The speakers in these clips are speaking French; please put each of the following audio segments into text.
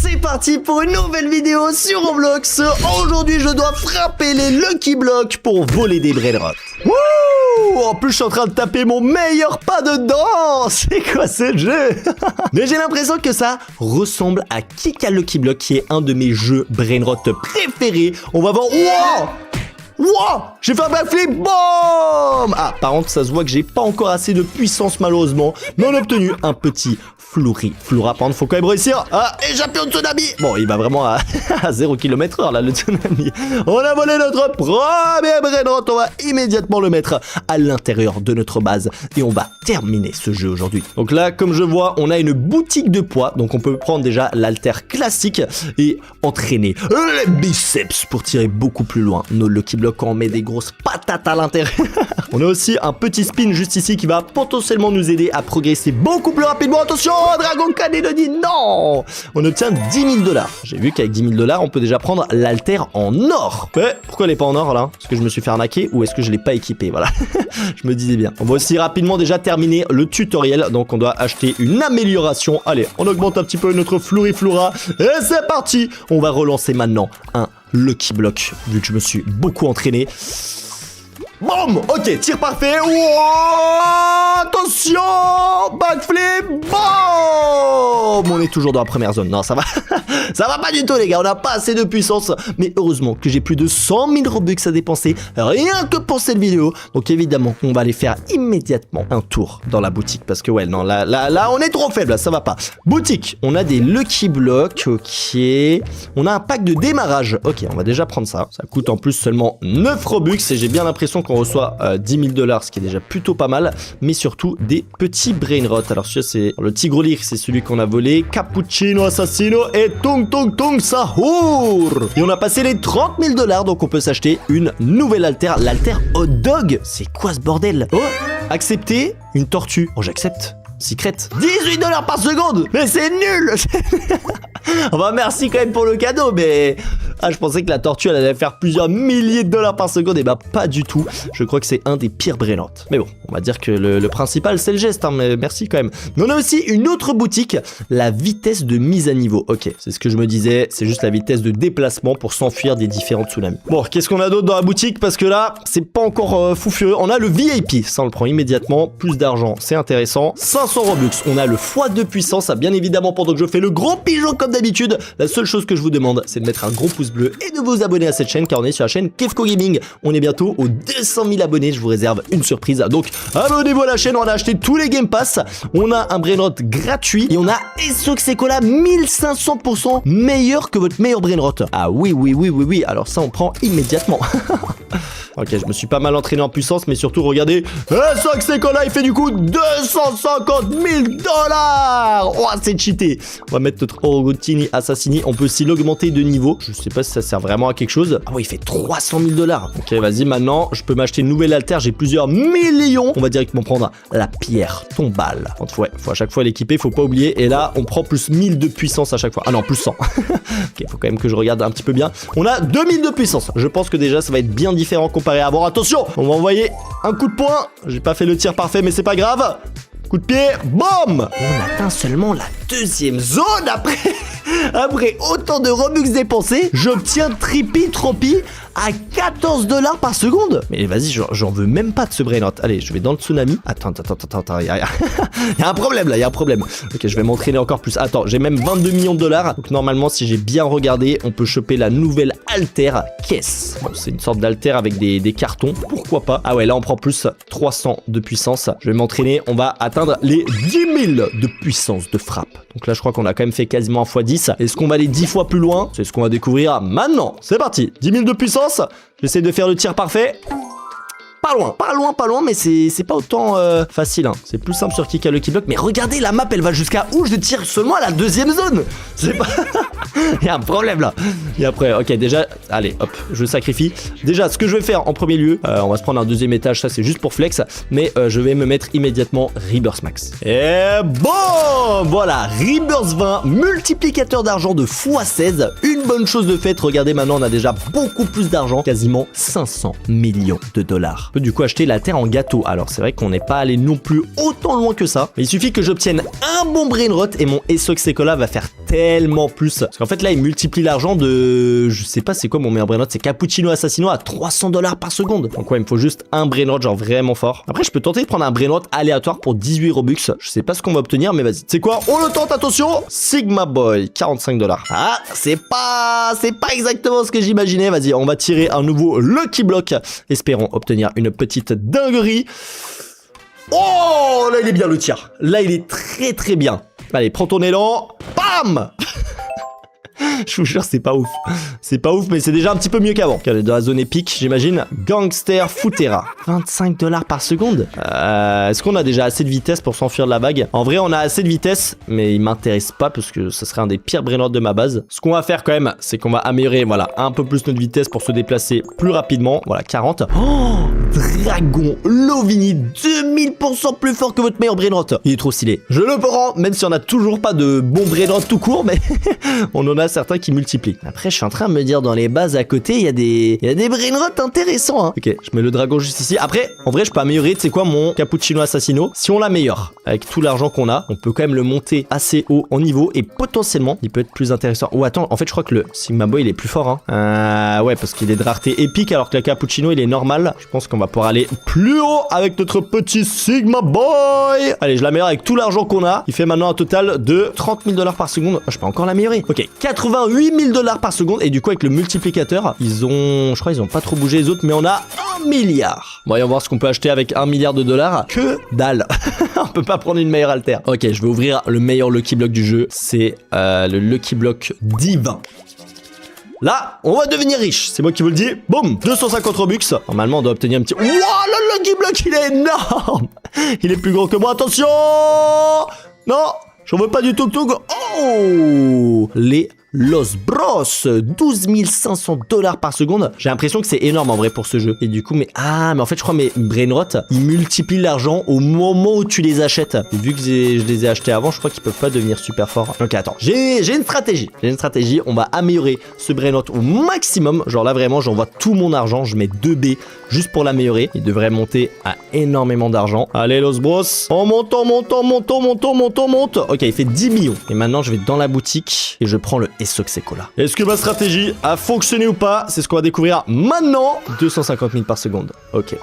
c'est parti pour une nouvelle vidéo sur Roblox. Aujourd'hui, je dois frapper les Lucky Blocks pour voler des brainrots. Wouh! En plus, je suis en train de taper mon meilleur pas de danse. C'est quoi ce jeu? Mais j'ai l'impression que ça ressemble à Kick a Lucky Block, qui est un de mes jeux brainrot préférés. On va voir. Wow! Wow! J'ai fait un backflip, boum! Ah, par contre, ça se voit que j'ai pas encore assez de puissance, malheureusement. Mais on a obtenu un petit Flouri. Floura, par contre, faut quand même réussir à échapper au tsunami. Bon, il va vraiment à 0 km/h, là, le tsunami. On a volé notre premier brainrot. On va immédiatement le mettre à l'intérieur de notre base. Et on va terminer ce jeu aujourd'hui. Donc là, comme je vois, on a une boutique de poids. Donc on peut prendre déjà l'halter classique et entraîner les biceps pour tirer beaucoup plus loin nos Lucky Blocks quand on met des grosses patates à l'intérieur. On a aussi un petit spin juste ici qui va potentiellement nous aider à progresser beaucoup plus rapidement. Attention, Dragon Cannon dit non. On obtient 10 000 $. J'ai vu qu'avec 10 000 $, on peut déjà prendre l'halter en or. Ouais, pourquoi elle est pas en or là? Est-ce que je me suis fait arnaquer ou est-ce que je l'ai pas équipé? Voilà, je me disais bien. On va aussi rapidement déjà terminer le tutoriel. Donc on doit acheter une amélioration. Allez, on augmente un petit peu notre Floura. Et c'est parti. On va relancer maintenant un Lucky Block, vu que je me suis beaucoup entraîné. Boum! Ok, tir parfait. Wow, attention! Backflip! Boum! On est toujours dans la première zone. Non, ça va. Ça va pas du tout, les gars. On n'a pas assez de puissance. Mais heureusement que j'ai plus de 100 000 Robux à dépenser rien que pour cette vidéo. Donc évidemment, on va aller faire immédiatement un tour dans la boutique. Parce que ouais, non, là, on est trop faible. Là, ça va pas. Boutique. On a des Lucky Blocks. Ok. On a un pack de démarrage. Ok, on va déjà prendre ça. Ça coûte en plus seulement 9 Robux. Et j'ai bien l'impression qu'on reçoit 10 000 $, ce qui est déjà plutôt pas mal, mais surtout des petits brainrots. Alors celui-là, c'est le Tigrolic, c'est celui qu'on a volé, Cappuccino Assassino et Tung Sahur. Et on a passé les 30 000 $, donc on peut s'acheter une nouvelle alter, l'alter Hot Dog. C'est quoi ce bordel? Oh, accepter une tortue. Oh, j'accepte. Secret. 18 $ par seconde. Mais c'est nul. Oh bah merci quand même pour le cadeau, mais... Ah, je pensais que la tortue, elle allait faire plusieurs milliers de dollars par seconde. Et bah pas du tout. Je crois que c'est un des pires brainrots. Mais bon, on va dire que le principal, c'est le geste, hein, mais merci quand même. Mais on a aussi une autre boutique, la vitesse de mise à niveau. Ok, c'est ce que je me disais, c'est juste la vitesse de déplacement pour s'enfuir des différents tsunamis. Bon, qu'est-ce qu'on a d'autre dans la boutique? Parce que là, c'est pas encore fou furieux. On a le VIP, ça on le prend immédiatement. Plus d'argent, c'est intéressant. 500 Robux, on a le x2 puissance. Bien évidemment, pendant que je fais le gros pigeon comme d'habitude, la seule chose que je vous demande, c'est de mettre un gros pouce bleu et de vous abonner à cette chaîne, car on est sur la chaîne Kefko Gaming. On est bientôt aux 200 000 abonnés. Je vous réserve une surprise. Donc, abonnez-vous à la chaîne. On a acheté tous les Game Pass. On a un brainrot gratuit et on a Esoxecola 1500% meilleur que votre meilleur brainrot. Ah oui. Alors ça, on prend immédiatement. Ok, je me suis pas mal entraîné en puissance, mais surtout, regardez, Esoxecola, il fait du coup 250 000 $. Oh, c'est cheaté. On va mettre notre Orogutini Assassini. On peut aussi l'augmenter de niveau. Je sais pas si ça sert vraiment à quelque chose. Ah ouais, il fait 300 000 $. Ok, vas-y, maintenant, je peux m'acheter une nouvelle alter. J'ai plusieurs millions. On va directement prendre la pierre tombale. Ouais, faut à chaque fois l'équiper, faut pas oublier. Et là, on prend plus 1000 de puissance à chaque fois. Ah non, plus 100. Ok, faut quand même que je regarde un petit peu bien. On a 2000 de puissance. Je pense que déjà, ça va être bien différent comparé à avant. Attention, on va envoyer un coup de poing. J'ai pas fait le tir parfait, mais c'est pas grave. Coup de pied, boum! On atteint seulement la deuxième zone après... Après autant de Robux dépensés, j'obtiens Trippy Tropi à 14 $ par seconde. Mais vas-y, j'en veux même pas de ce brainrot. Allez, je vais dans le tsunami. Attends, il y a un problème là, il y a un problème. Ok, je vais m'entraîner encore plus. Attends, j'ai même 22 millions de $. Donc normalement, si j'ai bien regardé, on peut choper la nouvelle alter caisse. Bon, c'est une sorte d'alter avec des cartons. Pourquoi pas? Ah ouais, là on prend plus 300 de puissance. Je vais m'entraîner, on va atteindre les 10 000 de puissance de frappe. Donc là, je crois qu'on a quand même fait quasiment x10. Est-ce qu'on va aller 10 fois plus loin? C'est ce qu'on va découvrir maintenant. C'est parti. 10 000 de puissance. J'essaie de faire le tir parfait. Pas loin, mais c'est pas autant facile. Hein. C'est plus simple sur Kick a Lucky Block. Mais regardez, la map, elle va jusqu'à où? Je tire seulement à la deuxième zone. C'est pas... Il y a un problème là. Et après, ok, déjà, allez, hop, je sacrifie. Déjà, ce que je vais faire en premier lieu, on va se prendre un deuxième étage, ça c'est juste pour flex, mais je vais me mettre immédiatement Rebirth Max. Et bon, voilà, Rebirth 20, multiplicateur d'argent de x16, une bonne chose de faite. Regardez, maintenant on a déjà beaucoup plus d'argent, quasiment 500 millions de dollars. On peut du coup acheter la terre en gâteau. Alors c'est vrai qu'on n'est pas allé non plus autant loin que ça, mais il suffit que j'obtienne un bon brainrot et mon Esoxecola va faire tellement plus. Parce qu'en fait là il multiplie l'argent de... Je sais pas c'est quoi mon meilleur brainrot, c'est Cappuccino Assassino à 300 dollars par seconde. Donc ouais, il me faut juste un brainrot genre vraiment fort. Après je peux tenter de prendre un brainrot aléatoire pour 18 Robux. Je sais pas ce qu'on va obtenir, mais vas-y. C'est quoi? On le tente, attention. Sigma Boy, 45 dollars. Ah, c'est pas exactement ce que j'imaginais. Vas-y, on va tirer un nouveau Lucky Block. Espérons obtenir une petite dinguerie. Oh, là il est bien le tir. Là il est très très bien. Allez, prends ton élan. Bam. Je vous jure, c'est pas ouf. C'est pas ouf, mais c'est déjà un petit peu mieux qu'avant. On est dans la zone épique, j'imagine. Gangster Futera. 25 dollars par seconde. Est-ce qu'on a déjà assez de vitesse pour s'enfuir de la vague? En vrai, on a assez de vitesse, mais il m'intéresse pas parce que ce serait un des pires brainrots de ma base. Ce qu'on va faire quand même, c'est qu'on va améliorer, voilà, un peu plus notre vitesse pour se déplacer plus rapidement. Voilà, 40. Oh, Dragon Lovini, 2000% plus fort que votre meilleur brainrot. Il est trop stylé. Je le prends, même si on a toujours pas de bon brainrot tout court, mais on en a certains qui multiplient. Après, je suis en train de me dire, dans les bases à côté, il y a des brainrots intéressants, hein. Ok, je mets le dragon juste ici. Après, en vrai, je peux améliorer, tu sais quoi, mon Cappuccino Assassino. Si on l'améliore, avec tout l'argent qu'on a, on peut quand même le monter assez haut en niveau et potentiellement, il peut être plus intéressant. Oh, attends, en fait, je crois que le Sigma Boy, il est plus fort, hein. Ouais, parce qu'il est de rareté épique, alors que le Cappuccino, il est normal. Je pense qu'on va pouvoir aller plus haut avec notre petit Sigma Boy. Allez, je l'améliore avec tout l'argent qu'on a. Il fait maintenant un total de 30 000 dollars par seconde. Je peux encore l'améliorer. Ok, 88 000 dollars par seconde. Et du coup, avec le multiplicateur, je crois qu'ils ont pas trop bougé les autres, mais on a 1 milliard. Bon, voyons voir ce qu'on peut acheter avec 1 milliard de dollars. Que dalle. On peut pas prendre une meilleure alter. Ok, je vais ouvrir le meilleur Lucky Block du jeu. C'est le Lucky Block divin. Là, on va devenir riche, c'est moi qui vous le dis. Boum, 250 Robux. Normalement, on doit obtenir un petit... Wouah, le Lucky Block, il est énorme. Il est plus grand que moi, attention. Non, j'en veux pas du tout. Oh, les Los Bros, 12 500 dollars par seconde. J'ai l'impression que c'est énorme en vrai pour ce jeu. Et du coup, mais en fait, je crois mes brainrots, ils multiplient l'argent au moment où tu les achètes. Et vu que je les ai achetés avant, je crois qu'ils peuvent pas devenir super forts. Donc attends, j'ai une stratégie. On va améliorer ce brainrot au maximum. Genre là, vraiment, j'envoie tout mon argent. Je mets 2B juste pour l'améliorer. Il devrait monter à énormément d'argent. Allez, Los Bros. On monte. Ok, il fait 10 millions. Et maintenant, je vais dans la boutique et je prends le Esoxecola. Est-ce que ma stratégie a fonctionné ou pas? C'est ce qu'on va découvrir maintenant. 250 000 par seconde. Ok.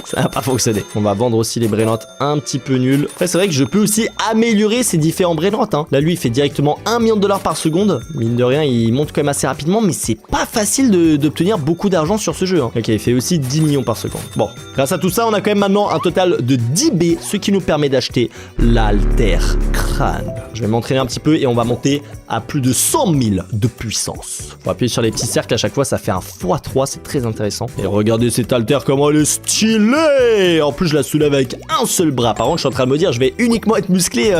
Ça n'a pas fonctionné. On va vendre aussi les brainrots un petit peu nuls. Après, c'est vrai que je peux aussi améliorer ces différents brainrots, hein. Là, lui, il fait directement 1 million de dollars par seconde. Mine de rien, il monte quand même assez rapidement, mais c'est pas facile d'obtenir beaucoup d'argent sur ce jeu, hein. Ok, il fait aussi 10 millions par seconde. Bon, grâce à tout ça, on a quand même maintenant un total de 10B, ce qui nous permet d'acheter l'Alter Crâne. Je vais m'entraîner un petit peu et on va monter à plus de 100 000 de puissance. Faut appuyer sur les petits cercles à chaque fois, ça fait un x3, c'est très intéressant. Et regardez cette Alter, comment elle est stylée. En plus, je la soulève avec un seul bras. Par contre, je suis en train de me dire, je vais uniquement être musclé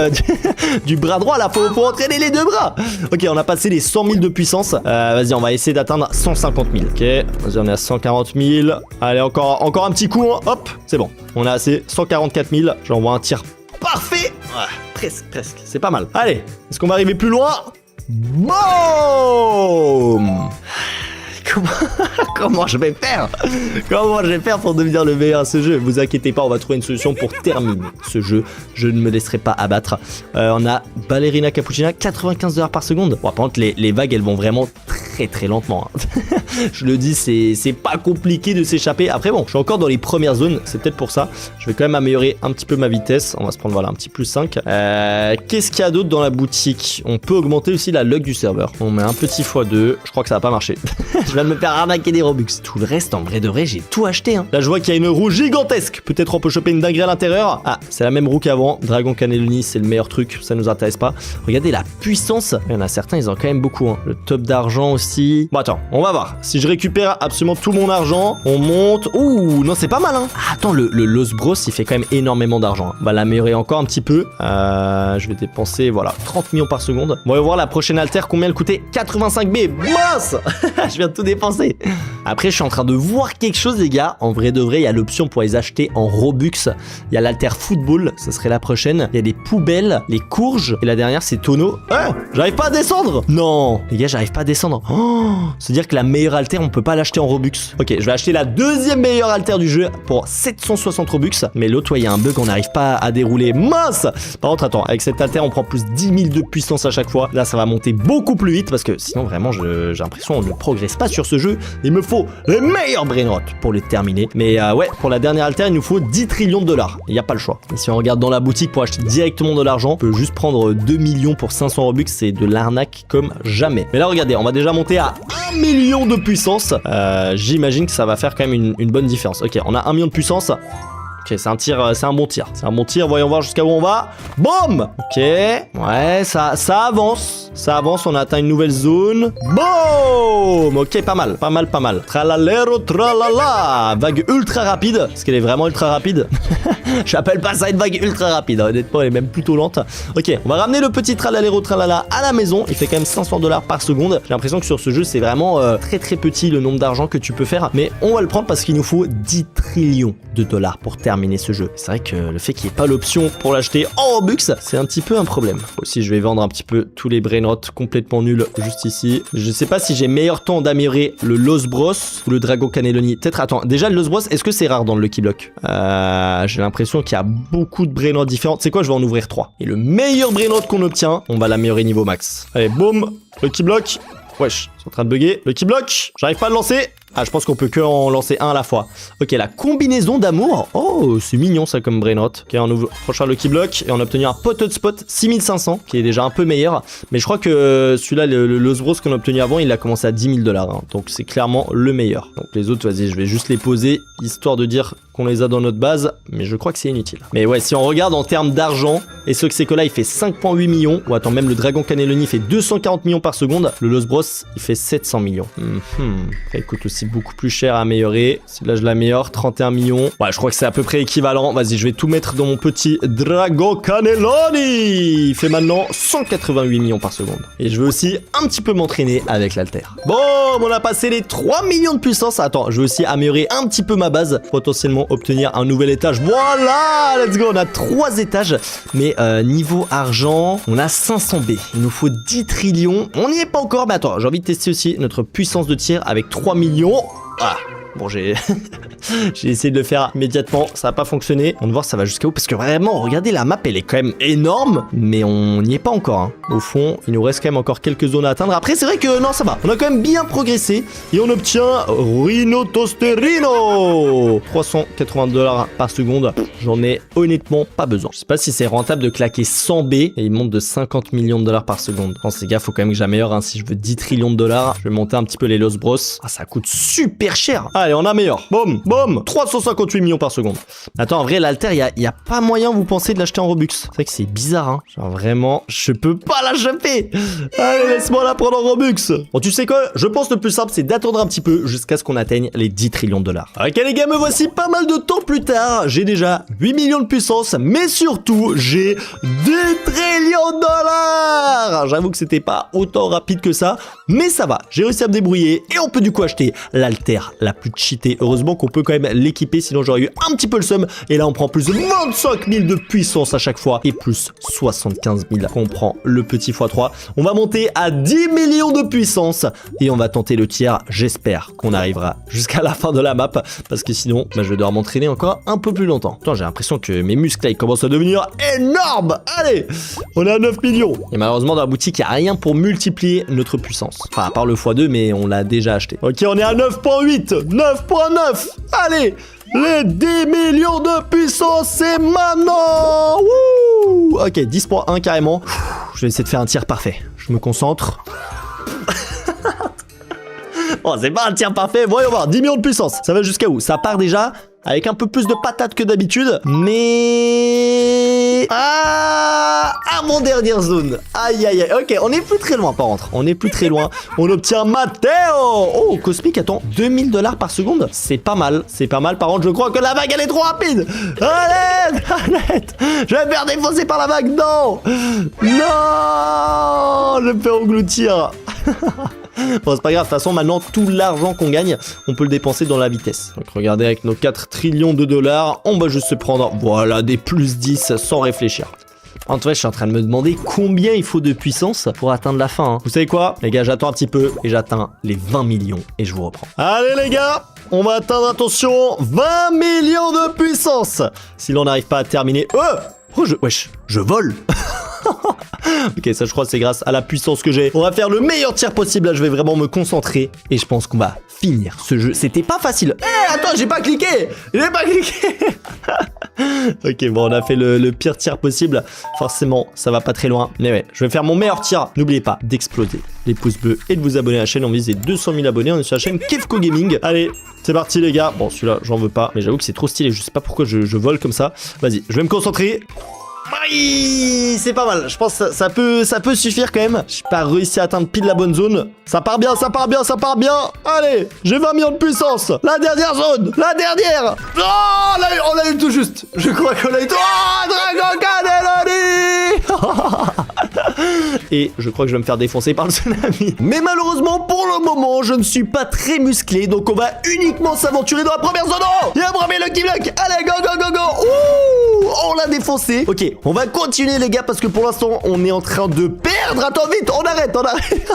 du bras droit, là, faut entraîner les deux bras. Ok, on a passé les 100 000 de puissance. Vas-y, on va essayer d'atteindre 150 000. Ok, vas-y, on est à 140 000. Allez, encore un petit coup, hein. Hop, c'est bon. On a assez, 144 000. J'envoie un tir parfait. Ouais, presque. C'est pas mal. Allez, est-ce qu'on va arriver plus loin? Boom! Comment je vais faire? Comment je vais faire pour devenir le meilleur à ce jeu? Vous inquiétez pas, on va trouver une solution pour terminer ce jeu. Je ne me laisserai pas abattre. On a Ballerina Cappuccina, 95 dollars par seconde. Bon, par contre, les vagues, elles vont vraiment très lentement, hein. Je le dis, c'est pas compliqué de s'échapper. Après, bon, je suis encore dans les premières zones, c'est peut-être pour ça. Je vais quand même améliorer un petit peu ma vitesse. On va se prendre, voilà, un petit plus 5. Qu'est-ce qu'il y a d'autre dans la boutique? On peut augmenter aussi la luck du serveur. On met un petit x2. Je crois que ça va pas marcher. Je viens de me faire arnaquer des Robux. Tout le reste, en vrai de vrai, j'ai tout acheté, hein. Là, je vois qu'il y a une roue gigantesque. Peut-être on peut choper une dinguerie à l'intérieur. Ah, c'est la même roue qu'avant. Dragon Cannelloni, c'est le meilleur truc. Ça nous intéresse pas. Regardez la puissance. Il y en a certains, ils ont quand même beaucoup, hein. Le top d'argent aussi. Bon, attends, on va voir. Si je récupère absolument tout mon argent, on monte. Ouh, non, c'est pas mal, hein. Ah, attends, le Los Bros, il fait quand même énormément d'argent. On va l'améliorer encore un petit peu. Je vais dépenser, voilà, 30 millions par seconde. On va voir la prochaine alter, combien elle coûtait. 85B. Mince. Je viens de tout dépenser. Après, je suis en train de voir quelque chose, les gars. En vrai de vrai, il y a l'option pour les acheter en Robux. Il y a l'alter football, ça serait la prochaine. Il y a des poubelles, les courges. Et la dernière, c'est tonneau. J'arrive pas à descendre. Non, les gars, j'arrive pas à descendre. Oh, c'est-à-dire que la meilleure alter, on peut pas l'acheter en Robux. Ok, je vais acheter la deuxième meilleure alter du jeu pour 760 Robux. Mais l'autre, il y a un bug, on n'arrive pas à dérouler. Mince. Par contre, attends, avec cette alter, on prend plus 10 000 de puissance à chaque fois. Là, ça va monter beaucoup plus vite parce que sinon, vraiment, j'ai l'impression qu'on ne progresse pas sur ce jeu. Il me faut les meilleurs brainrot pour les terminer. Mais ouais, pour la dernière alter, il nous faut 10 trillions de dollars. Il n'y a pas le choix. Et si on regarde dans la boutique pour acheter directement de l'argent, on peut juste prendre 2 millions pour 500 Robux. C'est de l'arnaque comme jamais. Mais là, regardez, on va déjà monter à 1 million de puissance. J'imagine que ça va faire quand même une bonne différence. Ok, on a 1 million de puissance. Ok, c'est un tir, c'est un bon tir. C'est un bon tir, voyons voir jusqu'à où on va. Boum. Ok, ouais, ça avance. Ça avance, on a atteint une nouvelle zone. Boum. Ok, pas mal, pas mal, pas mal. Tralalero, tralala. Vague ultra rapide. Parce qu'elle est vraiment ultra rapide. J'appelle pas ça une vague ultra rapide. Honnêtement, elle est même plutôt lente. Ok, on va ramener le petit tralalero, tralala à la maison. Il fait quand même 500 $ par seconde. J'ai l'impression que sur ce jeu, c'est vraiment très très petit le nombre d'argent que tu peux faire. Mais on va le prendre parce qu'il nous faut 10 trillions de dollars pour terminer ce jeu. C'est vrai que le fait qu'il n'y ait pas l'option pour l'acheter en Robux, c'est un petit peu un problème. Aussi, je vais vendre un petit peu tous les brainrots complètement nuls juste ici. Je sais pas si j'ai meilleur temps d'améliorer le Los Bros ou le Drago Cannelloni. Peut-être, attends, déjà le Los Bros, est-ce que c'est rare dans le Lucky Block? J'ai l'impression qu'il y a beaucoup de brainrots différents. C'est quoi, je vais en ouvrir 3. Et le meilleur brainrot qu'on obtient, on va l'améliorer niveau max. Allez, boum, Lucky Block. Wesh, c'est en train de bugger. Lucky Block, j'arrive pas à le lancer. Ah, je pense qu'on peut que en lancer un à la fois. Ok, la combinaison d'amour. Oh, c'est mignon ça comme brainrot. Ok, on ouvre prochain Lucky Block et on a obtenu un Potted Spot 6500 qui est déjà un peu meilleur. Mais je crois que celui-là, le Los Bros qu'on a obtenu avant, il a commencé à 10 000 $. Hein. Donc c'est clairement le meilleur. Donc les autres, vas-y, je vais juste les poser histoire de dire qu'on les a dans notre base. Mais je crois que c'est inutile. Mais ouais, si on regarde en termes d'argent, et ce que c'est que là, il fait 5,8 millions. Ou attends, même le Dragon Cannelloni fait 240 millions par seconde. Le Los Bros, il fait 700 millions. Ça coûte aussi beaucoup plus cher à améliorer. Si là je l'améliore, 31 millions. Ouais, je crois que c'est à peu près équivalent. Vas-y, je vais tout mettre dans mon petit Drago Cannelloni. Il fait maintenant 188 millions par seconde. Et je veux aussi un petit peu m'entraîner avec l'alter. Bon, on a passé les 3 millions de puissance. Attends, je veux aussi améliorer un petit peu ma base. Potentiellement obtenir un nouvel étage. Voilà, let's go. On a 3 étages. Mais niveau argent, on a 500 B. Il nous faut 10 trillions. On n'y est pas encore. Mais attends, j'ai envie de tester aussi notre puissance de tir avec 3 millions. Ah, bon, j'ai essayé de le faire immédiatement, ça n'a pas fonctionné. On va voir ça va jusqu'à où, parce que vraiment, regardez, la map, elle est quand même énorme, mais on n'y est pas encore. Hein. Au fond, il nous reste quand même encore quelques zones à atteindre. Après, c'est vrai que non, ça va. On a quand même bien progressé et on obtient Rhino Tosterino. 380 $ par seconde. J'en ai honnêtement pas besoin. Je sais pas si c'est rentable de claquer 100 B et il monte de 50 millions de dollars par seconde. Bon, ces gars, faut quand même que j'améliore. Hein. Si je veux 10 trillions de dollars, je vais monter un petit peu les Los Bros. Ah, ça coûte super cher. Allez, on améliore. Boum, boum. 358 millions par seconde. Attends, en vrai, l'alter, il y a pas moyen, vous pensez, de l'acheter en Robux. C'est vrai que c'est bizarre, hein. Genre vraiment, je peux pas la choper. Allez, laisse-moi la prendre en Robux. Bon, tu sais quoi? Je pense le plus simple, c'est d'attendre un petit peu jusqu'à ce qu'on atteigne les 10 trillions de dollars. Ok, les gars, me voici pas mal de temps plus tard. J'ai déjà 8 millions de puissance, mais surtout, j'ai 10 trillions de dollars. J'avoue que c'était pas autant rapide que ça, mais ça va. J'ai réussi à me débrouiller et on peut du coup acheter l'alter la plus cheatée. Heureusement qu'on peut quand même l'équiper, sinon j'aurais eu un petit peu le seum. Et là, on prend plus de 25 000 de puissance à chaque fois et plus 75 000. On prend le petit x3. On va monter à 10 millions de puissance et on va tenter le tiers. J'espère qu'on arrivera jusqu'à la fin de la map parce que sinon, bah, je vais devoir m'entraîner encore un peu plus longtemps. Attends, j'ai l'impression que mes muscles là, ils commencent à devenir énormes. Allez, on est à 9 millions. Et malheureusement, dans la boutique, il n'y a rien pour multiplier notre puissance. Enfin, à part le x2, mais on l'a déjà acheté. Ok, on est à 9,8, 9,9. Allez, les 10 millions de puissance, c'est maintenant. Wouh. Ok, 10,1 carrément. Je vais essayer de faire un tir parfait. Je me concentre. Bon, c'est pas un tir parfait. Voyons voir, 10 millions de puissance. Ça va jusqu'à où? Ça part déjà avec un peu plus de patates que d'habitude. Mais arriver à mon dernière zone. Aïe aïe aïe. Ok, on est plus très loin par contre. On est plus très loin. On obtient Matteo. Oh, Cosmic, attends, 2000 $ par seconde. C'est pas mal. C'est pas mal. Par contre, je crois que la vague elle est trop rapide. Arrête, arrête. Je vais me faire défoncer par la vague. Non. Non. Je me fais engloutir. Bon, c'est pas grave, de toute façon, maintenant, tout l'argent qu'on gagne, on peut le dépenser dans la vitesse. Donc, regardez, avec nos 4 trillions de dollars, on va juste se prendre, voilà, des plus 10 sans réfléchir. En tout cas, je suis en train de me demander combien il faut de puissance pour atteindre la fin. Hein. Vous savez quoi? Les gars, j'attends un petit peu et j'atteins les 20 millions et je vous reprends. Allez, les gars, on va atteindre, attention, 20 millions de puissance. Si l'on n'arrive pas à terminer... Oh, wesh, je vole. Ok, ça je crois que c'est grâce à la puissance que j'ai. On va faire le meilleur tir possible, là je vais vraiment me concentrer. Et je pense qu'on va finir ce jeu. C'était pas facile. Attends, j'ai pas cliqué. J'ai pas cliqué. Ok, bon, on a fait le pire tir possible. Forcément, ça va pas très loin. Mais ouais, je vais faire mon meilleur tir. N'oubliez pas d'exploser les pouces bleus et de vous abonner à la chaîne. On vise les 200 000 abonnés. On est sur la chaîne Kefko Gaming. Allez, c'est parti les gars. Bon, celui-là, j'en veux pas. Mais j'avoue que c'est trop stylé. Je sais pas pourquoi je vole comme ça. Vas-y, je vais me concentrer. Aïe, c'est pas mal, je pense que ça peut suffire quand même. J'ai pas réussi à atteindre pile la bonne zone. Ça part bien, ça part bien, ça part bien. Allez, j'ai 20 millions de puissance. La dernière zone, la dernière. Oh, on l'a eu tout juste. Je crois qu'on l'a eu tout. Oh, Dragon Cannelloni. Et je crois que je vais me faire défoncer par le tsunami. Mais malheureusement, pour le moment, je ne suis pas très musclé. Donc on va uniquement s'aventurer dans la première zone. Oh, il y a un premier Lucky Block. Allez, go, go, go, go. Ouh, on l'a défoncé. Ok, on va continuer les gars parce que pour l'instant on est en train de perdre. Attends vite, on arrête, on arrête.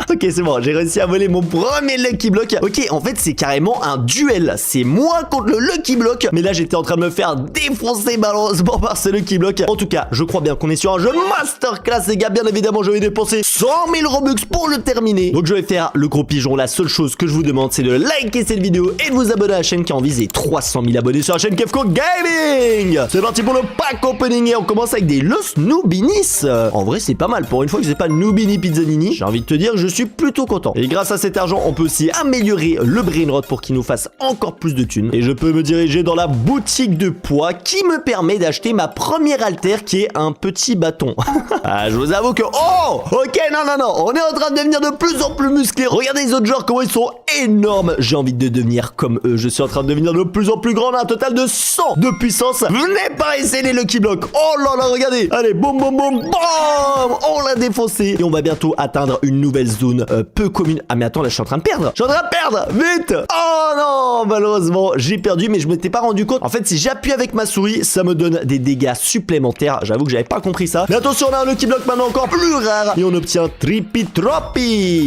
Ok, c'est bon, j'ai réussi à voler mon premier Lucky Block. Ok, en fait c'est carrément un duel. C'est moi contre le Lucky Block. Mais là j'étais en train de me faire défoncer malheureusement par ce Lucky Block. En tout cas, je crois bien qu'on est sur un jeu masterclass les gars. Bien évidemment je vais dépenser 100 000 Robux pour le terminer. Donc je vais faire le gros pigeon. La seule chose que je vous demande c'est de liker cette vidéo et de vous abonner à la chaîne qui a envie des 300 000 abonnés sur la chaîne Kefko Gaming. C'est parti pour le pack opening et on commence avec des Los Noobinis. En vrai c'est pas mal. Pour une fois que c'est pas Noobini Pizzanini, j'ai envie de te dire je suis plutôt content. Et grâce à cet argent on peut aussi améliorer le Brainrot pour qu'il nous fasse encore plus de thunes. Et je peux me diriger dans la boutique de poids qui me permet d'acheter ma première halter qui est un petit bâton. Ah, je vous avoue que... Oh, ok, non, on est en train de devenir de plus en plus musclé. Regardez les autres joueurs comment ils sont énormes. J'ai envie de devenir comme eux. Je suis en train de devenir de plus en plus grand. On a un total de 100 de puissance. Venez pas essayer les Lucky Blocks. Oh là là, regardez. Allez, boum, boum, boum, boum. On l'a défoncé. Et on va bientôt atteindre une nouvelle zone peu commune. Ah mais attends, là je suis en train de perdre. Je suis en train de perdre. Vite. Oh non, malheureusement, j'ai perdu mais je m'étais pas rendu compte. En fait, si j'appuie avec ma souris, ça me donne des dégâts supplémentaires. J'avoue que j'avais pas compris ça. Mais attention, on a un Lucky Block maintenant encore plus rare. Et on obtient Trippy.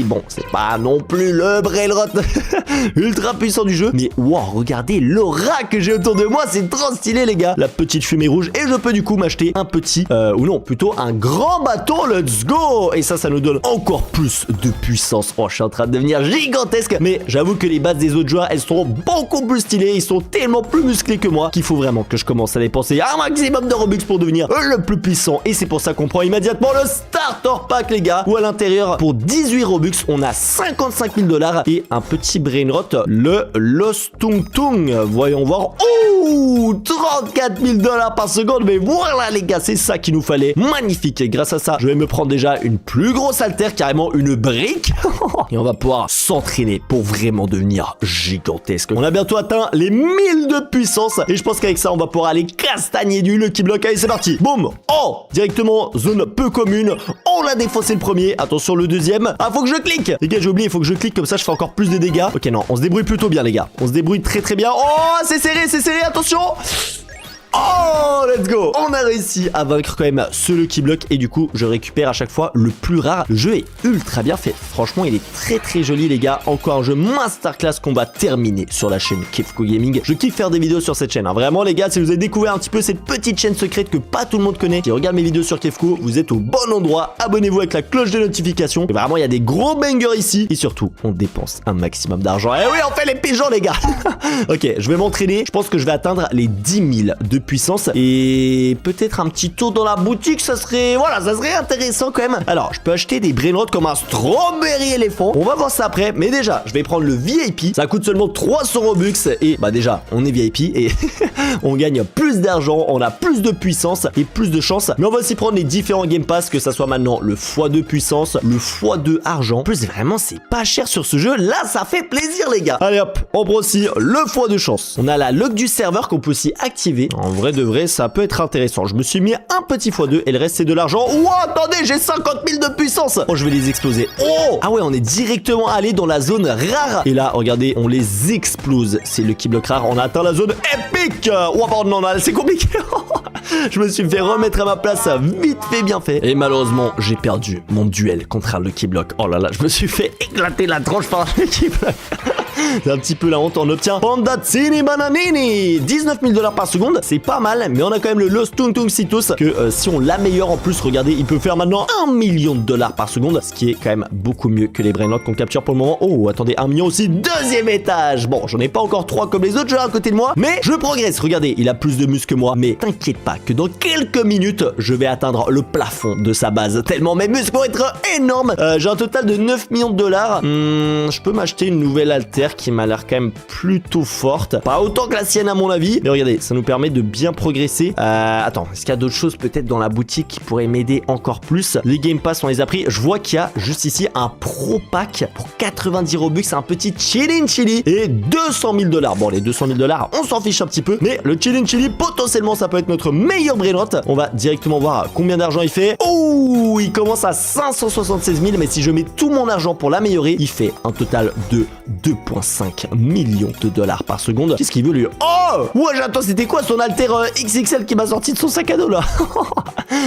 Bon, c'est pas non plus le Brainrot ultra puissant du jeu. Mais wow, regardez l'aura que j'ai autour de moi. C'est trop stylé les gars. La petite fumée rouge. Et je peux du coup m'acheter un petit, ou non, plutôt un grand bateau. Let's go. Et ça nous donne encore plus de puissance. Oh, je suis en train de devenir gigantesque. Mais j'avoue que les bases des autres joueurs, elles sont beaucoup plus stylées. Ils sont tellement plus musclés que moi qu'il faut vraiment que je commence à dépenser un maximum de Robux pour devenir le plus puissant. Et c'est pour ça qu'on prend immédiatement le Starter Pack les gars, où à l'intérieur pour 18 Robux on a 55 000 $ et un petit Brainrot, le Los Tung Tung. Voyons voir. Ouh, 34 000 $ par seconde. Mais voilà les gars, c'est ça qu'il nous fallait. Magnifique. Et grâce à ça je vais me prendre déjà une plus grosse haltère, carrément une brique. Et on va pouvoir s'entraîner pour vraiment devenir gigantesque. On a bientôt atteint les 1000 de puissance et je pense qu'avec ça on va pouvoir aller castagner du Lucky Block. Allez c'est parti. Boum. Oh, directement zone peu commune. On l'a défoncé le premier. Attention le deuxième. Ah, faut que je clique. Les gars, j'ai oublié, il faut que je clique comme ça je fais encore plus de dégâts. Ok, non, on se débrouille plutôt bien les gars. On se débrouille très bien. Oh, c'est serré, attention. Oh, let's go. On a réussi à vaincre quand même ce Lucky Block et du coup je récupère à chaque fois le plus rare. Le jeu est ultra bien fait. Franchement il est très joli les gars. Encore un jeu masterclass qu'on va terminer sur la chaîne Kefko Gaming. Je kiffe faire des vidéos sur cette chaîne hein. Vraiment les gars, si vous avez découvert un petit peu cette petite chaîne secrète que pas tout le monde connaît, qui regarde mes vidéos sur Kefko, vous êtes au bon endroit. Abonnez-vous avec la cloche de notification. Et vraiment il y a des gros bangers ici. Et surtout on dépense un maximum d'argent. Et oui, on fait les pigeons les gars. Ok, je vais m'entraîner. Je pense que je vais atteindre les 10 000 de puissance. Et peut-être un petit tour dans la boutique, ça serait intéressant quand même. Alors, je peux acheter des brainrots comme un strawberry éléphant. On va voir ça après, mais déjà, je vais prendre le VIP. Ça coûte seulement 300 Robux et bah déjà, on est VIP et on gagne plus d'argent, on a plus de puissance et plus de chance. Mais on va aussi prendre les différents Game Pass, que ça soit maintenant le x2 puissance, le x2 argent. En plus, vraiment, c'est pas cher sur ce jeu. Là, ça fait plaisir, les gars. Allez hop, on prend aussi le x2 chance. On a la lock du serveur qu'on peut aussi activer. En vrai de vrai, ça peut être intéressant. Je me suis mis un petit x2 et le reste, c'est de l'argent. Oh, attendez, j'ai 50 000 de puissance. Oh, je vais les exploser. Oh, ah ouais, on est directement allé dans la zone rare. Et là, regardez, on les explose. C'est le Lucky Block rare. On a atteint la zone épique. Oh, pardon, non, c'est compliqué. Je me suis fait remettre à ma place, vite fait, bien fait. Et malheureusement, j'ai perdu mon duel contre un Lucky Block. Oh là là, je me suis fait éclater la tronche par un Lucky Block. C'est un petit peu la honte. On obtient Pandazzini Bananini, 19 000 $ par seconde. C'est pas mal, mais on a quand même le Los Tung Tung Citus que si on l'améliore en plus, regardez, il peut faire maintenant 1 million de $ par seconde, ce qui est quand même beaucoup mieux que les brainrots qu'on capture pour le moment. Oh, attendez, 1 million aussi, deuxième étage. Bon, j'en ai pas encore 3 comme les autres jeux à côté de moi, mais je progresse. Regardez, il a plus de muscles que moi, mais t'inquiète pas que dans quelques minutes, je vais atteindre le plafond de sa base, tellement mes muscles vont être énormes. J'ai un total de 9 millions de $. Je peux m'acheter une nouvelle haltère qui m'a l'air quand même plutôt forte. Pas autant que la sienne à mon avis. Mais regardez, ça nous permet de bien progresser. Attends, est-ce qu'il y a d'autres choses peut-être dans la boutique qui pourraient m'aider encore plus? Les Game Pass, on les a pris. Je vois qu'il y a juste ici un Pro Pack pour 90 Robux. Un petit Chillin' Chili et 200 000 $. Bon, les 200 000 $, on s'en fiche un petit peu. Mais le Chillin' Chili, potentiellement, ça peut être notre meilleur brainrot. On va directement voir combien d'argent il fait. Oh, il commence à 576 000. Mais si je mets tout mon argent pour l'améliorer, il fait un total de 2,5 millions de $ par seconde. Qu'est-ce qu'il veut lui? Oh ouais, attends, c'était quoi son alter XXL qui m'a sorti de son sac à dos là?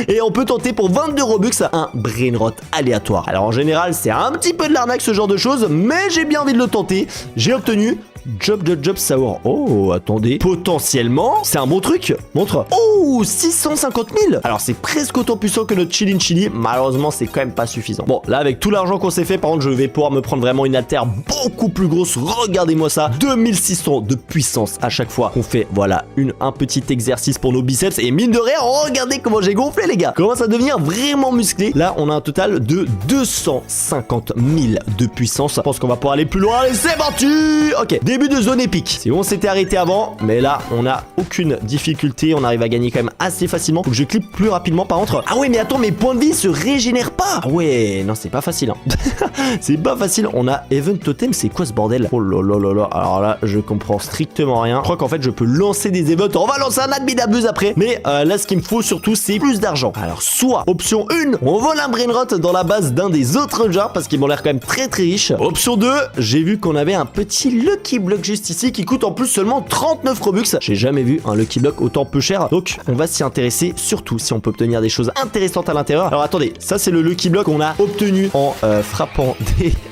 Et on peut tenter pour 22 Robux un brainrot aléatoire. Alors en général, c'est un petit peu de l'arnaque ce genre de choses, mais j'ai bien envie de le tenter. J'ai obtenu Job de Job Sour. Oh, attendez. Potentiellement, c'est un bon truc. Montre. Oh, 650 000. Alors, c'est presque autant puissant que notre Chillin' Chili. Malheureusement, c'est quand même pas suffisant. Bon, là, avec tout l'argent qu'on s'est fait, par contre, je vais pouvoir me prendre vraiment une haltère beaucoup plus grosse. Regardez-moi ça. 2600 de puissance à chaque fois qu'on fait, voilà, un petit exercice pour nos biceps. Et mine de rien, regardez comment j'ai gonflé, les gars. Commence à devenir vraiment musclé. Là, on a un total de 250 000 de puissance. Je pense qu'on va pouvoir aller plus loin. Allez, c'est parti. Ok. Début de zone épique. C'est bon, on s'était arrêté avant, mais là, on a aucune difficulté. On arrive à gagner quand même assez facilement. Faut que je clique plus rapidement par contre. Ah ouais, mais attends, mes points de vie se régénèrent pas. Ah ouais, non, c'est pas facile. Hein. C'est pas facile. On a Event Totem, c'est quoi ce bordel? Oh là là là là. Alors là, je comprends strictement rien. Je crois qu'en fait, je peux lancer des events. On va lancer un admin après. Mais là, ce qu'il me faut surtout, c'est plus d'argent. Alors, soit option 1, on vole un brainrot dans la base d'un des autres genres parce qu'ils m'ont l'air quand même très très riches. Option 2, j'ai vu qu'on avait un petit Lucky Block juste ici qui coûte en plus seulement 39 Robux. J'ai jamais vu un Lucky Block autant peu cher. Donc on va s'y intéresser, surtout si on peut obtenir des choses intéressantes à l'intérieur. Alors attendez, ça c'est le Lucky Block qu'on a obtenu en frappant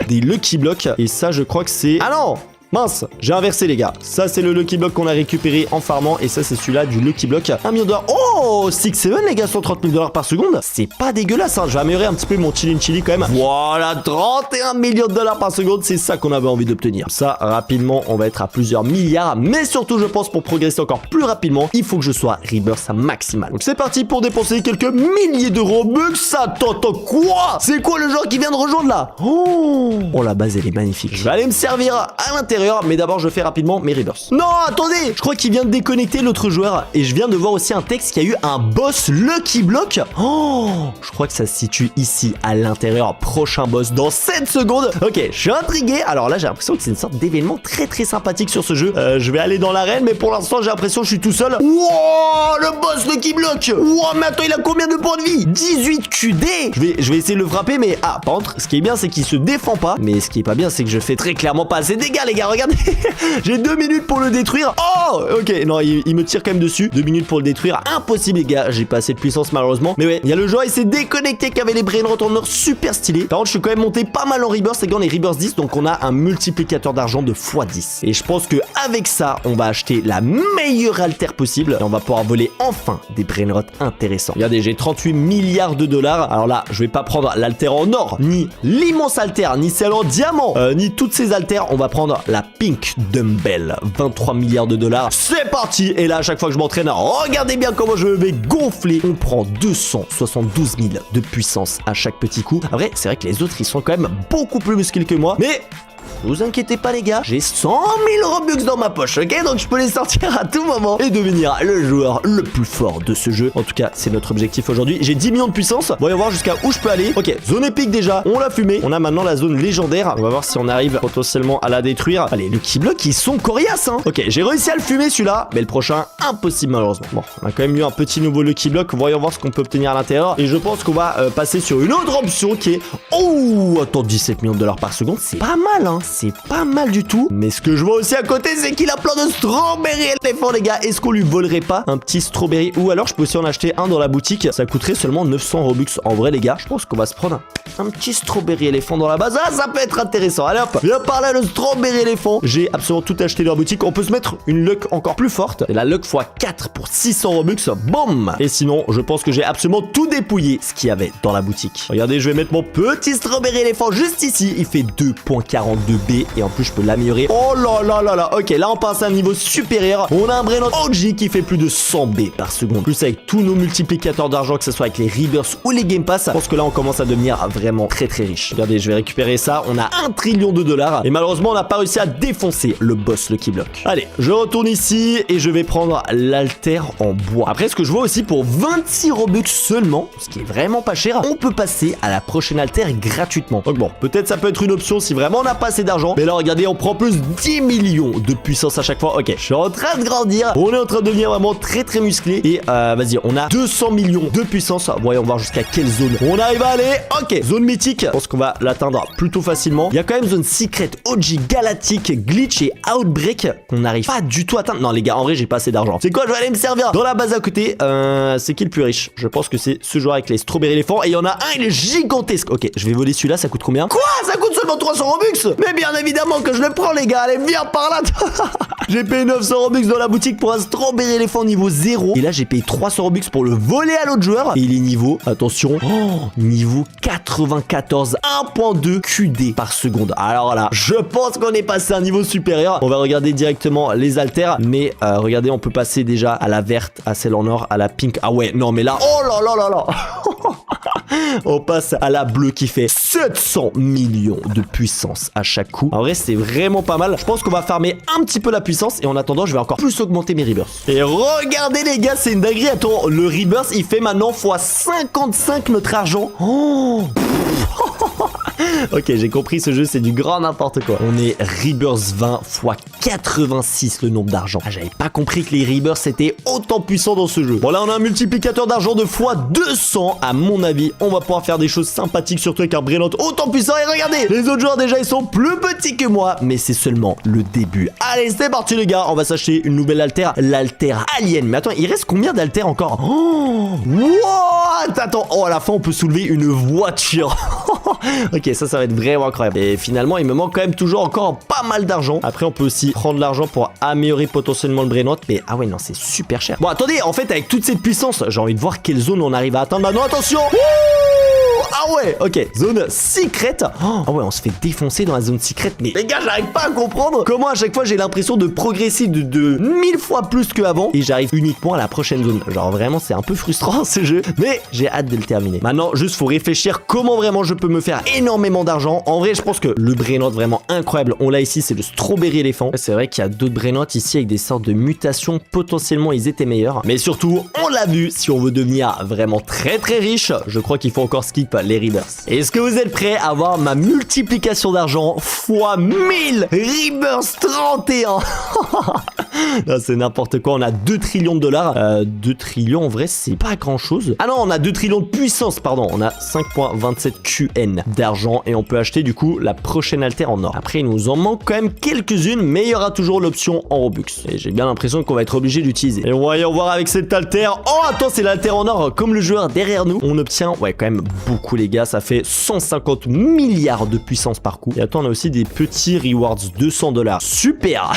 des Lucky Blocks. Et ça je crois que c'est... Ah non! Mince, j'ai inversé les gars. Ça c'est le Lucky Block qu'on a récupéré en farmant. Et ça c'est celui-là du Lucky Block 1 million de $. Oh, 6-7 les gars, 130 000 $ par seconde. C'est pas dégueulasse hein. Je vais améliorer un petit peu mon Chillin' Chili quand même. Voilà, 31 millions de $ par seconde. C'est ça qu'on avait envie d'obtenir. Ça rapidement on va être à plusieurs milliards. Mais surtout je pense pour progresser encore plus rapidement, il faut que je sois Rebirth maximal. Donc c'est parti pour dépenser quelques milliers de Robux. Attends quoi? C'est quoi le genre qui vient de rejoindre là? Oh la base elle est magnifique. Je vais aller me servir à l'intérieur. Mais d'abord je fais rapidement mes Rebirths. Non attendez, je crois qu'il vient de déconnecter l'autre joueur. Et je viens de voir aussi un texte qui a eu un boss Lucky Block. Oh, je crois que ça se situe ici à l'intérieur. Prochain boss dans 7 secondes. Ok, je suis intrigué. Alors là j'ai l'impression que c'est une sorte d'événement très très sympathique sur ce jeu. Je vais aller dans l'arène, mais pour l'instant j'ai l'impression que je suis tout seul. Wow, le boss Lucky Block. Wow, mais attends, il a combien de points de vie? 18 QD. Je vais essayer de le frapper, mais par contre ce qui est bien c'est qu'il se défend pas. Mais ce qui est pas bien c'est que je fais très clairement pas assez de dégâts les gars. Regardez, j'ai 2 minutes pour le détruire. Oh, ok, non, il me tire quand même dessus. 2 minutes pour le détruire, impossible les gars. J'ai pas assez de puissance malheureusement. Mais ouais, il y a le joueur, il s'est déconnecté qui avait les brainrots en or super stylé. Par contre, je suis quand même monté pas mal en Rebirth. Les gars, on est Rebirth 10, donc on a un multiplicateur d'argent de x10. Et je pense que avec ça, on va acheter la meilleure alter possible. Et on va pouvoir voler enfin des brainrots intéressants. Regardez, j'ai 38 milliards de $. Alors là, je vais pas prendre l'alter en or, ni l'immense alter, ni celle en diamant, ni toutes ces alters. On va prendre la la Pink Dumbbell. 23 milliards de dollars. C'est parti. Et là, à chaque fois que je m'entraîne, regardez bien comment je vais gonfler. On prend 272 000 de puissance à chaque petit coup. Après, c'est vrai que les autres, ils sont quand même beaucoup plus musclés que moi. Mais vous inquiétez pas les gars, j'ai 100 000 Robux dans ma poche, ok? Donc je peux les sortir à tout moment et devenir le joueur le plus fort de ce jeu. En tout cas, c'est notre objectif aujourd'hui. J'ai 10 millions de puissance. Voyons voir jusqu'à où je peux aller. Ok, zone épique déjà, on l'a fumé. On a maintenant la zone légendaire. On va voir si on arrive potentiellement à la détruire. Allez, le Keyblock, ils sont coriaces, hein. Ok, j'ai réussi à le fumer celui-là, mais le prochain, impossible malheureusement. Bon, on a quand même eu un petit nouveau Lucky Block. Voyons voir ce qu'on peut obtenir à l'intérieur. Et je pense qu'on va passer sur une autre option qui est... Oh, attends, 17 millions de dollars par seconde, c'est pas mal, hein. C'est pas mal du tout. Mais ce que je vois aussi à côté, c'est qu'il a plein de strawberry éléphants, les gars. Est-ce qu'on lui volerait pas un petit strawberry? Ou alors je peux aussi en acheter un dans la boutique. Ça coûterait seulement 900 Robux. En vrai, les gars, je pense qu'on va se prendre un petit strawberry éléphant dans la base. Ah, ça peut être intéressant. Allez hop, viens par là le strawberry éléphant. J'ai absolument tout acheté dans la boutique. On peut se mettre une luck encore plus forte. C'est la luck x4 pour 600 Robux. Boum. Et sinon, je pense que j'ai absolument tout dépouillé ce qu'il y avait dans la boutique. Regardez, je vais mettre mon petit strawberry éléphant juste ici. Il fait 2.42B et en plus je peux l'améliorer. Oh là là là là. Ok, là on passe à un niveau supérieur. On a un Brainrot OG qui fait plus de 100 B par seconde. Plus avec tous nos multiplicateurs d'argent, que ce soit avec les Rebirths ou les Game Pass. Je pense que là on commence à devenir vraiment très très riche. Regardez, je vais récupérer ça. On a 1 trillion de dollars. Et malheureusement on n'a pas réussi à défoncer le boss Lucky Block. Allez, je retourne ici et je vais prendre l'alter en bois. Après, ce que je vois aussi, pour 26 Robux seulement, ce qui est vraiment pas cher, on peut passer à la prochaine alter gratuitement. Donc bon, peut-être ça peut être une option si vraiment on n'a pas assez d'argent. Mais là regardez, on prend plus 10 millions de puissance à chaque fois. Ok, je suis en train de grandir. On est en train de devenir vraiment très très musclé. Et vas-y, on a 200 millions de puissance. Voyons voir jusqu'à quelle zone on arrive à aller. Ok, zone mythique. Je pense qu'on va l'atteindre plutôt facilement. Il y a quand même zone secret, OG, galactique, glitch et outbreak qu'on n'arrive pas du tout à atteindre. Non les gars, en vrai j'ai pas assez d'argent. C'est quoi, je vais aller me servir dans la base à côté. C'est qui le plus riche? Je pense que c'est ce joueur avec les strawberry éléphants. Et il y en a un, il est gigantesque. Ok, je vais voler celui-là, ça coûte combien? Quoi? Ça coûte seulement 300 Robux? Mais bien évidemment que je le prends les gars. Allez, viens par là. J'ai payé 900 Robux dans la boutique pour un strawberry éléphant niveau 0. Et là j'ai payé 300 Robux pour le voler à l'autre joueur. Et il est niveau, attention, niveau 94, 1.2 QD par seconde. Alors là, je pense qu'on est passé à un niveau supérieur. On va regarder directement les haltères. Mais regardez, on peut passer déjà à la verte, à celle en or, à la pink. Ah ouais, non mais là, oh là là là là. On passe à la bleue qui fait 700 millions de puissance à chaque coup. En vrai, c'est vraiment pas mal. Je pense qu'on va farmer un petit peu la puissance. Et en attendant, je vais encore plus augmenter mes rebirths. Et regardez les gars, c'est une dinguerie. Attends, le rebirth, il fait maintenant x55 notre argent. Oh. Ok, j'ai compris, ce jeu c'est du grand n'importe quoi. On est Rebirth 20 x 86 le nombre d'argent. Ah, j'avais pas compris que les Rebirths étaient autant puissants dans ce jeu. Bon là on a un multiplicateur d'argent de x200. À mon avis, on va pouvoir faire des choses sympathiques, surtout avec un Brainrot autant puissant. Et regardez, les autres joueurs déjà ils sont plus petits que moi, mais c'est seulement le début. Allez, c'est parti les gars, on va s'acheter une nouvelle alter, l'alter alien. Mais attends, il reste combien d'altères encore? Oh, what? Attends, oh à la fin on peut soulever une voiture. Ok, ça va être vraiment incroyable. Et finalement, il me manque quand même toujours encore pas mal d'argent. Après, on peut aussi prendre l'argent pour améliorer potentiellement le Brainrot. Mais ah ouais, non, c'est super cher. Bon, attendez, en fait, avec toute cette puissance, j'ai envie de voir quelle zone on arrive à atteindre. Maintenant, attention. Ah ouais, ok, zone secrète. Ah ouais, on se fait défoncer dans la zone secrète. Mais les gars, j'arrive pas à comprendre comment à chaque fois j'ai l'impression de progresser de 1000 fois plus qu'avant. Et j'arrive uniquement à la prochaine zone. Genre vraiment, c'est un peu frustrant ce jeu. Mais j'ai hâte de le terminer. Maintenant, juste faut réfléchir comment vraiment je peux me faire énormément d'argent. En vrai, je pense que le Brainrot vraiment incroyable, on l'a ici, c'est le strawberry éléphant. C'est vrai qu'il y a d'autres Brainrots ici avec des sortes de mutations. Potentiellement, ils étaient meilleurs. Mais surtout, on l'a vu, si on veut devenir vraiment très très riche, je crois qu'il faut encore skip les Rebirths. Est-ce que vous êtes prêts à voir ma multiplication d'argent x 1000 Rebirths 31? Là, c'est n'importe quoi. On a 2 trillions de dollars. 2 trillions, en vrai, c'est pas grand chose. Ah non, on a 2 trillions de puissance, pardon. On a 5.27 QN d'argent et on peut acheter du coup la prochaine alter en or. Après, il nous en manque quand même quelques-unes, mais il y aura toujours l'option en Robux. Et j'ai bien l'impression qu'on va être obligé d'utiliser. Et voyons voir avec cette alter. Oh, attends, c'est l'alter en or comme le joueur derrière nous. On obtient, ouais, quand même beaucoup, les gars. Ça fait 150 milliards de puissance par coup. Et attends, on a aussi des petits rewards, 200 $. Super.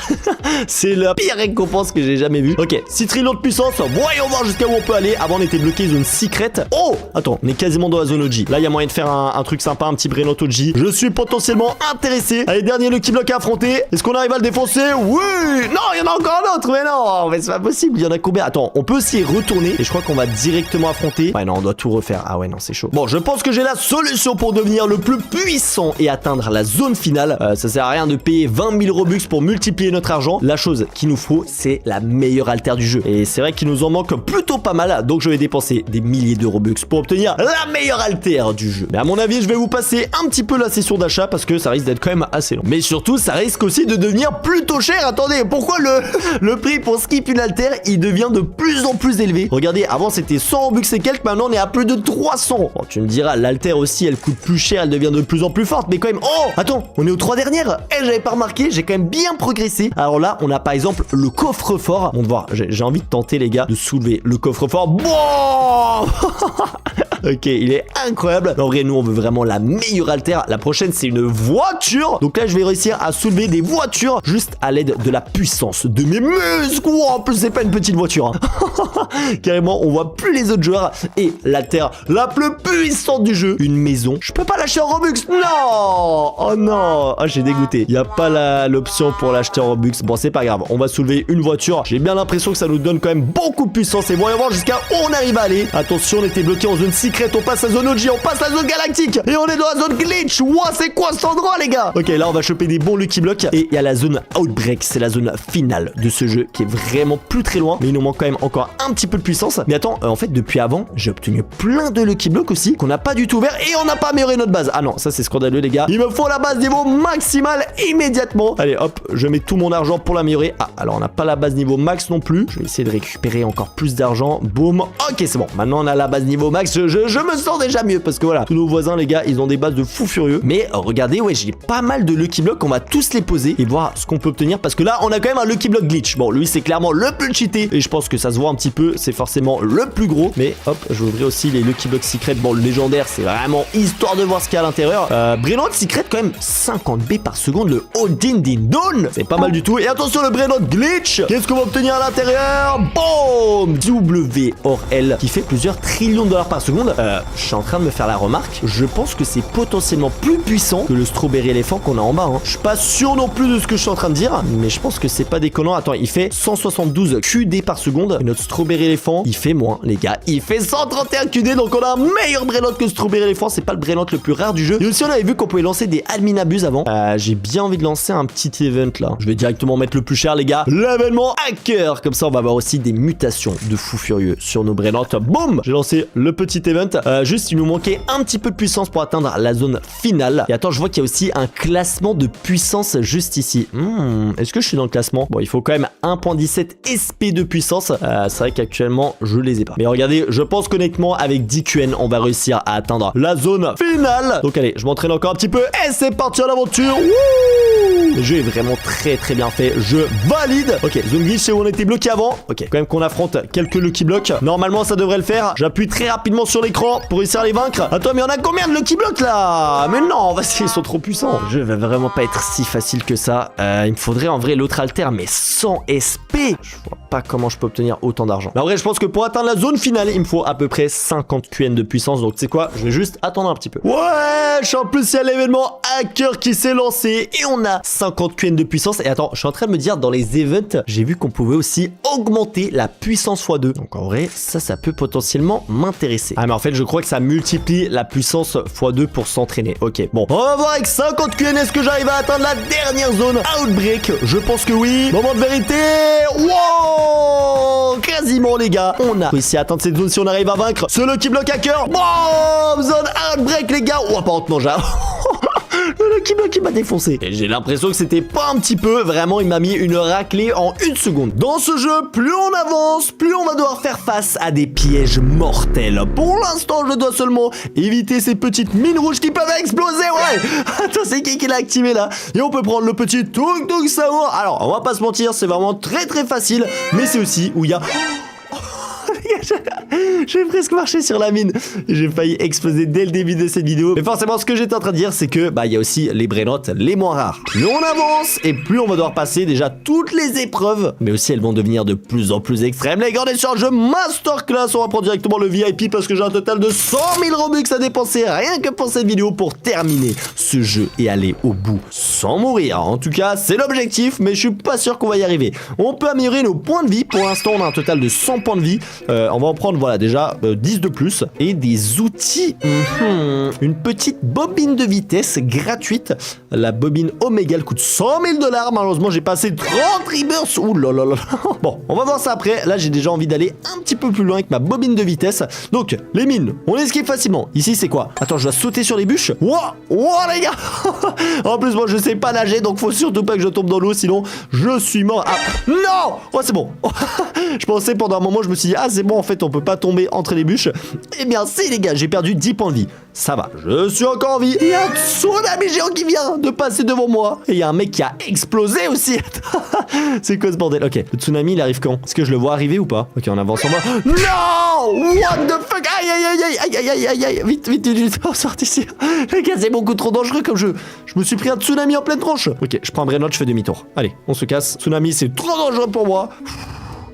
C'est la pire pire récompense que j'ai jamais vue. Ok, 6 trillions de puissance. Voyons voir jusqu'à où on peut aller. Avant, on était bloqué zone secrète. Oh, attends, on est quasiment dans la zone OG. Là, il y a moyen de faire un truc sympa, un petit Brainot OG. Je suis potentiellement intéressé. Allez, dernier Lucky Block à affronter. Est-ce qu'on arrive à le défoncer? Oui. Non, il y en a encore un autre. Mais non, mais c'est pas possible. Il y en a combien? Attends, on peut aussi y retourner. Et je crois qu'on va directement affronter. Ouais, non, on doit tout refaire. Ah ouais, non, c'est chaud. Bon, je pense que j'ai la solution pour devenir le plus puissant et atteindre la zone finale. Ça sert à rien de payer 20 000 Robux pour multiplier notre argent. La chose qu'il nous faut, c'est la meilleure alter du jeu. Et c'est vrai qu'il nous en manque plutôt pas mal. Donc je vais dépenser des milliers de Robux pour obtenir la meilleure alter du jeu. Mais à mon avis, je vais vous passer un petit peu la session d'achat parce que ça risque d'être quand même assez long. Mais surtout, ça risque aussi de devenir plutôt cher. Attendez, pourquoi le prix pour skip une alter, il devient de plus en plus élevé? Regardez, avant c'était 100 Robux et quelques, maintenant on est à plus de 300. Bon, tu me diras, l'alter aussi, elle coûte plus cher, elle devient de plus en plus forte. Mais quand même, oh, attends, on est aux 3 dernières. Eh, j'avais pas remarqué, j'ai quand même bien progressé. Alors là, on a par exemple le coffre-fort. Bon, voir, j'ai envie de tenter, les gars, de soulever le coffre-fort. Bon. Ok, il est incroyable. En vrai, nous, on veut vraiment la meilleure alter. La prochaine, c'est une voiture. Donc là, je vais réussir à soulever des voitures juste à l'aide de la puissance de mes muscles. Oh, en plus, c'est pas une petite voiture. Hein. Carrément, on voit plus les autres joueurs. Et l'alter la plus puissante du jeu, une maison. Je peux pas l'acheter en Robux. Non. Oh non. Oh, j'ai dégoûté. Il n'y a pas l'option pour l'acheter en Robux. Bon, c'est pas grave. On va soulever une voiture. J'ai bien l'impression que ça nous donne quand même beaucoup de puissance. Et voyons voir jusqu'à où on arrive à aller. Attention, on était bloqué en zone secrète. On passe à zone OG. On passe à zone galactique. Et on est dans la zone glitch. Ouah, c'est quoi cet endroit, les gars? Ok, là, on va choper des bons Lucky Blocks. Et il y a la zone Outbreak. C'est la zone finale de ce jeu qui est vraiment plus très loin. Mais il nous manque quand même encore un petit peu de puissance. Mais attends, en fait, depuis avant, j'ai obtenu plein de Lucky Blocks aussi qu'on n'a pas du tout ouvert. Et on n'a pas amélioré notre base. Ah non, ça, c'est scandaleux, les gars. Il me faut la base niveau maximal immédiatement. Allez, hop, je mets tout mon argent pour l'améliorer. Ah, alors on n'a pas la base niveau max non plus. Je vais essayer de récupérer encore plus d'argent. Boum. Ok, c'est bon. Maintenant, on a la base niveau max. Je me sens déjà mieux parce que voilà, tous nos voisins, les gars, ils ont des bases de fous furieux. Mais regardez, ouais, j'ai pas mal de Lucky Blocks. On va tous les poser et voir ce qu'on peut obtenir parce que là, on a quand même un Lucky Block glitch. Bon, lui, c'est clairement le plus cheaté et je pense que ça se voit un petit peu. C'est forcément le plus gros. Mais hop, je vais ouvrir aussi les Lucky Blocks secrets. Bon, le légendaire, c'est vraiment histoire de voir ce qu'il y a à l'intérieur. Brainot secret, quand même 50 B par seconde. Le Odin Din Don, c'est pas mal du tout. Et attention, le Brainot glitch. Qu'est-ce qu'on va obtenir à l'intérieur? Boom, W or L qui fait plusieurs trillions de dollars par seconde. Je suis en train de me faire la remarque. Je pense que c'est potentiellement plus puissant que le Strawberry Elephant qu'on a en bas. Hein. Je suis pas sûr non plus de ce que je suis en train de dire, mais je pense que c'est pas déconnant. Attends, il fait 172 QD par seconde. Et notre Strawberry Elephant, il fait moins, les gars. Il fait 131 QD, donc on a un meilleur Brainot que le Strawberry Elephant. C'est pas le Brainot le plus rare du jeu. Et aussi, on avait vu qu'on pouvait lancer des Adminabus avant. J'ai bien envie de lancer un petit event là. Je vais directement mettre le plus cher, les gars. L'événement hacker. Comme ça, on va avoir aussi des mutations de fou furieux sur nos Brainots. Boum! J'ai lancé le petit event. Juste, il nous manquait un petit peu de puissance pour atteindre la zone finale. Et attends, je vois qu'il y a aussi un classement de puissance juste ici. Est-ce que je suis dans le classement? Bon, il faut quand même 1.17 SP de puissance. C'est vrai qu'actuellement, je les ai pas. Mais regardez, je pense qu'honnêtement, avec 10 QN, on va réussir à atteindre la zone finale. Donc allez, je m'entraîne encore un petit peu. Et c'est parti à l'aventure. Le jeu est vraiment très très bien fait. Je valide. Ok, zone glitch, c'est où on était bloqué avant. Ok, quand même qu'on affronte quelques Lucky Blocks. Normalement, ça devrait le faire. J'appuie très rapidement sur l'écran pour réussir à les vaincre. Attends, mais on a combien de Lucky Blocks là? Mais non, vas-y, ils sont trop puissants. Le jeu va vraiment pas être si facile que ça. Il me faudrait en vrai l'autre alter, mais 100 SP. Je vois pas comment je peux obtenir autant d'argent. En vrai, je pense que pour atteindre la zone finale, il me faut à peu près 50 QN de puissance. Donc, tu sais quoi? Je vais juste attendre un petit peu. Ouais, en plus, il y a l'événement hacker qui s'est lancé et on a 50 QN de puissance. Et attends, je suis en train de me dire, dans les events, j'ai vu qu'on pouvait aussi augmenter la puissance x2. Donc, en vrai, ça peut potentiellement m'intéresser. Ah, mais en fait, je crois que ça multiplie la puissance x2 pour s'entraîner. Ok, bon. On va voir avec 50 QN, est-ce que j'arrive à atteindre la dernière zone Outbreak? Je pense que oui. Moment de vérité. Wow! Quasiment, les gars. On a réussi à atteindre cette zone si on arrive à vaincre ce Lucky Block hacker. Boom! Zone Outbreak, les gars. Oh, par contre, non, j'ai... Le Lucky Block, il m'a défoncé. Et j'ai l'impression que c'était pas un petit peu. Vraiment, il m'a mis une raclée en 1 seconde. Dans ce jeu, plus on avance, plus on va devoir faire face à des pièges mortels. Pour l'instant, je dois seulement éviter ces petites mines rouges qui peuvent exploser. Ouais. Attends, c'est qui l'a activé là? Et on peut prendre le petit Tung Tung Saur. Alors, on va pas se mentir, c'est vraiment très très facile. Mais c'est aussi où il y a... J'ai presque marché sur la mine. J'ai failli exploser dès le début de cette vidéo. Mais forcément, ce que j'étais en train de dire, c'est que il y a aussi les brainottes les moins rares. Plus on avance et plus on va devoir passer déjà toutes les épreuves. Mais aussi, elles vont devenir de plus en plus extrêmes. Les gars, on est sur le jeu Masterclass. On va prendre directement le VIP parce que j'ai un total de 100 000 Robux à dépenser rien que pour cette vidéo pour terminer ce jeu et aller au bout sans mourir. En tout cas, c'est l'objectif, mais je suis pas sûr qu'on va y arriver. On peut améliorer nos points de vie. Pour l'instant, on a un total de 100 points de vie. On va en prendre, voilà, déjà 10 de plus. Et des outils. Une petite bobine de vitesse gratuite. La bobine Omega, elle coûte 100 000 $. Malheureusement, j'ai passé 30 rebirths. Ouh là là là. Bon, on va voir ça après. Là, j'ai déjà envie d'aller un petit peu plus loin avec ma bobine de vitesse. Donc, les mines, on esquive facilement. Ici, c'est quoi? Attends, je dois sauter sur les bûches. Wouah, les gars. En plus, moi, je sais pas nager, donc faut surtout pas que je tombe dans l'eau, sinon je suis mort. Ah, non. Oh, c'est bon. Je pensais pendant un moment, je me suis dit, ah, c'est bon, en fait, on peut pas tomber entre les bûches. Eh bien, si, les gars, j'ai perdu 10 points de vie. Ça va, je suis encore en vie. Il y a un tsunami géant qui vient de passer devant moi. Et il y a un mec qui a explosé aussi. C'est quoi ce bordel? Ok, le tsunami, il arrive quand? Est-ce que je le vois arriver ou pas? Ok, on avance en bas. Non! What the fuck? Aïe, aïe, aïe, aïe, aïe, aïe, aïe, aïe. Vite, vite, vite, on sort ici. Les gars, c'est beaucoup trop dangereux comme jeu. Je me suis pris un tsunami en pleine tronche. Ok, je prends un brainotte, je fais demi-tour. Allez, on se casse. Tsunami, c'est trop dangereux pour moi.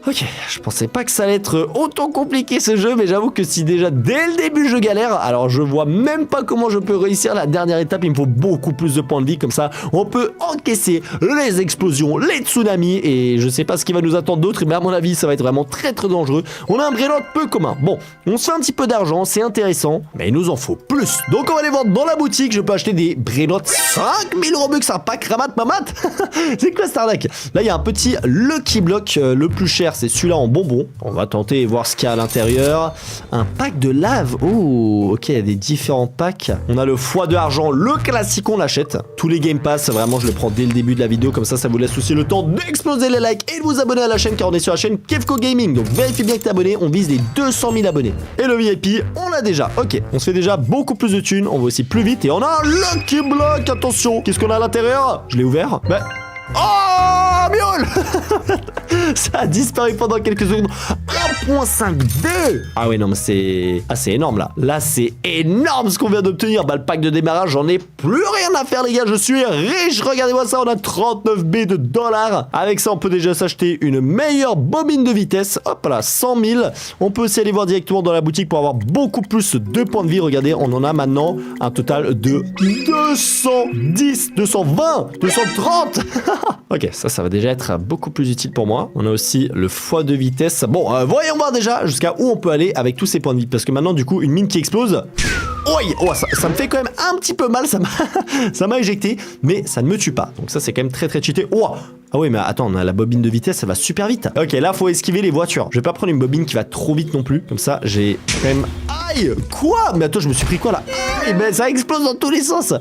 Ok, je pensais pas que ça allait être autant compliqué ce jeu, mais j'avoue que si déjà dès le début je galère, alors je vois même pas comment je peux réussir la dernière étape. Il me faut beaucoup plus de points de vie, comme ça on peut encaisser les explosions, les tsunamis, et je sais pas ce qui va nous attendre d'autre, mais à mon avis ça va être vraiment très très dangereux. On a un brainotte peu commun. Bon, on se fait un petit peu d'argent, c'est intéressant, mais il nous en faut plus. Donc on va aller voir dans la boutique, je peux acheter des brainottes 5000 Robux, un pack ramat mamat. C'est quoi cette arnaque? Là il y a un petit Lucky Block, le plus cher. C'est celui-là en bonbon. On va tenter et voir ce qu'il y a à l'intérieur. Un pack de lave. Oh, ok, il y a des différents packs. On a le foie de argent, le classique, on l'achète. Tous les Game Pass, vraiment, je le prends dès le début de la vidéo. Comme ça vous laisse aussi le temps d'exploser les likes et de vous abonner à la chaîne, car on est sur la chaîne Kefko Gaming. Donc vérifie bien que t'es abonné. On vise les 200 000 abonnés. Et le VIP, on l'a déjà. Ok, on se fait déjà beaucoup plus de thunes. On va aussi plus vite. Et on a un Lucky Block. Attention, qu'est-ce qu'on a à l'intérieur? Je l'ai ouvert. Bah... Oh, miaule. Ça a disparu pendant quelques secondes. 1.5D. Ah ouais, non, mais c'est assez énorme là. Là, c'est énorme ce qu'on vient d'obtenir. Bah, le pack de démarrage, j'en ai plus rien à faire, les gars. Je suis riche. Regardez-moi ça, on a 39 B de dollars. Avec ça, on peut déjà s'acheter une meilleure bobine de vitesse. Hop là, 100 000. On peut aussi aller voir directement dans la boutique pour avoir beaucoup plus de points de vie. Regardez, on en a maintenant un total de 210, 220, 230. Ok, ça va déjà être beaucoup plus utile pour moi. On a aussi le foie de vitesse. Bon, voyons voir déjà jusqu'à où on peut aller avec tous ces points de vie. Parce que maintenant, du coup, une mine qui explose... Oh, ça me fait quand même un petit peu mal, ça m'a éjecté, mais ça ne me tue pas. Donc ça, c'est quand même très très cheaté. Oh, ah oui, mais attends, on a la bobine de vitesse, ça va super vite. Ok, là, faut esquiver les voitures. Je vais pas prendre une bobine qui va trop vite non plus. Comme ça, j'ai quand même... Aïe, quoi? Mais attends, je me suis pris quoi là? Aïe, mais ça explose dans tous les sens.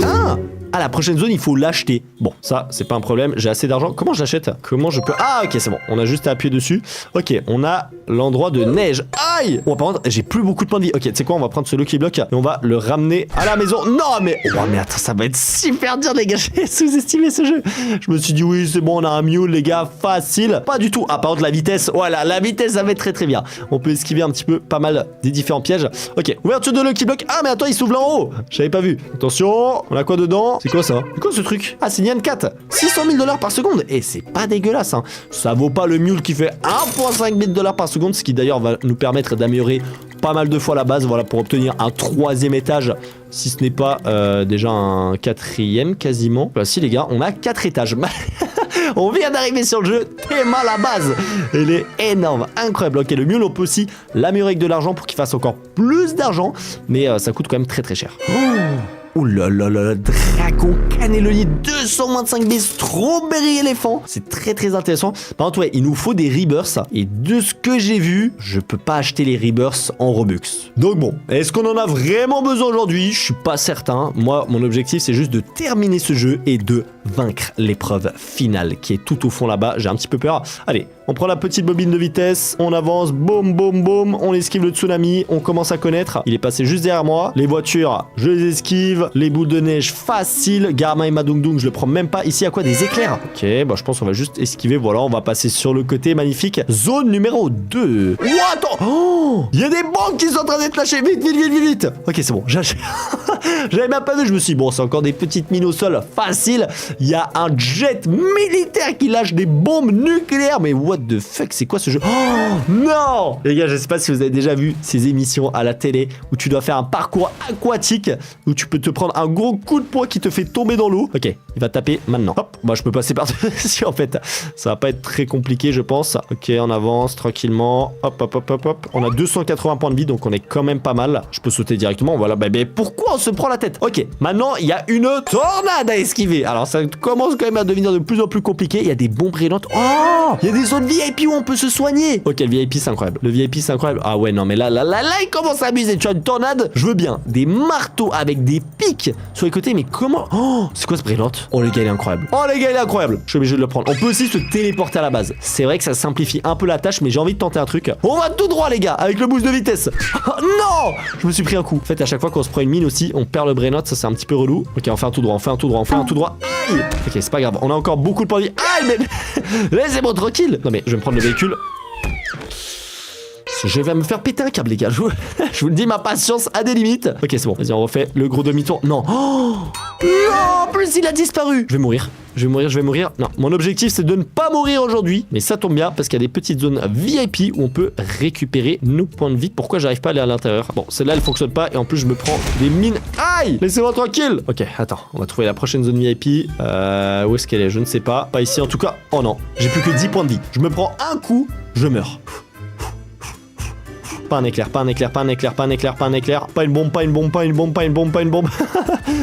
Ah, la prochaine zone, il faut l'acheter. Bon, ça, c'est pas un problème. J'ai assez d'argent. Comment je l'achète? Comment je peux... Ah, ok, c'est bon. On a juste à appuyer dessus. Ok, on a l'endroit de neige. Aïe! Bon, par contre, j'ai plus beaucoup de points de vie. Ok, tu sais quoi? On va prendre ce Lucky Block et on va le ramener à la maison. Non, mais... Oh, mais attends, ça va être super dur, les gars. J'ai sous-estimé ce jeu. Je me suis dit, oui, c'est bon, on a un mule, les gars. Facile. Pas du tout. Ah, par contre, la vitesse. Voilà, la vitesse, ça va être très, très bien. On peut esquiver un petit peu pas mal des différents pièges. Ok, ouverture de Lucky Block. Ah, mais attends, il s'ouvre là en haut. J'avais pas vu. Attention, on a quoi dedans? C'est quoi ça? C'est quoi ce truc? Ah, c'est Nyan 4. 600 000 $ par seconde. Et c'est pas dégueulasse, hein. Ça vaut pas le mule qui fait 1.5 $par seconde, ce qui d'ailleurs va nous permettre d'améliorer pas mal de fois la base, voilà, pour obtenir un 3e étage, si ce n'est pas déjà un 4e quasiment. Bah si les gars, on a 4 étages. On vient d'arriver sur le jeu, Théma la base. Elle est énorme, incroyable. Ok, le mule, on peut aussi l'améliorer avec de l'argent pour qu'il fasse encore plus d'argent, mais ça coûte quand même très très cher. Ouh là là là, dragon cannelonnier 225 B, strawberry éléphant. C'est très très intéressant. Par contre, ouais, il nous faut des rebirths. Et de ce que j'ai vu, je peux pas acheter les rebirths en Robux. Donc bon, est-ce qu'on en a vraiment besoin aujourd'hui? Je suis pas certain. Moi, mon objectif, c'est juste de terminer ce jeu et de vaincre l'épreuve finale qui est tout au fond là-bas. J'ai un petit peu peur. Allez, on prend la petite bobine de vitesse, on avance, boum, boum, boum, on esquive le tsunami, on commence à connaître. Il est passé juste derrière moi. Les voitures, je les esquive. Les boules de neige, facile. Garma et Madungdung, je le prends même pas. Ici, il y a quoi? Des éclairs. Ok, bah je pense qu'on va juste esquiver. Voilà, on va passer sur le côté. Magnifique. Zone numéro 2. Oh, attends. Oh, il y a des bombes qui sont en train d'être lâchées. Vite, vite, vite, vite, vite. Ok, c'est bon. J'avais même pas vu. Je me suis dit, bon, c'est encore des petites mines au sol. Facile. Il y a un jet militaire qui lâche des bombes nucléaires. Mais what the fuck, c'est quoi ce jeu? Oh, non. Les gars, je sais pas si vous avez déjà vu ces émissions à la télé où tu dois faire un parcours aquatique, où tu peux te prendre un gros coup de poing qui te fait tomber dans l'eau. Ok, il va taper maintenant. Hop, bah je peux passer par-dessus en fait. Ça va pas être très compliqué, je pense. Ok, on avance tranquillement. Hop, hop, hop, hop, hop. On a 280 points de vie, donc on est quand même pas mal. Je peux sauter directement. Voilà, bah, mais pourquoi on se prend la tête? Ok, maintenant il y a une tornade à esquiver. Alors ça commence quand même à devenir de plus en plus compliqué. Il y a des bombes brûlantes. Oh, il y a des zones VIP où on peut se soigner. Ok, le VIP c'est incroyable. Le VIP c'est incroyable. Ah ouais, non mais là, il commence à abuser. Tu as une tornade, je veux bien. Des marteaux avec des pics sur les côtés, mais comment? Oh, c'est quoi ce brillante? Oh, le gars il est incroyable. Oh, le gars il est incroyable. Je suis obligé de le prendre. On peut aussi se téléporter à la base. C'est vrai que ça simplifie un peu la tâche, mais j'ai envie de tenter un truc. On va tout droit, les gars, avec le boost de vitesse. Oh, non, je me suis pris un coup. En fait, à chaque fois qu'on se prend une mine aussi, on perd le brainote. Ça, c'est un petit peu relou. Ok, on fait un tout droit, on fait un tout droit, on fait un tout droit. Aïe. Ok, c'est pas grave. On a encore beaucoup de points de vie. Aïe, mais laissez-moi tranquille. Non, mais je vais me prendre le véhicule. Je vais me faire péter un câble, les gars. Je vous le dis, ma patience a des limites. Ok, c'est bon. Vas-y, on refait le gros demi-tour. Non. Oh non, en plus, il a disparu. Je vais mourir. Je vais mourir. Non, mon objectif, c'est de ne pas mourir aujourd'hui. Mais ça tombe bien, parce qu'il y a des petites zones VIP où on peut récupérer nos points de vie. Pourquoi j'arrive pas à aller à l'intérieur? Bon, celle-là, elle fonctionne pas. Et en plus, je me prends des mines. Aïe! Laissez-moi tranquille. Ok, attends. On va trouver la prochaine zone VIP. Où est-ce qu'elle est? Je ne sais pas. Pas ici, en tout cas. Oh non. J'ai plus que 10 points de vie. Je me prends un coup, je meurs. Pas un éclair, pas un éclair, pas un éclair, pas un éclair, pas un éclair. Pas une bombe, pas une bombe, pas une bombe, pas une bombe, pas une bombe.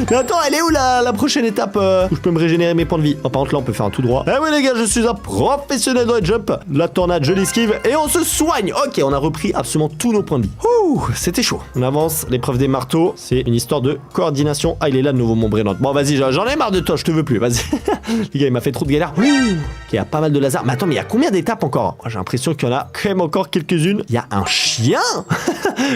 Mais attends, elle est où la prochaine étape où je peux me régénérer mes points de vie? Oh, par contre, là, on peut faire un tout droit. Eh oui, les gars, je suis un professionnel de jump. La tornade, je l'esquive et on se soigne. Ok, on a repris absolument tous nos points de vie. Ouh, c'était chaud. On avance. L'épreuve des marteaux, c'est une histoire de coordination. Ah, il est là de nouveau, mon Brainote. Bon, vas-y, j'en ai marre de toi, je te veux plus. Vas-y. Les gars, il m'a fait trop de galères. Ok, il y a pas mal de lasers. Mais attends, mais il y a combien d'étapes encore? J'ai l'impression qu'il y en a quand même encore quelques-unes. Il y a un chien.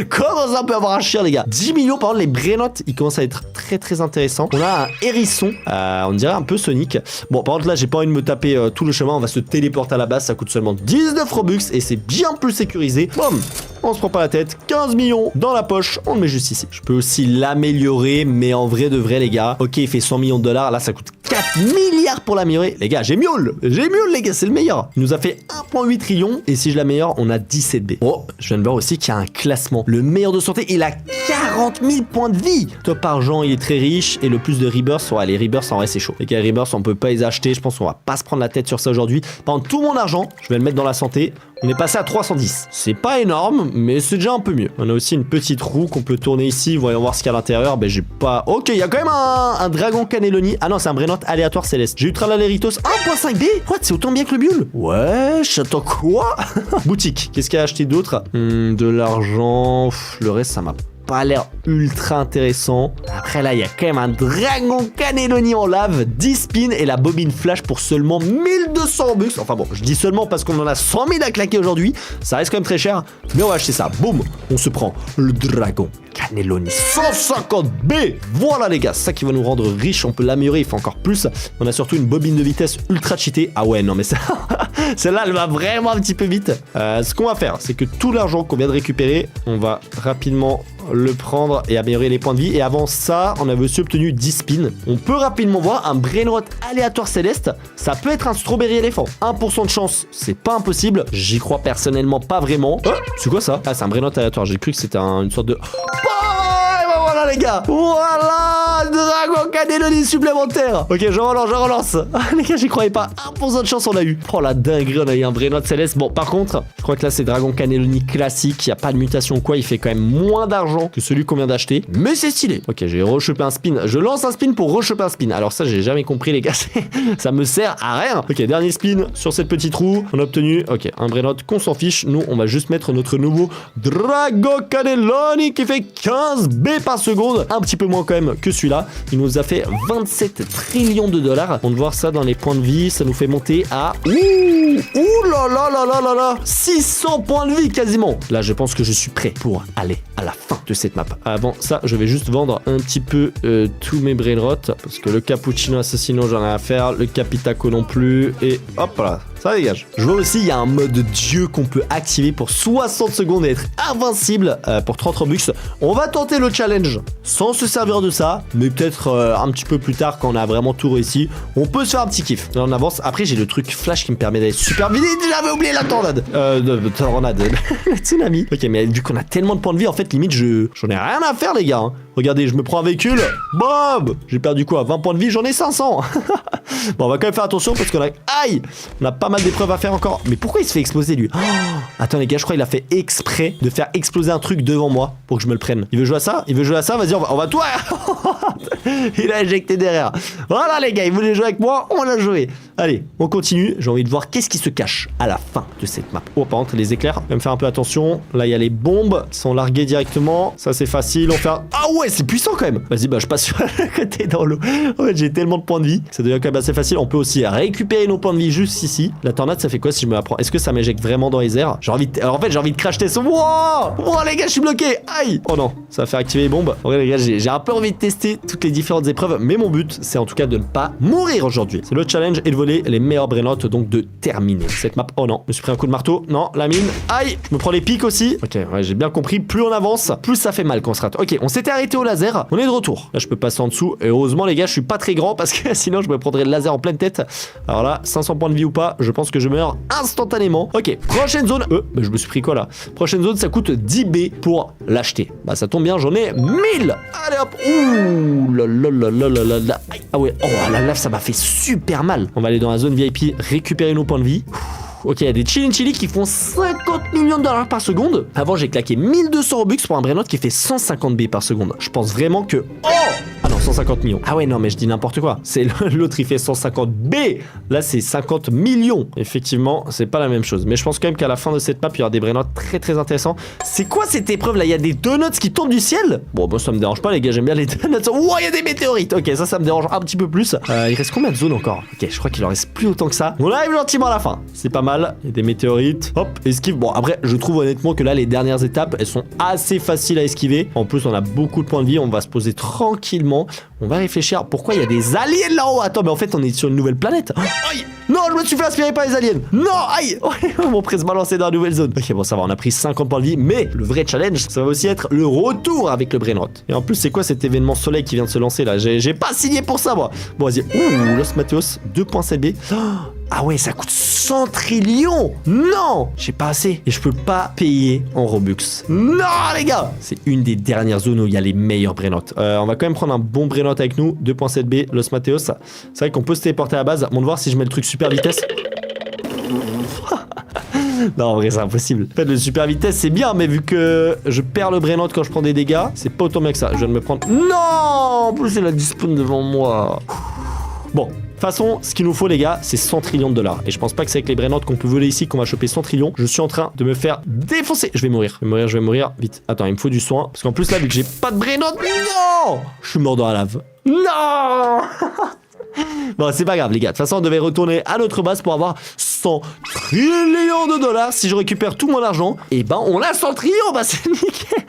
Comment ça peut avoir un chien, les gars? 10 millions, par contre, les Brainotes, ils commencent à être très très intéressants. On a un hérisson, on dirait un peu Sonic. Bon, par contre, là, j'ai pas envie de me taper tout le chemin. On va se téléporter à la base, ça coûte seulement 19 Robux et c'est bien plus sécurisé. Boum, on se prend pas la tête. 15 millions dans la poche, on le met juste ici. Je peux aussi l'améliorer, mais en vrai de vrai, les gars. Ok, il fait 100 millions de dollars. Là, ça coûte 4 milliards pour l'améliorer. Les gars, j'ai mieux, les gars, c'est le meilleur. Il nous a fait 1,8 trillion. Et si je l'améliore, on a 17 B. Oh, je viens de voir aussi qu'il y a un classement. Le meilleur de santé, il a 40 000 points de vie. Top argent, il est très riche. Et le plus de rebirths, ouais, les rebirths, en vrai, c'est chaud. Les gars, les rebirths, on peut pas les acheter. Je pense qu'on va pas se prendre la tête sur ça aujourd'hui. Par contre, tout mon argent, je vais le mettre dans la santé. On est passé à 310. C'est pas énorme, mais c'est déjà un peu mieux. On a aussi une petite roue qu'on peut tourner ici. Voyons voir ce qu'il y a à l'intérieur. Ben, j'ai pas... Ok, il y a quand même un dragon cannelloni. Ah non, c'est un Brainote aléatoire céleste. J'ai eu Tralaleritos 1.5B. What, c'est autant bien que le Bulle? Ouais, j'attends quoi? Boutique. Qu'est-ce qu'il y a à acheter d'autre? De l'argent. Le reste, ça m'a pas l'air ultra intéressant. Après là, il y a quand même un dragon cannelloni en lave, 10 spins et la bobine flash pour seulement 1200 bucks. Enfin bon, je dis seulement parce qu'on en a 100 000 à claquer aujourd'hui. Ça reste quand même très cher, mais on va acheter ça. Boum, on se prend le dragon cannelloni 150B. Voilà les gars, c'est ça qui va nous rendre riches. On peut l'améliorer, il fait encore plus. On a surtout une bobine de vitesse ultra cheatée. Ah ouais, non mais ça... celle-là, elle va vraiment un petit peu vite. Ce qu'on va faire, c'est que tout l'argent qu'on vient de récupérer, on va rapidement le prendre et améliorer les points de vie. Et avant ça, on avait aussi obtenu 10 spins. On peut rapidement voir un Brainote aléatoire céleste. Ça peut être un strawberry éléphant. 1% de chance, c'est pas impossible. J'y crois personnellement pas vraiment. Oh, c'est quoi ça? Ah, c'est un Brainote aléatoire. J'ai cru que c'était une sorte de... Voilà les gars, voilà, dragon cannelloni supplémentaire. Ok, je relance. Les gars, j'y croyais pas. 1% de chance on a eu. Oh la dinguerie, on a eu un Brainote céleste. Bon, par contre, je crois que là c'est dragon cannelloni classique. Il y a pas de mutation ou quoi. Il fait quand même moins d'argent que celui qu'on vient d'acheter, mais c'est stylé. Ok, j'ai rechopé un spin. Je lance un spin pour rechoper un spin. Alors ça, j'ai jamais compris les gars. Ça me sert à rien. Ok, dernier spin sur cette petite roue. On a obtenu, ok, un Brainote qu'on s'en fiche. Nous, on va juste mettre notre nouveau dragon cannelloni qui fait 15 B par seconde, un petit peu moins quand même que celui-là. celui-là. Il nous a fait 27 trillions de dollars. On va voir ça dans les points de vie. Ça nous fait monter à... Ouh là là là là là là 600 points de vie quasiment. Là, je pense que je suis prêt pour aller à la fin de cette map. Avant ça, je vais juste vendre un petit peu tous mes brainrot. Parce que le cappuccino assassino, j'en ai rien à faire. Le capitaco non plus. Et hop là. Ça dégage. Je vois aussi, il y a un mode dieu qu'on peut activer pour 60 secondes et être invincible pour 30 Robux. On va tenter le challenge sans se servir de ça, mais peut-être un petit peu plus tard quand on a vraiment tout réussi. On peut se faire un petit kiff. Là, on avance. Après, j'ai le truc flash qui me permet d'aller super vite. J'avais oublié la tornade. Tornade. Le tsunami. Ok, mais vu qu'on a tellement de points de vie, en fait, limite, j'en ai rien à faire, les gars. Hein. Regardez, je me prends un véhicule. Bob. J'ai perdu quoi? 20 points de vie, j'en ai 500. Bon, on va quand même faire attention parce qu'on a... Aïe! On a pas mal d'épreuves à faire encore. Mais pourquoi il se fait exploser, lui? Oh, attends, les gars, je crois qu'il a fait exprès de faire exploser un truc devant moi pour que je me le prenne. Il veut jouer à ça? Il veut jouer à ça? Vas-y, on va toi. Il a éjecté derrière. Voilà, les gars, il voulait jouer avec moi. On a joué. Allez, on continue. J'ai envie de voir qu'est-ce qui se cache à la fin de cette map. Oh, par contre, les éclairs. Même faire un peu attention. Là, il y a les bombes qui sont larguées directement. Ça, c'est facile. On fait un... Ah ouais, c'est puissant quand même. Vas-y, bah, je passe sur le côté dans l'eau. En fait, j'ai tellement de points de vie. Ça devient quand même assez facile. On peut aussi récupérer nos points de vie juste ici. La tornade, ça fait quoi si je me la prends? Est-ce que ça m'éjecte vraiment dans les airs? J'ai envie de... Alors, en fait, j'ai envie de crash test. Wouah! Oh, les gars, je suis bloqué. Aïe! Oh non, ça va faire activer les bombes. En vrai, les gars, j'ai un peu envie de tester toutes les différentes épreuves. Mais mon but, c'est en tout cas de ne pas mourir aujourd'hui. C'est le challenge et de voler les meilleurs brainrot, donc de terminer cette map. Oh non, je me suis pris un coup de marteau. Non, la mine. Aïe! Je me prends les pics aussi. Ok, ouais, j'ai bien compris. Plus on avance, plus ça fait mal quand on se rate. Ok, on s'était arrêté au laser. On est de retour. Là, je peux passer en dessous. Et heureusement, les gars, je suis pas très grand parce que sinon, je me prendrais le laser en pleine tête. Alors là, 500 points de vie ou pas, je pense que je meurs instantanément. Ok, prochaine zone. Bah, je me suis pris quoi là? Prochaine zone, ça coûte 10 B pour l'acheter. Bah, ça tombe bien, j'en ai 1000. Allez hop. Ouh là là là là là là là. Ah ouais, oh la lave, ça m'a fait super mal. On va aller dans la zone VIP, récupérer nos points de vie. Ok, il y a des chili qui font 50 millions de dollars par seconde. Avant, j'ai claqué 1200 Robux pour un brainrot qui fait 150 B par seconde. Je pense vraiment que... Oh! Ah non, 150 millions. Ah ouais, non, mais je dis n'importe quoi. C'est l'autre, il fait 150 B. Là, c'est 50 millions. Effectivement, c'est pas la même chose. Mais je pense quand même qu'à la fin de cette map, il y aura des brainrots très très intéressants. C'est quoi cette épreuve là? Il y a des donuts qui tombent du ciel? Bon, moi, ça me dérange pas, les gars. J'aime bien les donuts. Oh, il y a des météorites. Ok, ça me dérange un petit peu plus. Il reste combien de zones encore? Ok, je crois qu'il en reste plus autant que ça. On arrive gentiment à la fin. C'est pas mal. Il y a des météorites. Hop, esquive. Bon, après, je trouve honnêtement que là, les dernières étapes, elles sont assez faciles à esquiver. En plus, on a beaucoup de points de vie. On va se poser tranquillement. On va réfléchir. Pourquoi il y a des aliens là-haut? Attends, mais en fait, on est sur une nouvelle planète. Aïe! Non, je me suis fait aspirer par les aliens. Non, aïe! On va presque balancer dans la nouvelle zone. Ok, bon, ça va. On a pris 50 points de vie. Mais le vrai challenge, ça va aussi être le retour avec le brainrot. Et en plus, c'est quoi cet événement soleil qui vient de se lancer là? J'ai pas signé pour ça, moi. Bon, vas-y. Ouh, Los Mateos, 2.7 B. Ah ouais, ça coûte 100 trillions. Non, j'ai pas assez. Et je peux pas payer en Robux. Non, les gars. C'est une des dernières zones où il y a les meilleurs brainrot. On va quand même prendre un bon brainrot avec nous. 2.7 B, Los Mateos. C'est vrai qu'on peut se téléporter à la base. On va voir si je mets le truc super vitesse. Non, en vrai, c'est impossible. En fait, le super vitesse, c'est bien, mais vu que je perds le brainrot quand je prends des dégâts, c'est pas autant bien que ça. Je viens de me prendre... Non. En plus, il a dispawn devant moi. Bon. De toute façon, ce qu'il nous faut, les gars, c'est 100 trillions de dollars. Et je pense pas que c'est avec les brainrots qu'on peut voler ici qu'on va choper 100 trillions. Je suis en train de me faire défoncer. Je vais mourir. Je vais mourir. Vite. Attends, il me faut du soin. Parce qu'en plus, là, vu que j'ai pas de brainrots... Non! Je suis mort dans la lave. Non! Bon, c'est pas grave, les gars. De toute façon, on devait retourner à notre base pour avoir 100 trillions de dollars. Si je récupère tout mon argent, et ben, on a 100 trillions. Bah, c'est nickel.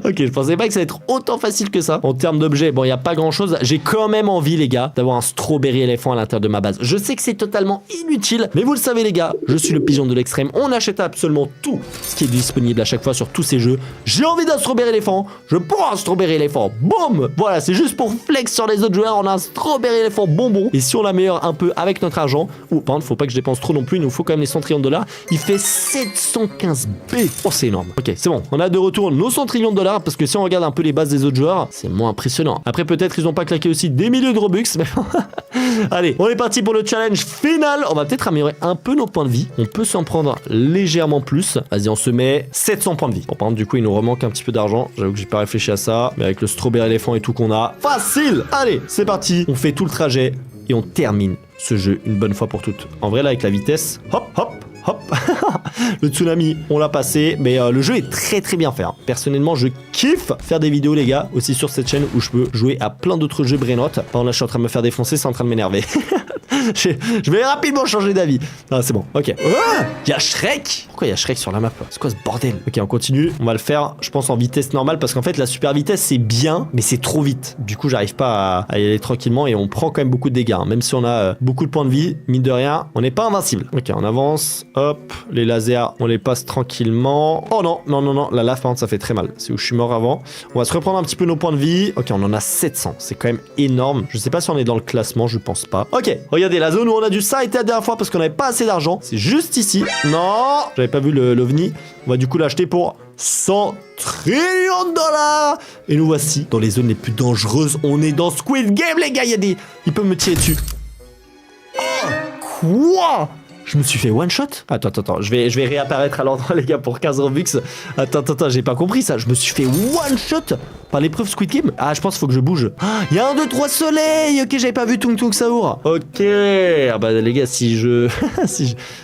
Ok, je pensais pas que ça allait être autant facile que ça. En termes d'objets, bon, il n'y a pas grand chose. J'ai quand même envie, les gars, d'avoir un strawberry éléphant à l'intérieur de ma base. Je sais que c'est totalement inutile, mais vous le savez, les gars, je suis le pigeon de l'extrême. On achète absolument tout ce qui est disponible à chaque fois sur tous ces jeux. J'ai envie d'un strawberry éléphant. Je prends un strawberry éléphant. Boum! Voilà, c'est juste pour flex sur les autres joueurs. On a un strawberry éléphant bonbon. Et si on l'améliore un peu avec notre argent, ou par contre, faut pas que je dépense trop non plus. Il nous faut quand même les 100 trillions de dollars. Il fait 715 B. Oh, c'est énorme. Ok, c'est bon. On a de retour nos 100 trillions de dollars parce que si on regarde un peu les bases des autres joueurs, c'est moins impressionnant. Après, peut-être ils ont pas claqué aussi des milliers de Robux, mais allez, on est parti pour le challenge final. On va peut-être améliorer un peu nos points de vie. On peut s'en prendre légèrement plus. Vas-y, on se met 700 points de vie. Bon, par contre, du coup, il nous remanque un petit peu d'argent. J'avoue que j'ai pas réfléchi à ça, mais avec le strawberry éléphant et tout qu'on a, facile. Allez, c'est parti. On fait tout le trajet et on termine ce jeu une bonne fois pour toutes. En vrai, là, avec la vitesse, hop, hop, hop. Le tsunami, on l'a passé, mais le jeu est très très bien fait. Hein. Personnellement, je kiffe faire des vidéos, les gars, aussi sur cette chaîne où je peux jouer à plein d'autres jeux Brainrot. Par là, je suis en train de me faire défoncer, c'est en train de m'énerver. Je vais rapidement changer d'avis. Ah, c'est bon, ok. Il y a Shrek. Pourquoi il y a Shrek sur la map? C'est quoi ce bordel? Ok, on continue. On va le faire, je pense, en vitesse normale parce qu'en fait, la super vitesse, c'est bien, mais c'est trop vite. Du coup, j'arrive pas à y aller tranquillement et on prend quand même beaucoup de dégâts. Hein. Même si on a beaucoup de points de vie, mine de rien, on n'est pas invincible. Ok, on avance. Hop, les lasers, on les passe tranquillement. Oh non, non, non, non. La lave, par contre, ça fait très mal. C'est où je suis mort avant. On va se reprendre un petit peu nos points de vie. Ok, on en a 700. C'est quand même énorme. Je sais pas si on est dans le classement, je pense pas. Ok, regardez la zone où on a dû s'arrêter la dernière fois parce qu'on n'avait pas assez d'argent. C'est juste ici. Non, j'avais pas vu l'OVNI. On va du coup l'acheter pour 100 trillions de dollars. Et nous voici dans les zones les plus dangereuses. On est dans Squid Game, les gars. Il peut me tirer dessus. Oh, quoi? Je me suis fait one shot? Attends, je vais réapparaître à l'endroit, les gars, pour 15 Robux. Attends, j'ai pas compris ça. Je me suis fait one shot par l'épreuve Squid Game. Ah, je pense qu'il faut que je bouge. Il y a 1, 2, 3 soleils. Ok, j'avais pas vu Tung Tung Saour. Ok. Ah bah, les gars, si je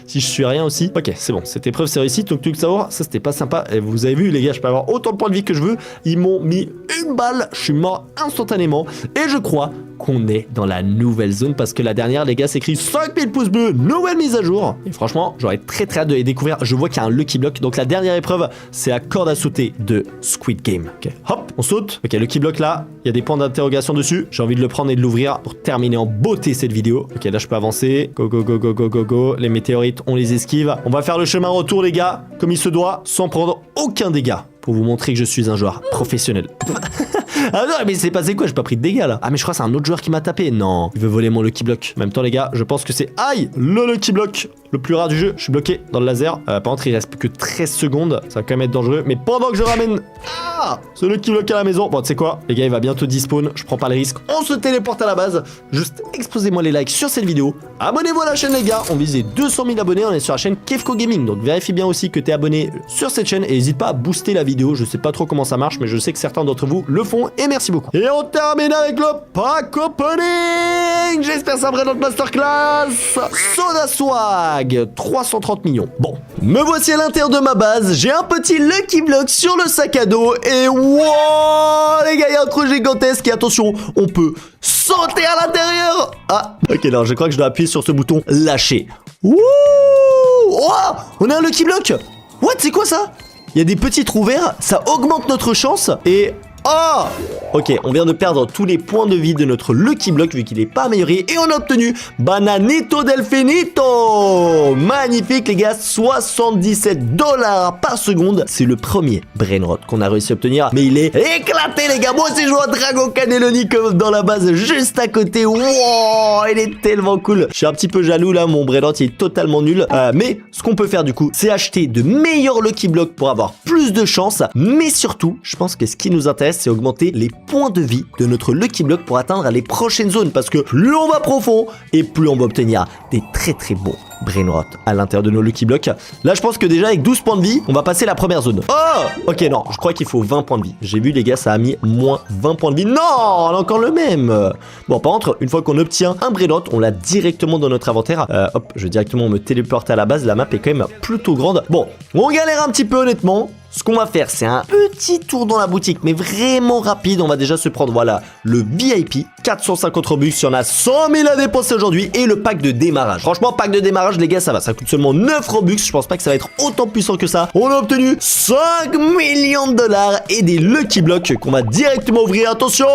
suis rien aussi. Ok, c'est bon. Cette épreuve, c'est réussi. Tung Tung Saour, ça, c'était pas sympa. Et vous avez vu, les gars, je peux avoir autant de points de vie que je veux. Ils m'ont mis une balle. Je suis mort instantanément. Et je crois qu'on est dans la nouvelle zone parce que la dernière, les gars, c'est écrit 5000 pouces bleus, nouvelle mise à jour. Et franchement, j'aurais très hâte de les découvrir. Je vois qu'il y a un Lucky Block. Donc la dernière épreuve, c'est la corde à sauter de Squid Game. Ok, hop, on saute. Ok, Lucky Block là, il y a des points d'interrogation dessus. J'ai envie de le prendre et de l'ouvrir pour terminer en beauté cette vidéo. Ok, là je peux avancer. Go, go, go, go, go, go, go. Les météorites, on les esquive. On va faire le chemin retour, les gars, comme il se doit, sans prendre aucun dégât. Pour vous montrer que je suis un joueur professionnel. Ah non, mais c'est passé quoi? J'ai pas pris de dégâts là. Ah, mais je crois que c'est un autre joueur qui m'a tapé. Non, il veut voler mon Lucky Block. En même temps, les gars, je pense que c'est aïe, le Lucky Block le plus rare du jeu. Je suis bloqué dans le laser. Par contre, il reste plus que 13 secondes. Ça va quand même être dangereux. Mais pendant que je ramène ce Lucky Block à la maison, bon, tu sais quoi, les gars, il va bientôt despawn. Je prends pas les risques. On se téléporte à la base. Juste explosez-moi les likes sur cette vidéo. Abonnez-vous à la chaîne, les gars. On vise les 200 000 abonnés. On est sur la chaîne Kefko Gaming. Donc vérifie bien aussi que t'es abonné sur cette chaîne et n'hésite pas à booster la vidéo. Je sais pas trop comment ça marche, mais je sais que certains d'entre vous le font et merci beaucoup. Et on termine avec le pack opening. J'espère que ça va notre masterclass. Soda Swag, 330 millions. Bon, me voici à l'intérieur de ma base. J'ai un petit Lucky Block sur le sac à dos et wow, les gars, il y a un trou gigantesque et attention, on peut sauter à l'intérieur. Ah, ok, alors je crois que je dois appuyer sur ce bouton lâcher. Ouh, oh, on a un Lucky Block. What, c'est quoi ça? Il y a des petits trous verts, ça augmente notre chance et... Oh! Ok, on vient de perdre tous les points de vie de notre Lucky Block vu qu'il n'est pas amélioré et on a obtenu Bananito del Finito! Magnifique les gars, 77 $ par seconde. C'est le premier Brainrot qu'on a réussi à obtenir, mais il est éclaté les gars. Moi aussi je joue à Dragon Cannelloni comme dans la base juste à côté. Wow, il est tellement cool. Je suis un petit peu jaloux là, mon Brainrot il est totalement nul. Mais ce qu'on peut faire du coup, c'est acheter de meilleurs Lucky Blocks pour avoir plus de chance. Mais surtout, je pense que ce qui nous intéresse, c'est augmenter les points de vie de notre Lucky Block pour atteindre les prochaines zones parce que plus on va profond et plus on va obtenir des très bons Brainrot à l'intérieur de nos Lucky Blocks. Là je pense que déjà avec 12 points de vie on va passer la première zone. Oh, ok, non, je crois qu'il faut 20 points de vie. J'ai vu les gars, ça a mis moins 20 points de vie. Non, on a encore le même. Bon, par contre, une fois qu'on obtient un Brainrot, on l'a directement dans notre inventaire. Hop, je vais directement me téléporter à la base. La map est quand même plutôt grande. Bon, on galère un petit peu honnêtement. Ce qu'on va faire, c'est un petit tour dans la boutique, mais vraiment rapide. On va déjà se prendre, voilà, le VIP, 450 Robux, il y en a 100 000 à dépenser aujourd'hui, et le pack de démarrage. Franchement, pack de démarrage, les gars, ça va, ça coûte seulement 9 Robux. Je pense pas que ça va être autant puissant que ça. On a obtenu 5 millions de $ et des Lucky Blocks qu'on va directement ouvrir. Attention,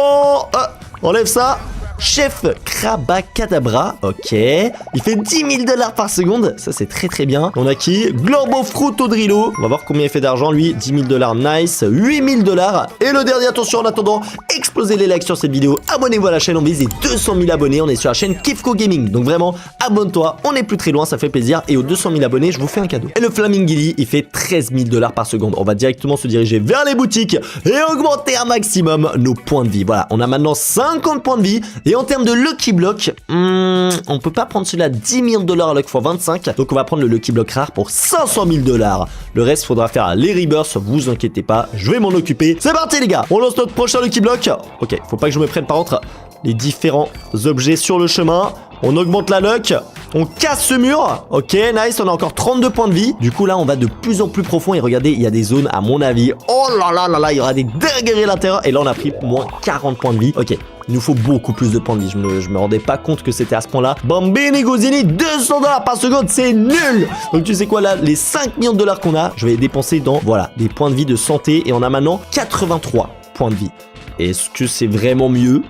enlève ça. Chef Crabacadabra, ok. Il fait 10 000 $ par seconde. Ça, c'est très bien. On a qui? Glorbo Frutodrillo. On va voir combien il fait d'argent, lui. 10 000 $, nice. 8 000 $. Et le dernier, attention, en attendant, explosez les likes sur cette vidéo. Abonnez-vous à la chaîne. On vise les 200 000 abonnés. On est sur la chaîne Kefko Gaming. Donc vraiment, abonne-toi. On n'est plus très loin, ça fait plaisir. Et aux 200 000 abonnés, je vous fais un cadeau. Et le Flamingili, il fait 13 000 $ par seconde. On va directement se diriger vers les boutiques et augmenter un maximum nos points de vie. Voilà, on a maintenant 50 points de vie. Et en termes de Lucky Block, on peut pas prendre celui-là 10 000 $ à Luck x 25. Donc on va prendre le Lucky Block rare pour 500 000 $. Le reste, faudra faire les rebirths. Vous inquiétez pas, je vais m'en occuper. C'est parti les gars, on lance notre prochain Lucky Block. Ok, faut pas que je me prenne par contre les différents objets sur le chemin. On augmente la luck. On casse ce mur. Ok, nice, on a encore 32 points de vie. Du coup, là, on va de plus en plus profond. Et regardez, il y a des zones, à mon avis. Oh là là là là, il y aura des dingueries à l'intérieur. Et là, on a pris moins 40 points de vie. Ok. Il nous faut beaucoup plus de points de vie. Je me rendais pas compte que c'était à ce point-là. Bambini Gosini, 200 $ par seconde, c'est nul. Donc tu sais quoi là, les 5 millions de dollars qu'on a, je vais les dépenser dans, voilà, des points de vie de santé. Et on a maintenant 83 points de vie. Est-ce que c'est vraiment mieux?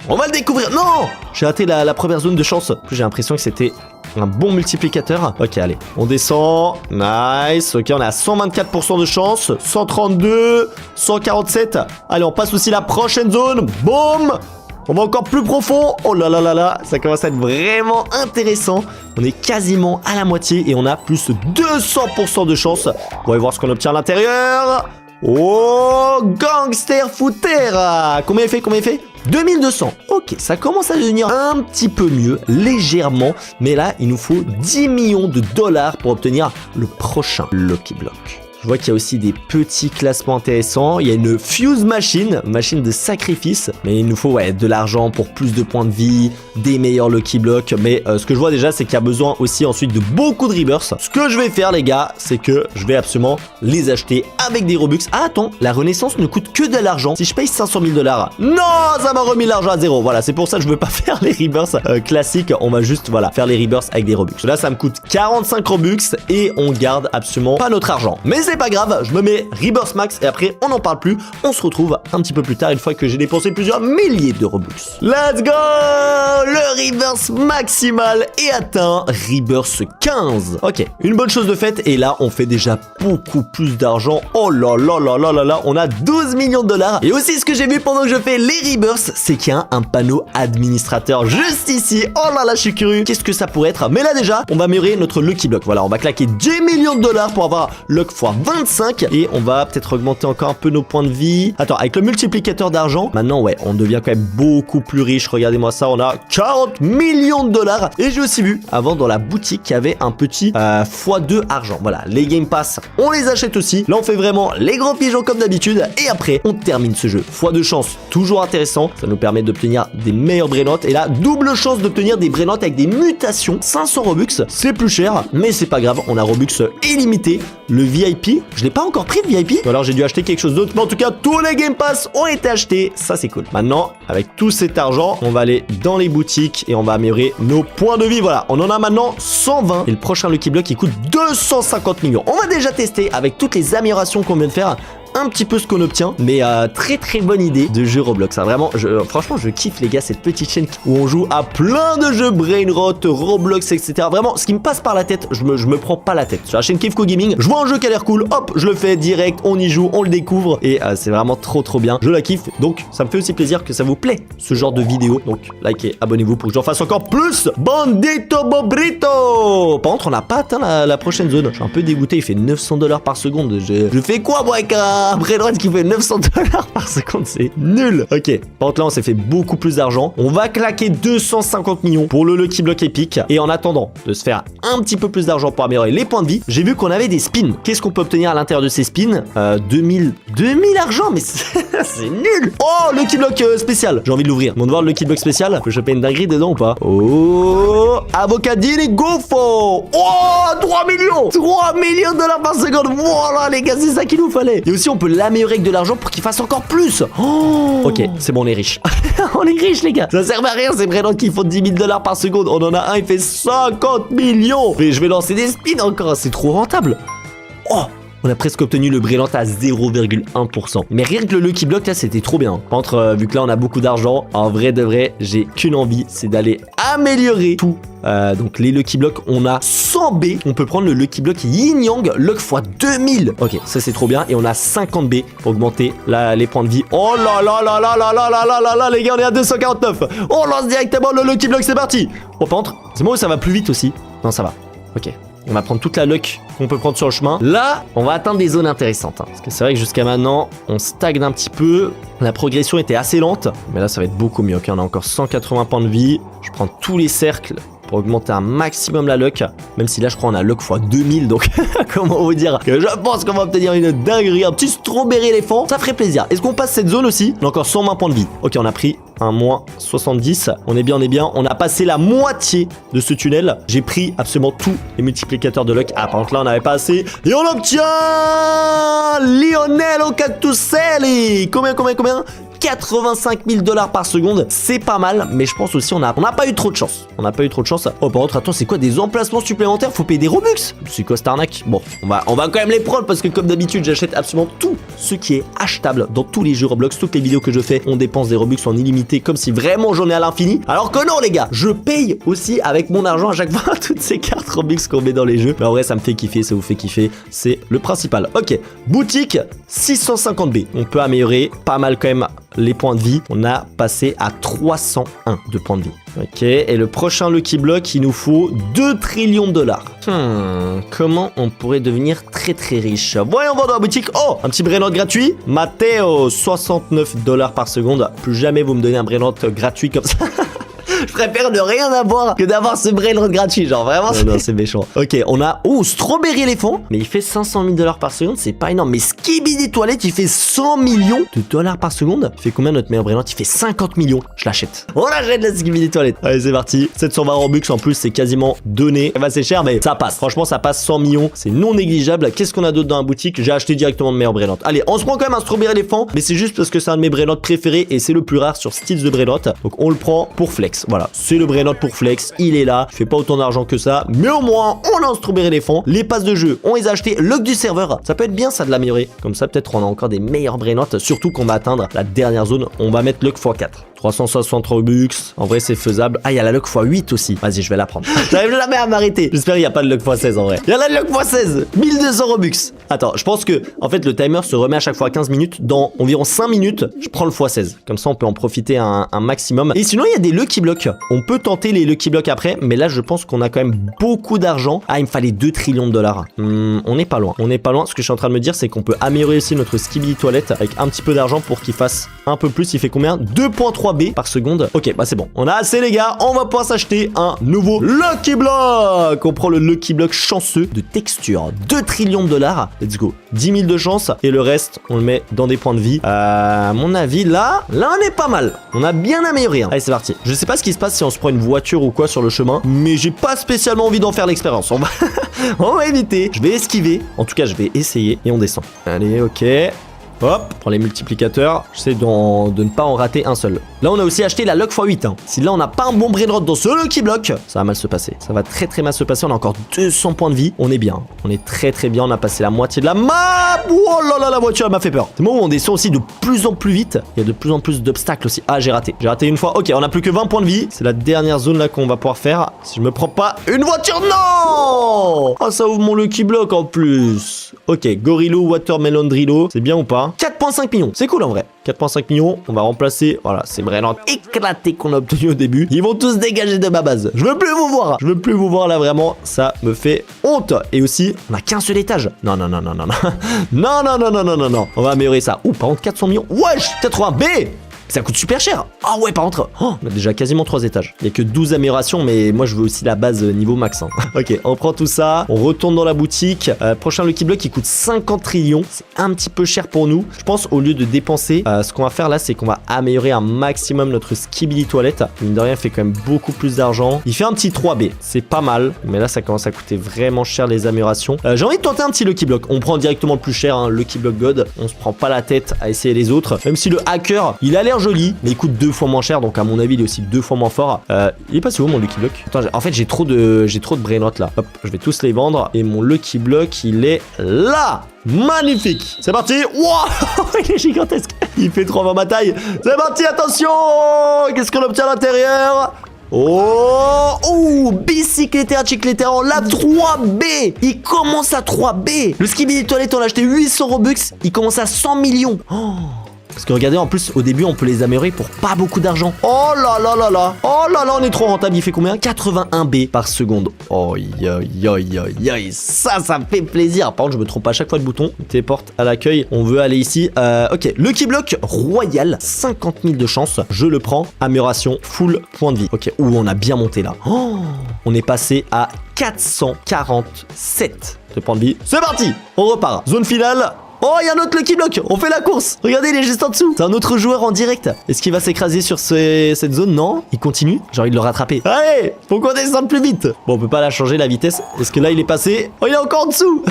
On va le découvrir. Non, j'ai raté la première zone de chance. En plus, j'ai l'impression que c'était un bon multiplicateur. Ok, allez, on descend. Nice. Ok, on est à 124% de chance. 132, 147. Allez, on passe aussi la prochaine zone. Boum. On va encore plus profond. Oh là là là là, ça commence à être vraiment intéressant. On est quasiment à la moitié et on a plus de 200% de chance. On va voir ce qu'on obtient à l'intérieur. Oh, Gangster Footera. Combien il fait 2200. Ok, ça commence à devenir un petit peu mieux, légèrement. Mais là, il nous faut 10 millions de dollars pour obtenir le prochain Lucky Block. Je vois qu'il y a aussi des petits classements intéressants. Il y a une Fuse Machine, machine de sacrifice. Mais il nous faut de l'argent pour plus de points de vie, des meilleurs Lucky Blocks. Mais ce que je vois déjà, c'est qu'il y a besoin aussi ensuite de beaucoup de Rebirths. Ce que je vais faire, les gars, c'est que je vais absolument les acheter avec des Robux. Ah, attends, la renaissance ne coûte que de l'argent. Si je paye 500 000 $, non, ça m'a remis l'argent à zéro. Voilà, c'est pour ça que je veux pas faire les Rebirths classiques. On va juste, voilà, faire les Rebirths avec des Robux. Là, ça me coûte 45 Robux et on garde absolument pas notre argent. Mais c'est pas grave, je me mets Rebirth Max et après on n'en parle plus. On se retrouve un petit peu plus tard une fois que j'ai dépensé plusieurs milliers de Robux. Let's go! Le Rebirth maximal est atteint. Rebirth 15. Ok, une bonne chose de faite et là on fait déjà beaucoup plus d'argent. Oh là là là là là là, on a 12 millions de dollars. Et aussi ce que j'ai vu pendant que je fais les Rebirths, c'est qu'il y a un panneau administrateur juste ici. Oh là là, je suis curieux. Qu'est-ce que ça pourrait être? Mais là déjà, on va améliorer notre Lucky Block. Voilà, on va claquer 10 millions de dollars pour avoir Luck x 25. Et on va peut-être augmenter encore un peu nos points de vie. Attends, avec le multiplicateur d'argent, maintenant, ouais, on devient quand même beaucoup plus riche. Regardez-moi ça, on a 40 millions de dollars. Et j'ai aussi vu, avant, dans la boutique, qu'il y avait un petit x2 argent. Voilà, les Game Pass, on les achète aussi. Là, on fait vraiment les gros pigeons comme d'habitude. Et après, on termine ce jeu. x2 chance, toujours intéressant. Ça nous permet d'obtenir des meilleurs brainotes. Et là, double chance d'obtenir des brainotes avec des mutations. 500 Robux, c'est plus cher, mais c'est pas grave. On a Robux illimité. Le VIP, je l'ai pas encore pris de VIP. Ou alors j'ai dû acheter quelque chose d'autre. Mais en tout cas, tous les Game Pass ont été achetés. Ça, c'est cool. Maintenant, avec tout cet argent, on va aller dans les boutiques et on va améliorer nos points de vie. Voilà, on en a maintenant 120. Et le prochain Lucky Block, il coûte 250 millions. On va déjà tester avec toutes les améliorations qu'on vient de faire un petit peu ce qu'on obtient, mais très très bonne idée de jeu Roblox. Vraiment, franchement, je kiffe les gars cette petite chaîne où on joue à plein de jeux Brainrot, Roblox, etc. Vraiment, ce qui me passe par la tête, je me prends pas la tête. Sur la chaîne Kefko Gaming, je vois un jeu qui a l'air cool, hop, je le fais direct, on y joue, on le découvre et c'est vraiment trop trop bien. Je la kiffe, donc ça me fait aussi plaisir que ça vous plaît ce genre de vidéo. Donc likez, abonnez-vous pour que j'en fasse encore plus. Bandito Bobrito. Par contre, on n'a pas atteint la prochaine zone. Je suis un peu dégoûté, il fait 900 $ par seconde. Je fais quoi moi avec un Brainrot qui fait 900 $ par seconde, c'est nul. Ok, par contre là on s'est fait beaucoup plus d'argent. On va claquer 250 millions pour le Lucky Block épique. Et en attendant de se faire un petit peu plus d'argent pour améliorer les points de vie, j'ai vu qu'on avait des spins. Qu'est-ce qu'on peut obtenir à l'intérieur de ces spins? 2000 argent, mais c'est nul. Oh, Lucky Block spécial. J'ai envie de l'ouvrir. On va voir le Lucky Block spécial. Je peux choper une dinguerie dedans ou pas? Oh, Avocadini Gofo. Oh, 3 millions. 3 millions de dollars par seconde. Voilà les gars, c'est ça qu'il nous fallait. Et aussi on peut l'améliorer avec de l'argent pour qu'il fasse encore plus. Oh. Ok, c'est bon, on est riche. On est riche les gars. Ça sert à rien ces Brainrot qui font 10 000 $ par seconde. On en a un, il fait 50 millions. Mais je vais lancer des spins encore, c'est trop rentable. Oh, on a presque obtenu le Brainrot à 0,1%. Mais rien que le Lucky Block là, c'était trop bien. Par contre, vu que là on a beaucoup d'argent, en vrai de vrai, j'ai qu'une envie, c'est d'aller améliorer tout. Donc les Lucky Blocks, on a 100 B. On peut prendre le Lucky Block Yin Yang Luck x 2000. Ok, ça c'est trop bien. Et on a 50 B pour augmenter les points de vie. Oh là là là là là là là là là là, les gars, on est à 249. On lance directement le Lucky Block, c'est parti. Oh, par contre, c'est moi où ça va plus vite aussi. Non, ça va. Ok. On va prendre toute la luck qu'on peut prendre sur le chemin. Là, on va atteindre des zones intéressantes. Parce que c'est vrai que jusqu'à maintenant, on stagne un petit peu. La progression était assez lente. Mais là, ça va être beaucoup mieux. Ok, on a encore 180 points de vie. Je prends tous les cercles pour augmenter un maximum la luck. Même si là, je crois on a luck x 2000. Donc, comment vous dire que je pense qu'on va obtenir une dinguerie. Un petit strawberry éléphant. Ça ferait plaisir. Est-ce qu'on passe cette zone aussi? On a encore 120 points de vie. Ok, on a pris un moins 70. On est bien, on est bien. On a passé la moitié de ce tunnel. J'ai pris absolument tous les multiplicateurs de luck. Ah, par contre, là, on n'avait pas assez. Et on obtient Lionel Cactuselli. Combien 85 000 $ par seconde, c'est pas mal, mais je pense aussi on n'a pas eu trop de chance. On n'a pas eu trop de chance. Oh, par contre, attends, c'est quoi des emplacements supplémentaires? Faut payer des Robux. C'est quoi cette arnaque? Bon, on va quand même les prendre parce que comme d'habitude, j'achète absolument tout ce qui est achetable dans tous les jeux Roblox. Toutes les vidéos que je fais, on dépense des Robux en illimité, comme si vraiment j'en ai à l'infini. Alors que non, les gars, je paye aussi avec mon argent à chaque fois toutes ces cartes Robux qu'on met dans les jeux. Mais en vrai, ça me fait kiffer, ça vous fait kiffer, c'est le principal. Ok, boutique 650B. On peut améliorer pas mal quand même les points de vie. On a passé à 301 de points de vie. Ok, et le prochain Lucky Block, il nous faut 2 trillions de $. Comment on pourrait devenir très très riche? Voyons voir dans la boutique. Oh, un petit brainrot gratuit. Matteo, 69 $ par seconde. Plus jamais vous me donnez un brainrot gratuit comme ça. Je préfère ne rien avoir que d'avoir ce brainrot gratuit. Genre vraiment, non, c'est méchant. Ok, on a... Oh, Strawberry éléphant. Mais il fait 500 000 $ par seconde. C'est pas énorme. Mais Skibidi Toilette, il fait 100 millions de $ par seconde. Il fait combien notre meilleur brainrot? Il fait 50 millions. Je l'achète. On achète la Skibidi Toilette. Allez, c'est parti. 720 Robux en plus, c'est quasiment donné. Bah, c'est cher, mais ça passe. Franchement, ça passe 100 millions. C'est non négligeable. Qu'est-ce qu'on a d'autre dans la boutique? J'ai acheté directement le meilleur brainrot. Allez, on se prend quand même un Strawberry éléphant. Mais c'est juste parce que c'est un de mes brainrots préférés et c'est le plus rare sur Styles de brainrot. Donc on le prend pour flex. Voilà, c'est le brainrot pour flex, il est là, je fais pas autant d'argent que ça, mais au moins on a un Strawberry éléphant. Les passes de jeu, on les a achetées, luck du serveur, ça peut être bien ça de l'améliorer. Comme ça peut-être on a encore des meilleurs brainrots, surtout qu'on va atteindre la dernière zone, on va mettre luck x4. 360 Robux, en vrai c'est faisable. Ah, il y a la luck x8 aussi. Vas-y, je vais la prendre. J'arrive jamais à m'arrêter. J'espère qu'il n'y a pas de luck x16 en vrai. Il y a la luck x16, 1200 Robux. Attends, je pense que en fait le timer se remet à chaque fois à 15 minutes. Dans environ 5 minutes, je prends le x16. Comme ça on peut en profiter un maximum. Et sinon il y a des Lucky Blocks. On peut tenter les Lucky Blocks après, mais là je pense qu'on a quand même beaucoup d'argent. Ah, il me fallait 2 trillions de $. On n'est pas loin. On n'est pas loin. Ce que je suis en train de me dire, c'est qu'on peut améliorer aussi notre Skibidi Toilette avec un petit peu d'argent pour qu'il fasse un peu plus. Il fait combien? 2.3 B par seconde. Ok, bah c'est bon. On a assez les gars. On va pouvoir s'acheter un nouveau Lucky Block. On prend le Lucky Block chanceux de texture. 2 trillions de $. Let's go. 10 000 de chance. Et le reste, on le met dans des points de vie. À mon avis, là on est pas mal. On a bien amélioré. Allez, c'est parti. Je sais pas ce qui se passe si on se prend une voiture ou quoi sur le chemin, mais j'ai pas spécialement envie d'en faire l'expérience. On va éviter. Je vais esquiver. En tout cas, je vais essayer et on descend. Allez, ok. Hop, prends les multiplicateurs. J'essaie de ne pas en rater un seul. Là, on a aussi acheté la luck x8. Si là, on n'a pas un bon brainrot dans ce Lucky Block, ça va mal se passer. Ça va très très mal se passer. On a encore 200 points de vie. On est bien. On est très très bien. On a passé la moitié de la map. Oh là là, la voiture, elle m'a fait peur. C'est le moment où on descend aussi de plus en plus vite. Il y a de plus en plus d'obstacles aussi. Ah, j'ai raté. J'ai raté une fois. Ok, on a plus que 20 points de vie. C'est la dernière zone là qu'on va pouvoir faire. Si je me prends pas une voiture, non. Oh, ça ouvre mon Lucky Block en plus. Ok, Gorillo, Watermelon Drillo. C'est bien ou pas? 4.5 millions. C'est cool en vrai. 4.5 millions. On va remplacer. Voilà, c'est vraiment éclaté qu'on a obtenu au début. Ils vont tous dégager de ma base. Je veux plus vous voir. Je veux plus vous voir là vraiment. Ça me fait honte. Et aussi, on a qu'un seul étage. Non, non, non, non, non, non. Non, non, non, non, non, non, non. On va améliorer ça. Ouh, par contre, 400 millions. Wesh, 80B. Ça coûte super cher. Ah ouais, par contre, oh, on a déjà quasiment 3 étages. Il n'y a que 12 améliorations, mais moi je veux aussi la base niveau max. Hein. Ok, on prend tout ça, on retourne dans la boutique. Prochain Lucky Block, il coûte 50 trillions. C'est un petit peu cher pour nous. Je pense au lieu de dépenser, ce qu'on va faire là, c'est qu'on va améliorer un maximum notre Skibidi Toilette. Mine de rien, il fait quand même beaucoup plus d'argent. Il fait un petit 3B, c'est pas mal. Mais là, ça commence à coûter vraiment cher les améliorations. J'ai envie de tenter un petit Lucky Block. On prend directement le plus cher, hein, Lucky Block God. On se prend pas la tête à essayer les autres. Même si le hacker, il a l'air joli, mais il coûte 2 fois moins cher, donc à mon avis il est aussi 2 fois moins fort. Il est passé où mon Lucky Block? Attends, en fait j'ai trop de brainrot là. Hop, je vais tous les vendre et mon Lucky Block il est là. Magnifique. C'est parti. Wow, il est gigantesque. Il fait 3 fois ma taille. C'est parti, attention. Qu'est-ce qu'on obtient à l'intérieur? Oh, bicyclétaire, chiclétaire en lab 3B. Il commence à 3B. Le Skibidi Toilette, on l'a acheté 800 Robux. Il commence à 100 millions. Oh, Parce que regardez, en plus, au début, on peut les améliorer pour pas beaucoup d'argent. Oh là là là là. Oh là là, on est trop rentable. Il fait combien? 81 B par seconde. Oh, ça me fait plaisir. Par contre, je me trompe pas à chaque fois de bouton. Téléporte à l'accueil. On veut aller ici. Ok, Lucky Block Royal. 50 000 de chance. Je le prends. Amélioration, full point de vie. Ok, on a bien monté là. Oh, on est passé à 447 de points de vie. C'est parti. On repart. Zone finale. Oh, il y a un autre Lucky Block. On fait la course. Regardez, il est juste en dessous. C'est un autre joueur en direct. Est-ce qu'il va s'écraser sur cette zone? Non. Il continue. J'ai envie de le rattraper. Allez, faut qu'on descende plus vite. Bon, on peut pas la changer la vitesse. Est-ce que là, il est passé? Oh, il est encore en dessous.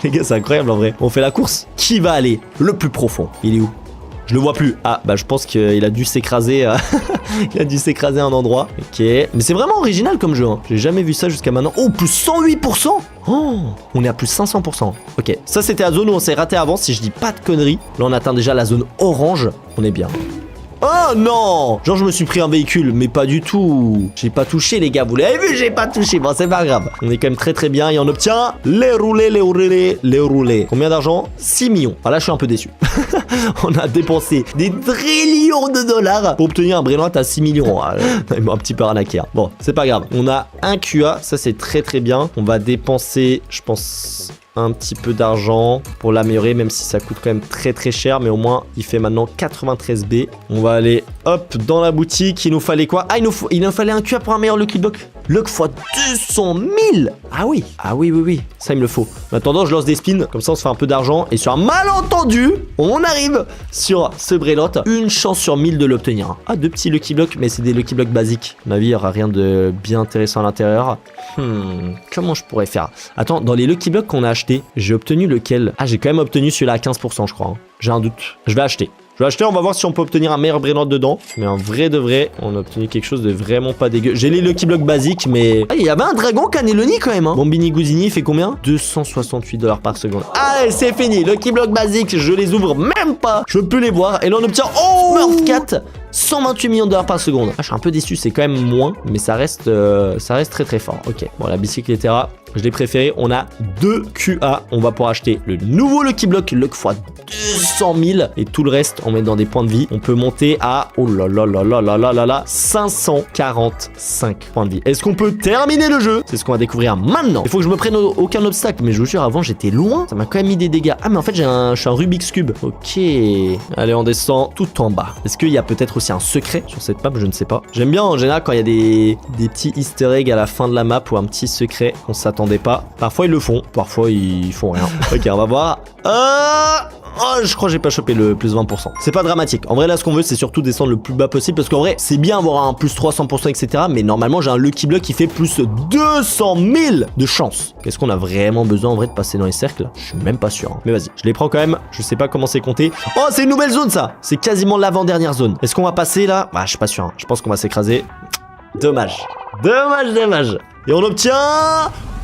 Les gars, c'est incroyable en vrai. On fait la course. Qui va aller le plus profond? Il est où? Je le vois plus. Ah, bah je pense qu'il a dû s'écraser. Il a dû s'écraser à un endroit. Ok. Mais c'est vraiment original comme jeu. Hein. J'ai jamais vu ça jusqu'à maintenant. Oh, plus 108%. Oh, on est à plus 500%. Ok. Ça, c'était la zone où on s'est raté avant, si je dis pas de conneries. Là, on atteint déjà la zone orange. On est bien. Oh non! Genre je me suis pris un véhicule, mais pas du tout. J'ai pas touché les gars, vous l'avez vu, j'ai pas touché. Bon, c'est pas grave. On est quand même très bien et on obtient les roulés. Combien d'argent? 6 millions. Ah là je suis un peu déçu. On a dépensé des trillions de dollars pour obtenir un Brainrot à 6 millions. Il m'a un petit peu arnaqué. Bon, c'est pas grave. On a un QA, ça c'est très bien. On va dépenser, je pense, un petit peu d'argent pour l'améliorer, même si ça coûte quand même très cher, mais au moins il fait maintenant 93 B. On va aller hop dans la boutique. Il nous fallait quoi? Ah, il nous fallait un QA pour un meilleur Lucky Block. Luck fois 200 000. Ah oui, ça il me le faut. En attendant, je lance des spins, comme ça on se fait un peu d'argent. Et sur un malentendu, on arrive sur ce Brainrot. Une chance sur 1000 de l'obtenir. Ah, 2 petits Lucky Blocks, mais c'est des Lucky Blocks basiques. À mon avis, il n'y aura rien de bien intéressant à l'intérieur. Comment je pourrais faire? Attends, dans les Lucky Blocks qu'on a achetés, j'ai obtenu lequel? Ah, j'ai quand même obtenu celui-là à 15%, je crois. Hein. J'ai un doute. Je vais acheter. On va voir si on peut obtenir un meilleur Brainrot dedans. Mais en vrai de vrai, on a obtenu quelque chose de vraiment pas dégueu. J'ai les Lucky Blocks basiques, mais... Ah, il y avait un dragon Cannelloni quand même, hein. Bombini Gouzini, il fait combien? 268 $ par seconde. Allez, c'est fini. Lucky Blocks basiques, je les ouvre même pas. Je peux les voir. Et là, on obtient... Oh, Smurf 4, 128 millions $ par seconde. Ah, je suis un peu déçu, c'est quand même moins. Mais ça reste très fort. Ok, bon, la bicyclette Terra, je l'ai préféré. On a 2 QA. On va pouvoir acheter le nouveau Lucky Block, Luck x 200 000. Et tout le reste, on met dans des points de vie. On peut monter à, oh là là là là là là là là, 545 points de vie. Est-ce qu'on peut terminer le jeu? C'est ce qu'on va découvrir maintenant. Il faut que je me prenne aucun obstacle. Mais je vous jure, avant, j'étais loin. Ça m'a quand même mis des dégâts. Ah, mais en fait, je suis un Rubik's Cube. Ok. Allez, on descend tout en bas. Est-ce qu'il y a peut-être aussi un secret sur cette map? Je ne sais pas. J'aime bien, en général, quand il y a des petits easter eggs à la fin de la map ou un petit secret. On s'attendait pas. Parfois, ils le font. Parfois, ils font rien. Ok, on va voir. Oh, je crois que j'ai pas chopé le plus 20%. C'est pas dramatique. En vrai, là, ce qu'on veut, c'est surtout descendre le plus bas possible. Parce qu'en vrai, c'est bien avoir un plus 300%, etc. Mais normalement, j'ai un Lucky Block qui fait plus 200 000 de chance. Est-ce qu'on a vraiment besoin, en vrai, de passer dans les cercles? Je suis même pas sûr. Hein. Mais vas-y, je les prends quand même. Je sais pas comment c'est compté. Oh, c'est une nouvelle zone, ça. C'est quasiment l'avant-dernière zone. Est-ce qu'on va passer là? Bah, je suis pas sûr. Hein. Je pense qu'on va s'écraser. Dommage. Et on obtient...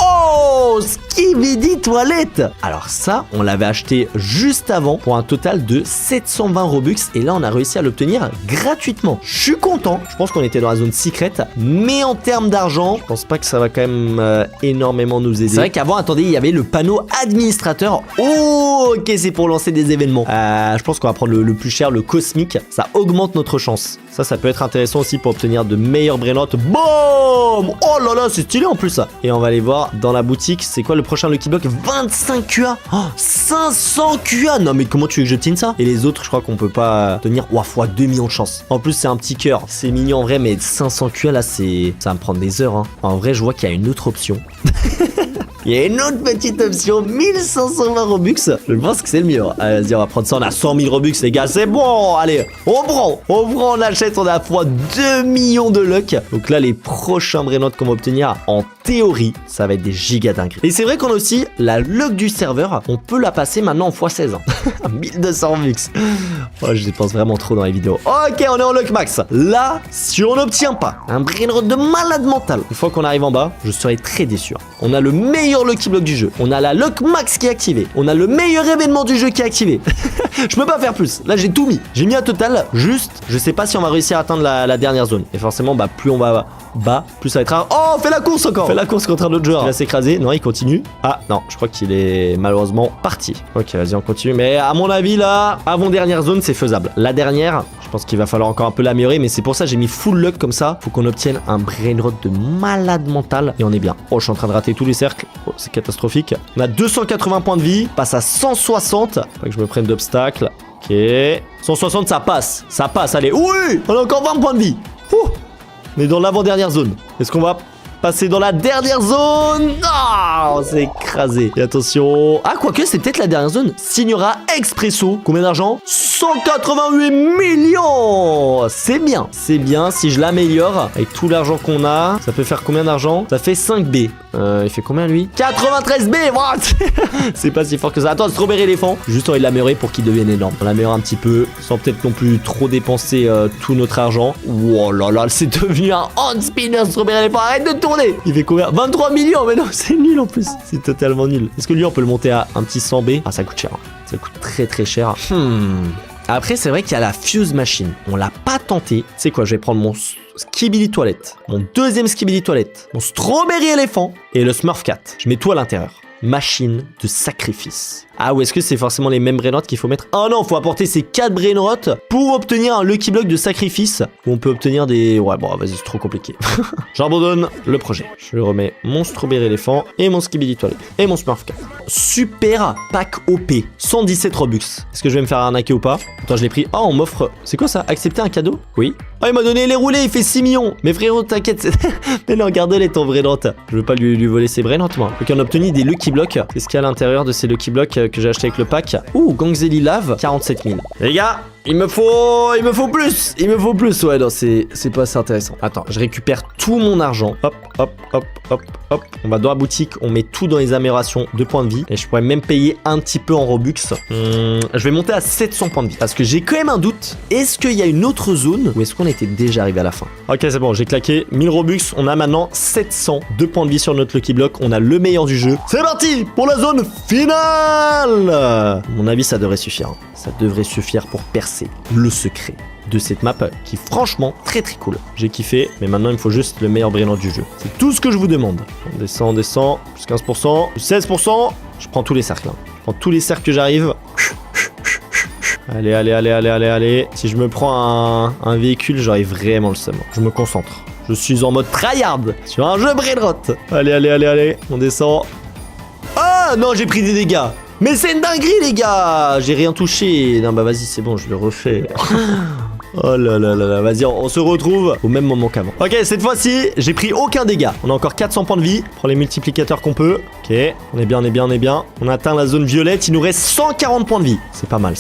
Oh, Skibidi Toilette. Alors ça, on l'avait acheté juste avant pour un total de 720 Robux. Et là, on a réussi à l'obtenir gratuitement. Je suis content. Je pense qu'on était dans la zone secrète. Mais en termes d'argent, je pense pas que ça va quand même énormément nous aider. C'est vrai qu'avant, attendez, il y avait le panneau administrateur. Oh, ok, c'est pour lancer des événements. Je pense qu'on va prendre le plus cher, le cosmique. Ça augmente notre chance. Ça peut être intéressant aussi pour obtenir de meilleurs Brainrot. Boom! Oh là là, c'est stylé en plus ça. Et on va aller voir dans la boutique, c'est quoi le prochain Lucky Block? 25 QA. Oh, 500 QA. Non mais comment tu veux que je tienne ça? Et les autres, je crois qu'on peut pas tenir. Ouah, fois 2 millions de chance. En plus, c'est un petit cœur. C'est mignon en vrai, mais 500 QA là, ça va me prendre des heures. Hein. En vrai, je vois qu'il y a une autre option. Il y a une autre petite option, 1520 Robux. Je pense que c'est le mieux. Allez, vas-y, on va prendre ça. On a 100 000 Robux, les gars. C'est bon. Allez, on prend, on achète. On a fois 2 millions de luck. Donc là, les prochains Brainrot qu'on va obtenir, en théorie, ça va être des giga dingueries. Et c'est vrai qu'on a aussi la luck du serveur. On peut la passer maintenant en x16. 1200 Robux. Oh, je dépense vraiment trop dans les vidéos. Ok, on est en luck max. Là, si on n'obtient pas un Brainrot de malade mental, une fois qu'on arrive en bas, je serai très déçu. On a le meilleur meilleur Lucky Block du jeu. On a la Luck Max qui est activée. On a le meilleur événement du jeu qui est activé. Je peux pas faire plus. Là, j'ai tout mis. J'ai mis un total juste. Je sais pas si on va réussir à atteindre la dernière zone. Et forcément, bah, plus on va bas, plus ça va être rare. Oh, fais la course encore. Fais la course contre un autre joueur. Il va s'écraser. Non, il continue. Ah, non, je crois qu'il est malheureusement parti. Ok, vas-y, on continue. Mais à mon avis, là, avant-dernière zone, c'est faisable. La dernière, je pense qu'il va falloir encore un peu l'améliorer. Mais c'est pour ça que j'ai mis full luck comme ça. Faut qu'on obtienne un brain rot de malade mental. Et on est bien. Oh, je suis en train de rater tous les cercles. Oh, c'est catastrophique. On a 280 points de vie. Passe à 160. Faut que je me prenne d'obstacles. Ok. 160, ça passe. Ça passe, allez. Oui, on a encore 20 points de vie. Ouh. On est dans l'avant-dernière zone. Est-ce qu'on va passer dans la dernière zone? Ah, on s'est écrasé. Et attention. Ah, quoique, c'est peut-être la dernière zone. Signora Expresso. Combien d'argent? 188 millions. C'est bien. C'est bien. Si je l'améliore avec tout l'argent qu'on a, ça peut faire combien d'argent? Ça fait 5B. Il fait combien lui? 93B. C'est pas si fort que ça. Attends, Strawberry éléphant. Juste envie de l'améliorer pour qu'il devienne énorme. On l'améliore un petit peu sans peut-être non plus trop dépenser tout notre argent. Oh là là, c'est devenu un hand spinner Strawberry éléphant. Arrête de tourner. Il fait combien? 23 millions. Mais non, c'est nul en plus. C'est totalement nul. Est-ce que lui on peut le monter à un petit 100B? Ah, ça coûte cher. Ça coûte très très cher. Après, c'est vrai qu'il y a la Fuse Machine. On l'a pas tenté. C'est quoi? Je vais prendre mon Skibidi Toilette, mon deuxième Skibidi Toilette, mon Strawberry éléphant et le Smurf Cat. Je mets tout à l'intérieur. Machine de sacrifice. Ah, ou est-ce que c'est forcément les mêmes brain rots qu'il faut mettre? Ah non, faut apporter ces 4 brain rots pour obtenir un Lucky Block de sacrifice où on peut obtenir des... Ouais, bon, vas-y, c'est trop compliqué. J'abandonne le projet. Je remets mon Strawberry éléphant et mon Skibidi Toilette et mon Smurf Cat. Super pack OP. 117 Robux. Est-ce que je vais me faire arnaquer ou pas? Attends, je l'ai pris. Oh, on m'offre... C'est quoi ça? Accepter un cadeau? Oui. Oh, il m'a donné les roulés, il fait 6 millions. Mais frérot, t'inquiète. Mais non, regarde-les ton brain rot. Je veux pas lui voler ses brain rots, moi. Donc, on a obtenu des Lucky Blocks. C'est ce qu'il y a à l'intérieur de ces Lucky Blocks que j'ai acheté avec le pack. Ouh, Gangzeli Lave, 47 000. Les gars, il me faut plus. Il me faut plus. Ouais, non, c'est pas assez intéressant. Attends, je récupère tout mon argent. Hop, hop, hop, hop, hop. On va dans la boutique, on met tout dans les améliorations de points de vie. Et je pourrais même payer un petit peu en Robux. Je vais monter à 700 points de vie. Parce que j'ai quand même un doute. Est-ce qu'il y a une autre zone ou est-ce qu'on était déjà arrivé à la fin? Ok, c'est bon, j'ai claqué 1000 Robux. On a maintenant 702 points de vie sur notre Lucky Block. On a le meilleur du jeu. C'est parti pour la zone finale. À mon avis, ça devrait suffire. Ça devrait suffire pour percer le secret de cette map qui franchement très très cool. J'ai kiffé, mais maintenant il me faut juste le meilleur brain rot du jeu. C'est tout ce que je vous demande. On descend, plus 15%, plus 16%. Je prends tous les cercles. Je prends tous les cercles que j'arrive. Allez. Si je me prends un véhicule, j'aurai vraiment le seum. Je me concentre. Je suis en mode tryhard sur un jeu brain rot. Allez. On descend. Ah non, j'ai pris des dégâts. Mais c'est une dinguerie, les gars. J'ai rien touché. Non, bah vas-y, c'est bon, je le refais. Oh là là là là. Vas-y, on se retrouve au même moment qu'avant. Ok, cette fois-ci, j'ai pris aucun dégât. On a encore 400 points de vie. On prend les multiplicateurs qu'on peut. Ok, on est bien. On a atteint la zone violette. Il nous reste 140 points de vie. C'est pas mal.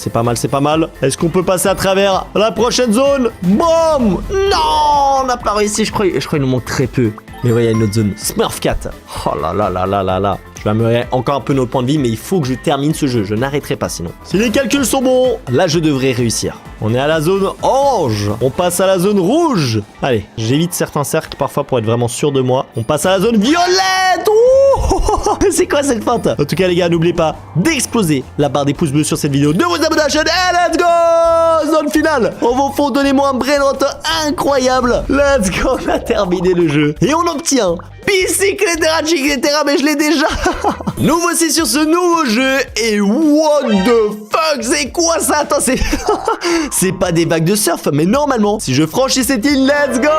Est-ce qu'on peut passer à travers la prochaine zone? Boum! Non, on n'a pas réussi. Je crois qu'il nous manque très peu. Mais ouais, il y a une autre zone. Smurf Cat. Oh là là. Je vais améliorer encore un peu notre point de vie, mais il faut que je termine ce jeu. Je n'arrêterai pas sinon. Si les calculs sont bons, là je devrais réussir. On est à la zone orange. On passe à la zone rouge. Allez, j'évite certains cercles parfois pour être vraiment sûr de moi. On passe à la zone violette. Ouh, c'est quoi cette feinte? En tout cas les gars, n'oubliez pas d'exploser la barre des pouces bleus sur cette vidéo, de vous abonner à la chaîne et let's go! Zone finale. En vos fonds, donnez-moi un brain rot incroyable. Let's go, on a terminé le jeu. Et on obtient Bicicletera Chicletera, mais je l'ai déjà. Nous voici sur ce nouveau jeu. Et what the fuck, c'est quoi ça? Attends, c'est pas des vagues de surf, mais normalement, si je franchis cette île, let's go,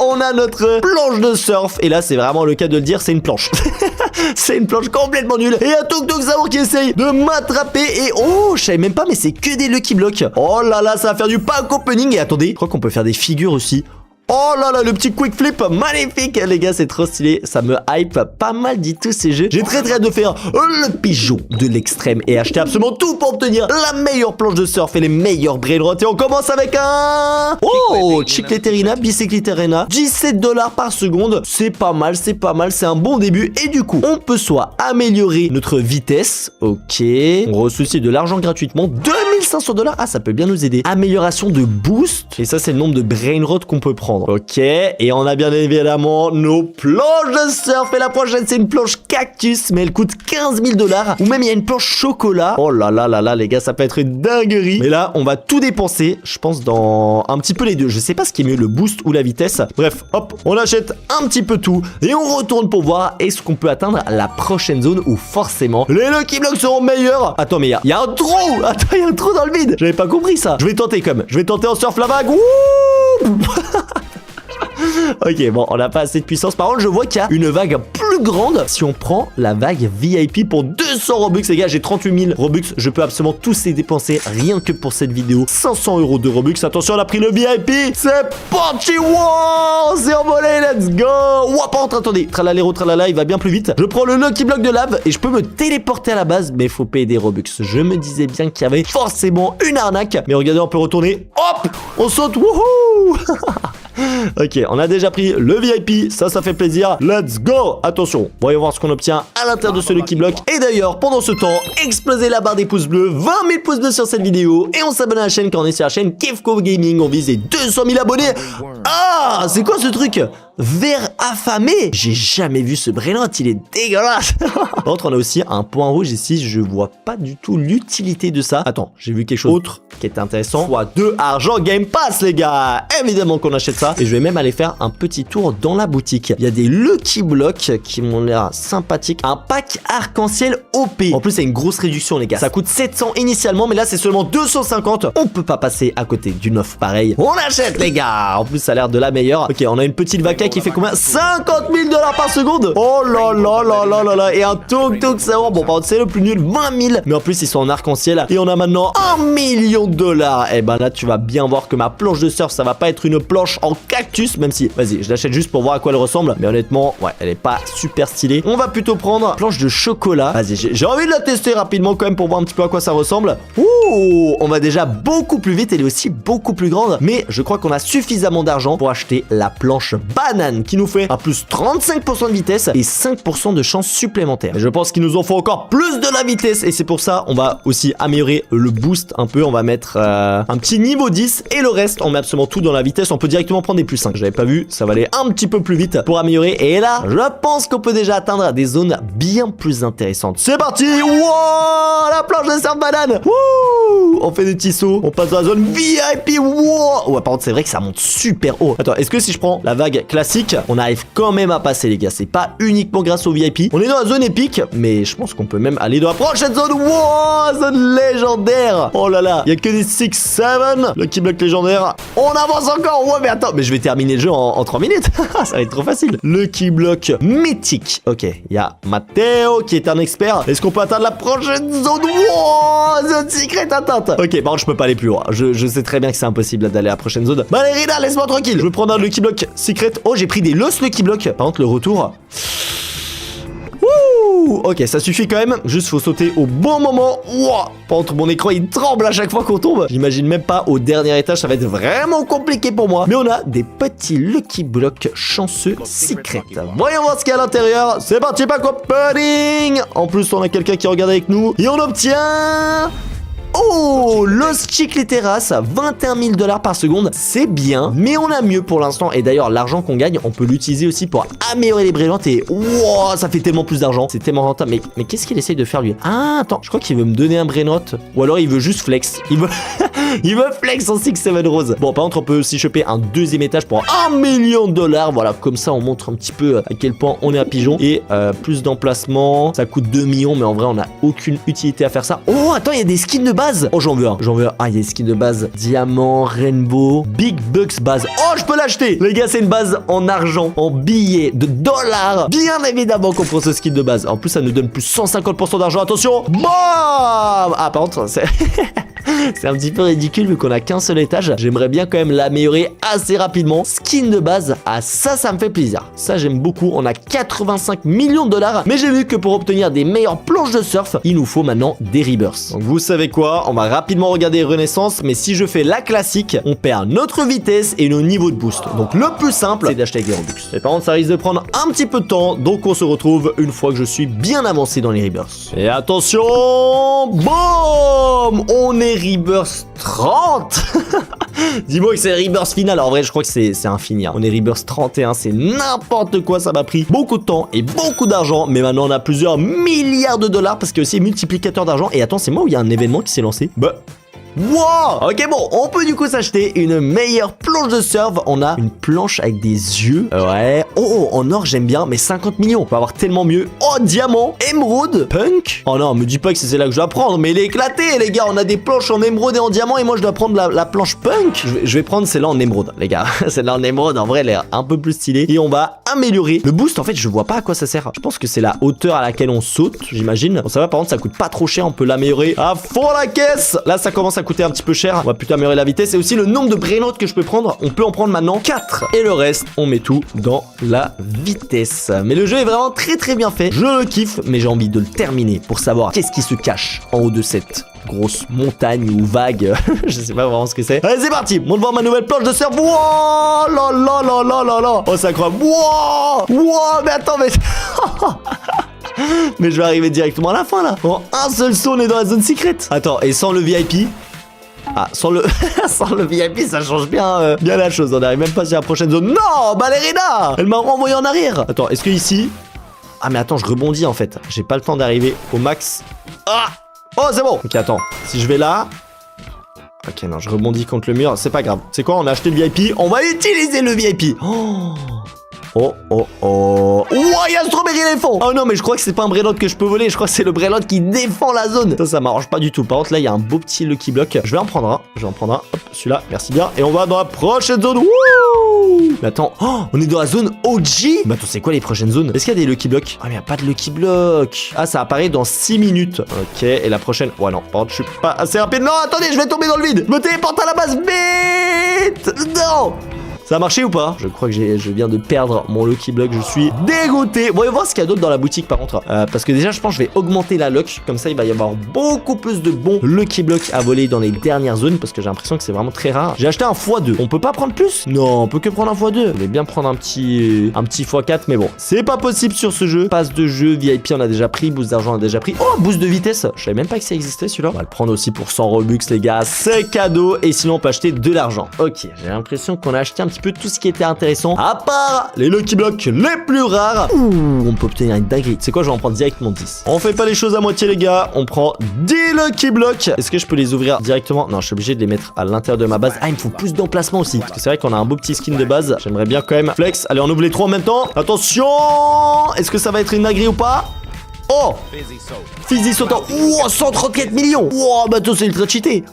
on a notre planche de surf. Et là, c'est vraiment le cas de le dire, c'est une planche. C'est une planche complètement nulle. Et un Tok Tok Samour qui essaye de m'attraper. Et oh, je savais même pas, mais c'est que des Lucky Blocks. Oh là là, ça va faire du pack opening. Et attendez, je crois qu'on peut faire des figures aussi. Oh là là, le petit quick flip, magnifique les gars, c'est trop stylé, ça me hype pas mal du tout ces jeux. J'ai très hâte de faire le pigeon de l'extrême et acheter absolument tout pour obtenir la meilleure planche de surf et les meilleurs brain rot. Et on commence avec un... Oh, Chicleterina, Bicicleterina, 17 $ par seconde, c'est pas mal, c'est un bon début. Et du coup, on peut soit améliorer notre vitesse, ok, on reçoit aussi de l'argent gratuitement, 2000 1500 $. Ah, ça peut bien nous aider. Amélioration de boost. Et ça, c'est le nombre de brain rot qu'on peut prendre. Ok. Et on a bien évidemment nos planches de surf. Et la prochaine, c'est une planche cactus. Mais elle coûte 15 000 $. Ou même, il y a une planche chocolat. Oh là là là là, les gars, ça peut être une dinguerie. Mais là, on va tout dépenser. Je pense dans un petit peu les deux. Je sais pas ce qui est mieux, le boost ou la vitesse. Bref, hop, on achète un petit peu tout. Et on retourne pour voir est-ce qu'on peut atteindre la prochaine zone où forcément les Lucky Blocks seront meilleurs. Attends, mais il y a un trou. Attends, il y a un trou dans le vide. J'avais pas compris ça. Je vais tenter comme. Je vais tenter en surf la vague. Wouh. Ok, bon, on n'a pas assez de puissance. Par contre, je vois qu'il y a une vague plus grande si on prend la vague VIP pour 200 Robux. Les gars, j'ai 38 000 Robux. Je peux absolument tous les dépenser rien que pour cette vidéo. 500 € de Robux. Attention, on a pris le VIP. C'est parti. Wow, c'est envolé. Let's go. Wow, par contre, attendez. Tralalero, tralala, il va bien plus vite. Je prends le Lucky Block de lave et je peux me téléporter à la base. Mais il faut payer des Robux. Je me disais bien qu'il y avait forcément une arnaque. Mais regardez, on peut retourner. Hop, on saute. Wouhou. Ok, on a déjà pris le VIP, ça fait plaisir. Let's go. Attention, voyons voir ce qu'on obtient à l'intérieur de ce Lucky Block. Et d'ailleurs, pendant ce temps, explosez la barre des pouces bleus, 20 000 pouces bleus sur cette vidéo. Et on s'abonne à la chaîne quand on est sur la chaîne Kefko Gaming. On vise les 200 000 abonnés. Ah, c'est quoi ce truc? Vert affamé. J'ai jamais vu ce brillant, il est dégueulasse. Par contre, on a aussi un point rouge ici. Je vois pas du tout l'utilité de ça. Attends, j'ai vu quelque chose d'autre qui est intéressant. Soit 2 argent Game Pass, les gars. Évidemment qu'on achète ça. Et je vais même aller faire un petit tour dans la boutique. Il y a des Lucky Blocks qui m'ont l'air sympathiques. Un pack arc-en-ciel OP. En plus, c'est une grosse réduction, les gars. Ça coûte 700 initialement, mais là, c'est seulement 250. On peut pas passer à côté d'une offre pareille. On achète, les gars. En plus, ça a l'air de la meilleure. Ok, on a une petite vaca qui fait combien? 50 000 $ par seconde. Oh là là là là là là. Et un tuk-tuk, ça va. Bon, par contre, c'est le plus nul, 20 000. Mais en plus, ils sont en arc-en-ciel. Et on a maintenant 1 million $. Et ben là, tu vas bien voir que ma planche de surf, ça va pas être une planche en cactus. Même si, vas-y, je l'achète juste pour voir à quoi elle ressemble. Mais honnêtement, ouais, elle est pas super stylée. On va plutôt prendre planche de chocolat. Vas-y, j'ai envie de la tester rapidement quand même pour voir un petit peu à quoi ça ressemble. Ouh, on va déjà beaucoup plus vite. Elle est aussi beaucoup plus grande. Mais je crois qu'on a suffisamment d'argent pour acheter la planche banane qui nous fait un plus 35% de vitesse et 5% de chance supplémentaire. Et je pense qu'il nous en faut encore plus de la vitesse et c'est pour ça on va aussi améliorer le boost un peu. On va mettre un petit niveau 10 et le reste on met absolument tout dans la vitesse. On peut directement prendre des plus 5. J'avais pas vu, ça va aller un petit peu plus vite pour améliorer et là je pense qu'on peut déjà atteindre des zones bien plus intéressantes. C'est parti. Wow, la planche de surf banane. Wouh, on fait des petits sauts, on passe dans la zone VIP. Wow. Ouais, par contre c'est vrai que ça monte super haut. Attends, est-ce que si je prends la vague classique, on arrive quand même à passer, les gars? C'est pas uniquement grâce au VIP. On est dans la zone épique, mais je pense qu'on peut même aller dans la prochaine zone. Wow, zone légendaire. Oh là là, il y a que des 6-7 Lucky Block légendaire. On avance encore. Ouais, mais attends, mais je vais terminer le jeu en 3 minutes. Ça va être trop facile. Lucky Block mythique. Ok, il y a Matteo qui est un expert. Est-ce qu'on peut atteindre la prochaine zone? Wow, zone secret atteinte. Ok, par contre, je peux pas aller plus loin. Je sais très bien que c'est impossible d'aller à la prochaine zone. Ballerina, laisse-moi tranquille. Je veux prendre un Lucky Block secret. Oh, j'ai pris des Lost Lucky Block. Par contre, le retour... Ouh, ok, ça suffit quand même. Juste, faut sauter au bon moment. Ouah. Par contre, mon écran, il tremble à chaque fois qu'on tombe. J'imagine même pas au dernier étage. Ça va être vraiment compliqué pour moi. Mais on a des petits Lucky Blocks chanceux secrets. Voyons voir ce qu'il y a à l'intérieur. C'est parti, pack opening. En plus, on a quelqu'un qui regarde avec nous. Et on obtient... Oh, Lost Chick les terrasses, 21 000 $ par seconde, c'est bien, mais on a mieux pour l'instant. Et d'ailleurs, l'argent qu'on gagne, on peut l'utiliser aussi pour améliorer les brillantes. Et wow, ça fait tellement plus d'argent, c'est tellement rentable. Mais qu'est-ce qu'il essaye de faire lui? Ah, attends, je crois qu'il veut me donner un brainrot. Ou alors il veut juste flex. Il veut flex en 6-7 rose. Bon, par contre, on peut aussi choper un deuxième étage pour 1 million $. Voilà, comme ça, on montre un petit peu à quel point on est à pigeon. Et plus d'emplacement, ça coûte 2 millions, mais en vrai, on n'a aucune utilité à faire ça. Oh, attends, il y a des skins de base. Oh, j'en veux un. Ah, il y a des skins de base. Diamant, Rainbow, Big Bucks base. Oh, je peux l'acheter. Les gars, c'est une base en argent, en billets de dollars. Bien évidemment qu'on prend ce skin de base. En plus, ça nous donne plus 150% d'argent. Attention. Bam. Ah, par contre, c'est... c'est un petit peu ridicule vu qu'on a qu'un seul étage. J'aimerais bien quand même l'améliorer assez rapidement. Skin de base, ah ça me fait plaisir. Ça j'aime beaucoup. On a 85 millions $. Mais j'ai vu que pour obtenir des meilleures planches de surf, il nous faut maintenant des rebirths. Donc vous savez quoi? On va rapidement regarder Renaissance. Mais si je fais la classique, on perd notre vitesse et nos niveaux de boost. Donc le plus simple, c'est d'acheter avec les Robux. Et par contre, ça risque de prendre un petit peu de temps. Donc on se retrouve une fois que je suis bien avancé dans les rebirths. Et attention, boum, on est Rebirth 30. Dis-moi que c'est Rebirth final. En vrai, je crois que c'est infini. Hein. On est Rebirth 31. C'est n'importe quoi. Ça m'a pris beaucoup de temps et beaucoup d'argent. Mais maintenant, on a plusieurs milliards de dollars parce qu'il y a aussi multiplicateur d'argent. Et attends, c'est moi où il y a un événement qui s'est lancé. Bah. Wow! Ok, bon, on peut du coup s'acheter une meilleure planche de surf. On a une planche avec des yeux. Ouais. Oh, en or, j'aime bien, mais 50 millions. On va avoir tellement mieux. Oh, diamant, émeraude, punk. Oh non, me dis pas que c'est celle-là que je dois prendre. Mais il est éclaté, les gars. On a des planches en émeraude et en diamant. Et moi, je dois prendre la planche punk. Je vais prendre celle-là en émeraude, les gars. Celle-là en émeraude, en vrai, elle est un peu plus stylée. Et on va améliorer le boost. En fait, je vois pas à quoi ça sert. Je pense que c'est la hauteur à laquelle on saute, j'imagine. Bon, ça va, par contre, ça coûte pas trop cher. On peut l'améliorer à fond la caisse. Là, ça commence à coûter un petit peu cher. On va plutôt améliorer la vitesse et aussi le nombre de brainotes que je peux prendre. On peut en prendre maintenant 4. Et le reste, on met tout dans la vitesse. Mais le jeu est vraiment très bien fait. Je le kiffe, mais j'ai envie de le terminer pour savoir qu'est-ce qui se cache en haut de cette grosse montagne ou vague. Je sais pas vraiment ce que c'est. Allez, c'est parti. Monte voir ma nouvelle planche de surf. Wouah, là là là là là là. Oh, c'est incroyable. Wouah, wouah, mais attends, mais... Mais je vais arriver directement à la fin là. En un seul saut, on est dans la zone secrète. Attends, et sans le VIP. Ah, sans le sans le VIP, ça change bien la chose. On n'arrive même pas sur la prochaine zone. Non, ballerina. Elle m'a renvoyé en arrière. Attends, est-ce que ici... Ah, mais attends, je rebondis en fait. J'ai pas le temps d'arriver au max. Ah. Oh, c'est bon. Ok, attends. Si je vais là... Ok, non, je rebondis contre le mur. C'est pas grave. C'est quoi? On a acheté le VIP. On va utiliser le VIP. Oh. Oh, oh, oh. Ouah, il y a un strawberry éléphant. Oh non, mais je crois que c'est pas un brainrot que je peux voler. Je crois que c'est le brainrot qui défend la zone. Ça m'arrange pas du tout. Par contre, là, il y a un beau petit Lucky Block. Je vais en prendre un. Hop, celui-là. Merci bien. Et on va dans la prochaine zone. Wouh! Mais attends. Oh, on est dans la zone OG. Mais attends, c'est quoi les prochaines zones? Est-ce qu'il y a des Lucky Blocks? Ah, mais il n'y a pas de Lucky Block. Ah, ça apparaît dans 6 minutes. Ok. Et la prochaine. Ouais, non. Par contre, je suis pas assez rapide. Non, attendez, je vais tomber dans le vide. Je me téléporte à la base. Vite! Non! Ça a marché ou pas? Je crois que je viens de perdre mon Lucky Block. Je suis dégoûté. Voyons voir ce qu'il y a d'autre dans la boutique par contre. Parce que déjà, je pense que je vais augmenter la luck. Comme ça, il va y avoir beaucoup plus de bons Lucky Blocks à voler dans les dernières zones. Parce que j'ai l'impression que c'est vraiment très rare. J'ai acheté un x2. On peut pas prendre plus? Non, on peut que prendre un x2. Je vais bien prendre un petit x4. Mais bon, c'est pas possible sur ce jeu. Passe de jeu, VIP, on a déjà pris. Boost d'argent, on a déjà pris. Oh, boost de vitesse. Je savais même pas que ça existait celui-là. On va le prendre aussi pour 100 Robux, les gars. C'est cadeau. Et sinon, on peut acheter de l'argent. Ok, j'ai l'impression qu'on a acheté un petit peu tout ce qui était intéressant, à part les Lucky Blocks les plus rares. Ouh, on peut obtenir une dinguerie. C'est quoi, je vais en prendre directement 10. On fait pas les choses à moitié, les gars. On prend 10 Lucky Blocks. Est-ce que je peux les ouvrir directement? Non, je suis obligé de les mettre à l'intérieur de ma base. Ah, il me faut plus d'emplacement aussi. Parce que c'est vrai qu'on a un beau petit skin de base. J'aimerais bien quand même flex. Allez, on ouvre les trois en même temps. Attention! Est-ce que ça va être une dinguerie ou pas? Oh! Fizzy sautant. Wow, 134 millions. Wow, bah tout c'est ultra cheaté.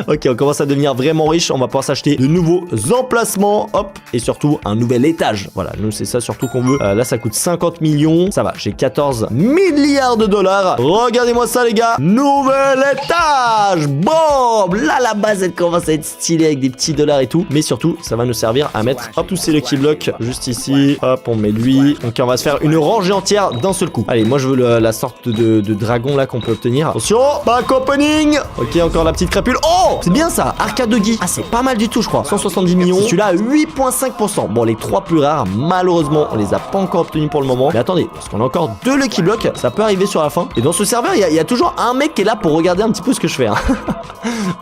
Ok, on commence à devenir vraiment riche. On va pouvoir s'acheter de nouveaux emplacements. Hop. Et surtout un nouvel étage. Voilà, nous c'est ça surtout qu'on veut. Là ça coûte 50 millions. Ça va, j'ai 14 milliards de dollars. Regardez-moi ça les gars. Nouvel étage. Boom. Là la base elle commence à être stylée avec des petits dollars et tout. Mais surtout ça va nous servir à mettre hop tous ces Lucky Blocks juste ici. Hop, on met lui. Donc on va se faire une rangée entière d'un seul coup. Allez, moi je veux la sorte de dragon là qu'on peut obtenir. Attention, back opening. Ok, encore la petite crapule. Oh, c'est bien ça, arcade Doggy. Ah, c'est pas mal du tout, je crois. 170 millions. Celui-là à 8,5%. Bon, les trois plus rares, malheureusement, on les a pas encore obtenus pour le moment. Mais attendez, parce qu'on a encore 2 Lucky Blocks. Ça peut arriver sur la fin. Et dans ce serveur, il y a toujours un mec qui est là pour regarder un petit peu ce que je fais. Hein.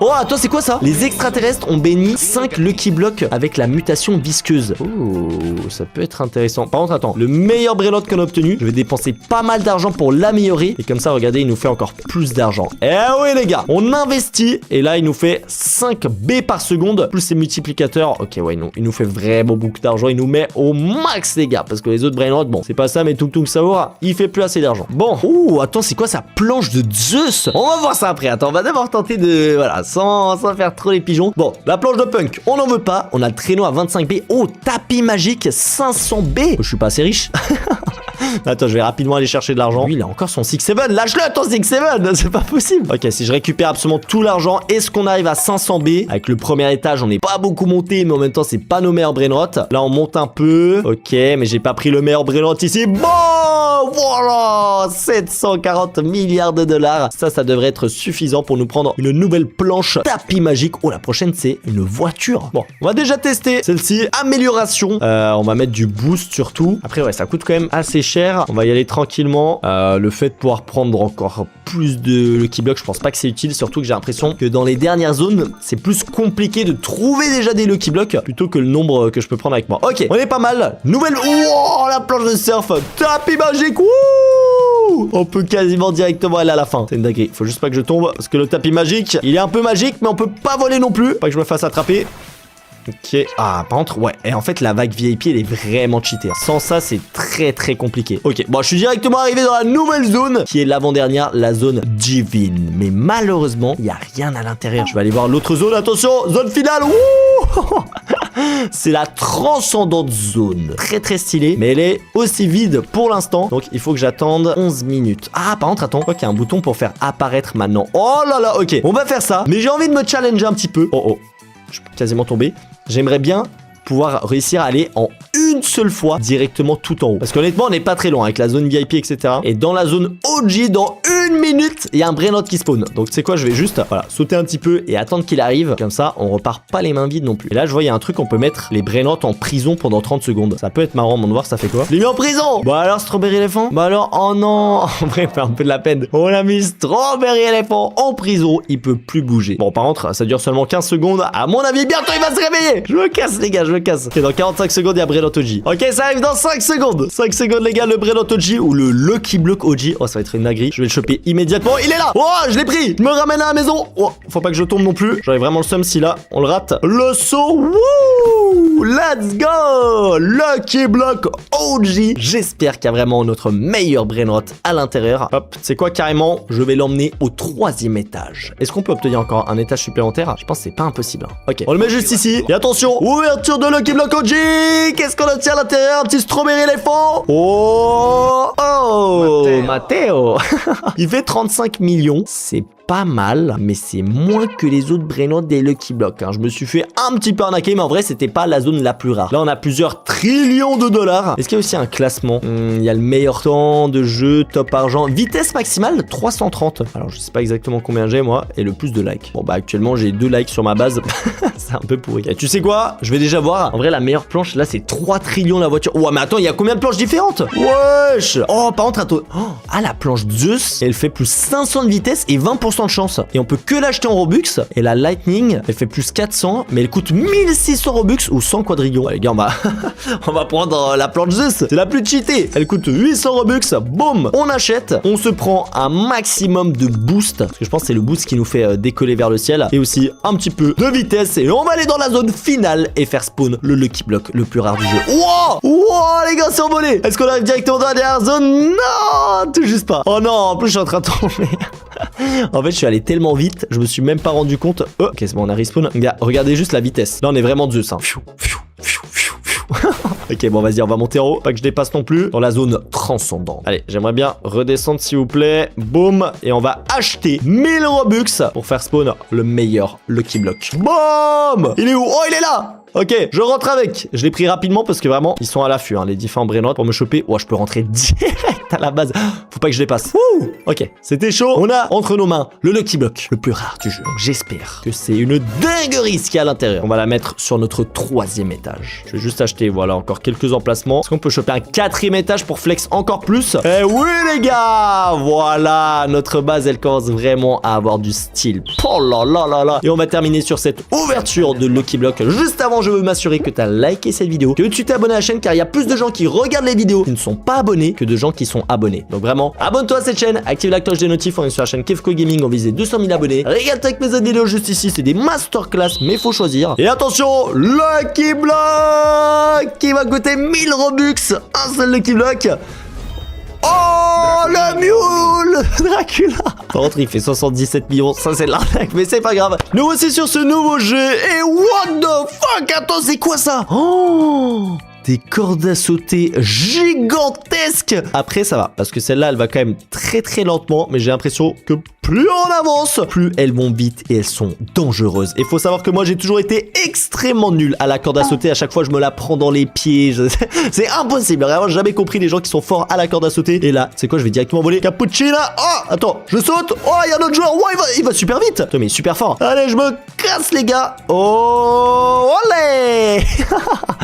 Oh, attends, c'est quoi ça? Les extraterrestres ont béni 5 Lucky Blocks avec la mutation visqueuse. Oh, ça peut être intéressant. Par contre, attends, le meilleur brainrot qu'on a obtenu, je vais dépenser pas mal d'argent pour l'améliorer. Et comme ça, regardez, il nous fait encore plus d'argent. Eh oui, les gars, on investit. Et là, il nous fait 5 B par seconde. Plus ses multiplicateurs. Ok, ouais, non, il nous fait vraiment beaucoup d'argent. Il nous met au max, les gars. Parce que les autres brainrots, bon, c'est pas ça, mais Tung Tung Saura, il fait plus assez d'argent. Bon. Ouh, attends, c'est quoi sa planche de Zeus? On va voir ça après. Attends, on va d'abord tenter de... Voilà, sans faire trop les pigeons. Bon, la planche de Punk, on n'en veut pas. On a le traîneau à 25B. Oh, tapis magique, 500B. Je suis pas assez riche. Attends, je vais rapidement aller chercher de l'argent. Lui, il a encore son 6-7. Lâche-le, ton 6-7. C'est pas possible. Ok, si je récupère absolument tout l'argent, est-ce qu'on arrive à 500B? Avec le premier étage, on n'est pas beaucoup monté, mais en même temps, c'est pas nos meilleurs brainrots. Là, on monte un peu. Ok, mais j'ai pas pris le meilleur brainrot ici. Bon! Voilà, 740 milliards de dollars. Ça devrait être suffisant pour nous prendre une nouvelle planche tapis magique. Oh, la prochaine, c'est une voiture. Bon, on va déjà tester celle-ci. Amélioration. On va mettre du boost surtout. Après, ouais, ça coûte quand même assez cher. On va y aller tranquillement. Le fait de pouvoir prendre encore plus de Lucky Block, je pense pas que c'est utile. Surtout que j'ai l'impression que dans les dernières zones, c'est plus compliqué de trouver déjà des Lucky Block plutôt que le nombre que je peux prendre avec moi. Ok, on est pas mal. Nouvelle... Oh, la planche de surf. Tapis magique. Wouh! On peut quasiment directement aller à la fin. C'est une dinguerie. Faut juste pas que je tombe parce que le tapis magique, il est un peu magique, mais on peut pas voler non plus. Pas que je me fasse attraper. Ok. Ah, par contre, ouais. Et en fait, la vague VIP, elle est vraiment cheatée. Sans ça, c'est très compliqué. Ok. Bon, je suis directement arrivé dans la nouvelle zone, qui est l'avant-dernière, la zone divine. Mais malheureusement, il n'y a rien à l'intérieur. Je vais aller voir l'autre zone. Attention, zone finale. Wouh! C'est la transcendante zone. Très stylée. Mais elle est aussi vide pour l'instant. Donc, il faut que j'attende 11 minutes. Ah, par contre, attends. Je crois qu'il y a un bouton pour faire apparaître maintenant. Oh là là, ok. On va faire ça. Mais j'ai envie de me challenger un petit peu. Oh. Je peux quasiment tomber. J'aimerais bien pouvoir réussir à aller en une seule fois directement tout en haut. Parce qu'honnêtement, on n'est pas très loin avec la zone VIP, etc. Et dans la zone OG, dans une minute, il y a un Brainrot qui spawn. Donc, tu sais quoi, je vais juste, voilà, sauter un petit peu et attendre qu'il arrive. Comme ça, on repart pas les mains vides non plus. Et là, je vois, il y a un truc, on peut mettre les Brainrot en prison pendant 30 secondes. Ça peut être marrant, on va voir ça fait quoi. Je l'ai mis en prison. Bah alors, Strawberry Elephant. Bah alors, oh non. En vrai, fait un peu de la peine. On a mis Strawberry Elephant en prison. Il peut plus bouger. Bon, par contre, ça dure seulement 15 secondes. À mon avis, bientôt, il va se réveiller. Je me casse, les gars, je me casse. Ok, dans 45 secondes, il y a Brainrot OG. Ok, ça arrive dans 5 secondes. 5 secondes, les gars, le Brainrot OG ou le Lucky Block OG. Oh, ça va être une dinguerie. Je vais le choper immédiatement. Il est là. Oh, je l'ai pris. Je me ramène à la maison. Oh, faut pas que je tombe non plus. J'aurais vraiment le seum si là, on le rate. Le saut. Wouh! Let's go! Lucky Block OG. J'espère qu'il y a vraiment notre meilleur Brainrot à l'intérieur. Hop, c'est quoi carrément? Je vais l'emmener au 3e étage. Est-ce qu'on peut obtenir encore un étage supplémentaire? Je pense que c'est pas impossible. Ok, on le met juste ici. Et attention, ouverture de Lucky Block OG. Qu'est-ce qu'on obtient à l'intérieur? Un petit Strawberry Elephant. Oh, Matteo. Il fait 35 millions. C'est pas mal, mais c'est moins que les autres Brainrot des Lucky Block. Je me suis fait un petit peu arnaquer, mais en vrai, c'était pas la zone la plus rare. Là, on a plusieurs trillions de dollars. Est-ce qu'il y a aussi un classement? Il y a le meilleur temps de jeu, top argent, vitesse maximale 330. Alors, je sais pas exactement combien j'ai, moi, et le plus de likes. Bon, bah, actuellement, j'ai 2 likes sur ma base. C'est un peu pourri. Et tu sais quoi? Je vais déjà voir. En vrai, la meilleure planche, là, c'est 3 trillions la voiture. Ouais, mais attends, il y a combien de planches différentes? Wesh! Oh, par contre, attends. Oh, ah, la planche Zeus, elle fait plus 500 de vitesse et 20% de chance. Et on peut que l'acheter en Robux. Et la Lightning, elle fait plus 400, mais elle coûte 1600 Robux ou 100 quadrillions. Ouais, les gars, on va prendre la planche Zeus. C'est la plus cheatée. Elle coûte 800 Robux. Boum, on achète. On se prend un maximum de boost. Parce que je pense que c'est le boost qui nous fait décoller vers le ciel. Et aussi un petit peu de vitesse. Et on va aller dans la zone finale et faire spawn le Lucky Block le plus rare du jeu. Wow! Wow, les gars, c'est envolé. Est-ce qu'on arrive directement dans la dernière zone? Non, tout juste pas. Oh non, en plus, je suis en train de tomber. En fait, je suis allé tellement vite, je me suis même pas rendu compte. Oh, ok, c'est bon, on a respawn. Regardez juste la vitesse. Là, on est vraiment Zeus. Ok, bon, vas-y, on va monter en haut. Pas que je dépasse non plus. Dans la zone transcendante. Allez, j'aimerais bien redescendre, s'il vous plaît. Boum. Et on va acheter 1000 Robux pour faire spawn le meilleur Lucky Block. Boum! Il est où? Oh, il est là! Ok, je rentre avec. Je l'ai pris rapidement parce que vraiment, ils sont à l'affût, les différents Brainrot pour me choper. Oh, je peux rentrer direct à la base. Faut pas que je dépasse. Ouh, ok, c'était chaud. On a entre nos mains le Lucky Block, le plus rare du jeu. Donc j'espère que c'est une dinguerie ce qu'il y a à l'intérieur. On va la mettre sur notre 3e étage. Je vais juste acheter, voilà, encore quelques emplacements. Est-ce qu'on peut choper un 4e étage pour flex encore plus? Eh oui, les gars! Voilà, notre base, elle commence vraiment à avoir du style. Oh là là là là. Et on va terminer sur cette ouverture de Lucky Block. Juste avant, je veux m'assurer que tu as liké cette vidéo, que tu t'es abonné à la chaîne, car il y a plus de gens qui regardent les vidéos qui ne sont pas abonnés que de gens qui sont abonnés. Donc vraiment, abonne-toi à cette chaîne, active la cloche des notifs. On est sur la chaine Kefko Gaming, on visait 200 000 abonnés. Régale-toi avec mes autres vidéos juste ici, c'est des masterclass, mais faut choisir. Et attention, Lucky Block qui va coûter 1000 Robux, un seul Lucky Block. Oh, le mule Dracula. Par contre, il fait 77 millions. Ça, c'est de l'arnaque, mais c'est pas grave. Nous voici sur ce nouveau jeu. Et what the fuck? Attends, c'est quoi ça? Oh, des cordes à sauter gigantesques. Après, ça va, parce que celle-là, elle va quand même très très lentement, mais j'ai l'impression que plus on avance, plus elles vont vite et elles sont dangereuses. Et faut savoir que moi, j'ai toujours été extrêmement nul à la corde à sauter. À chaque fois, je me la prends dans les pieds. C'est impossible. Vraiment, j'ai jamais compris les gens qui sont forts à la corde à sauter. Et là, c'est quoi? Je vais directement voler. Cappuccina. Oh, attends, je saute. Oh, il y a un autre joueur. Oh, il va super vite. Putain, mais il est super fort. Allez, je me casse, les gars. Oh, olé.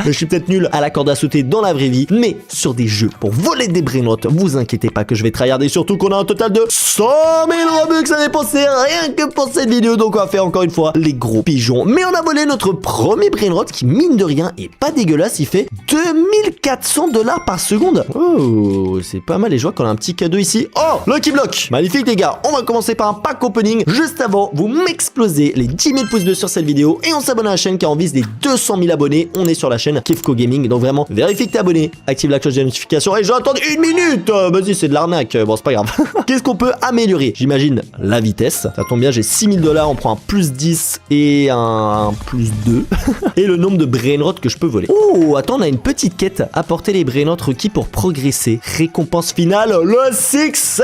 Je suis peut-être nul à la corde à sauter dans la vraie vie, mais sur des jeux pour voler des brainottes, vous inquiétez pas que je vais tryharder. Surtout qu'on a un total de 100 000 Robux à dépenser rien que pour cette vidéo. Donc on va faire encore une fois les gros pigeons. Mais on a volé notre premier brainrot qui, mine de rien, est pas dégueulasse. Il fait 2400 $ par seconde. Oh, c'est pas mal. Et je vois qu'on a un petit cadeau ici. Oh, Lucky Block. Magnifique, les gars. On va commencer par un pack opening. Juste avant, vous m'explosez les 10 000 pouces bleus sur cette vidéo et on s'abonne à la chaîne car on vise les 200 000 abonnés. On est sur la chaîne Kefko Gaming. Donc vraiment, vérifie que t'es abonné, active la cloche de notification et j'ai attendu 1 minute. Vas-y, c'est de l'arnaque. Bon, c'est pas grave. Qu'est-ce qu'on peut améliorer? J'imagine la vitesse. Ça tombe bien, j'ai 6 000 $. On prend un plus 10 et un plus 2. Et le nombre de brainrots que je peux voler. Oh, attends, on a une petite quête. Apporter les brainrots requis pour progresser. Récompense finale, le 6-7.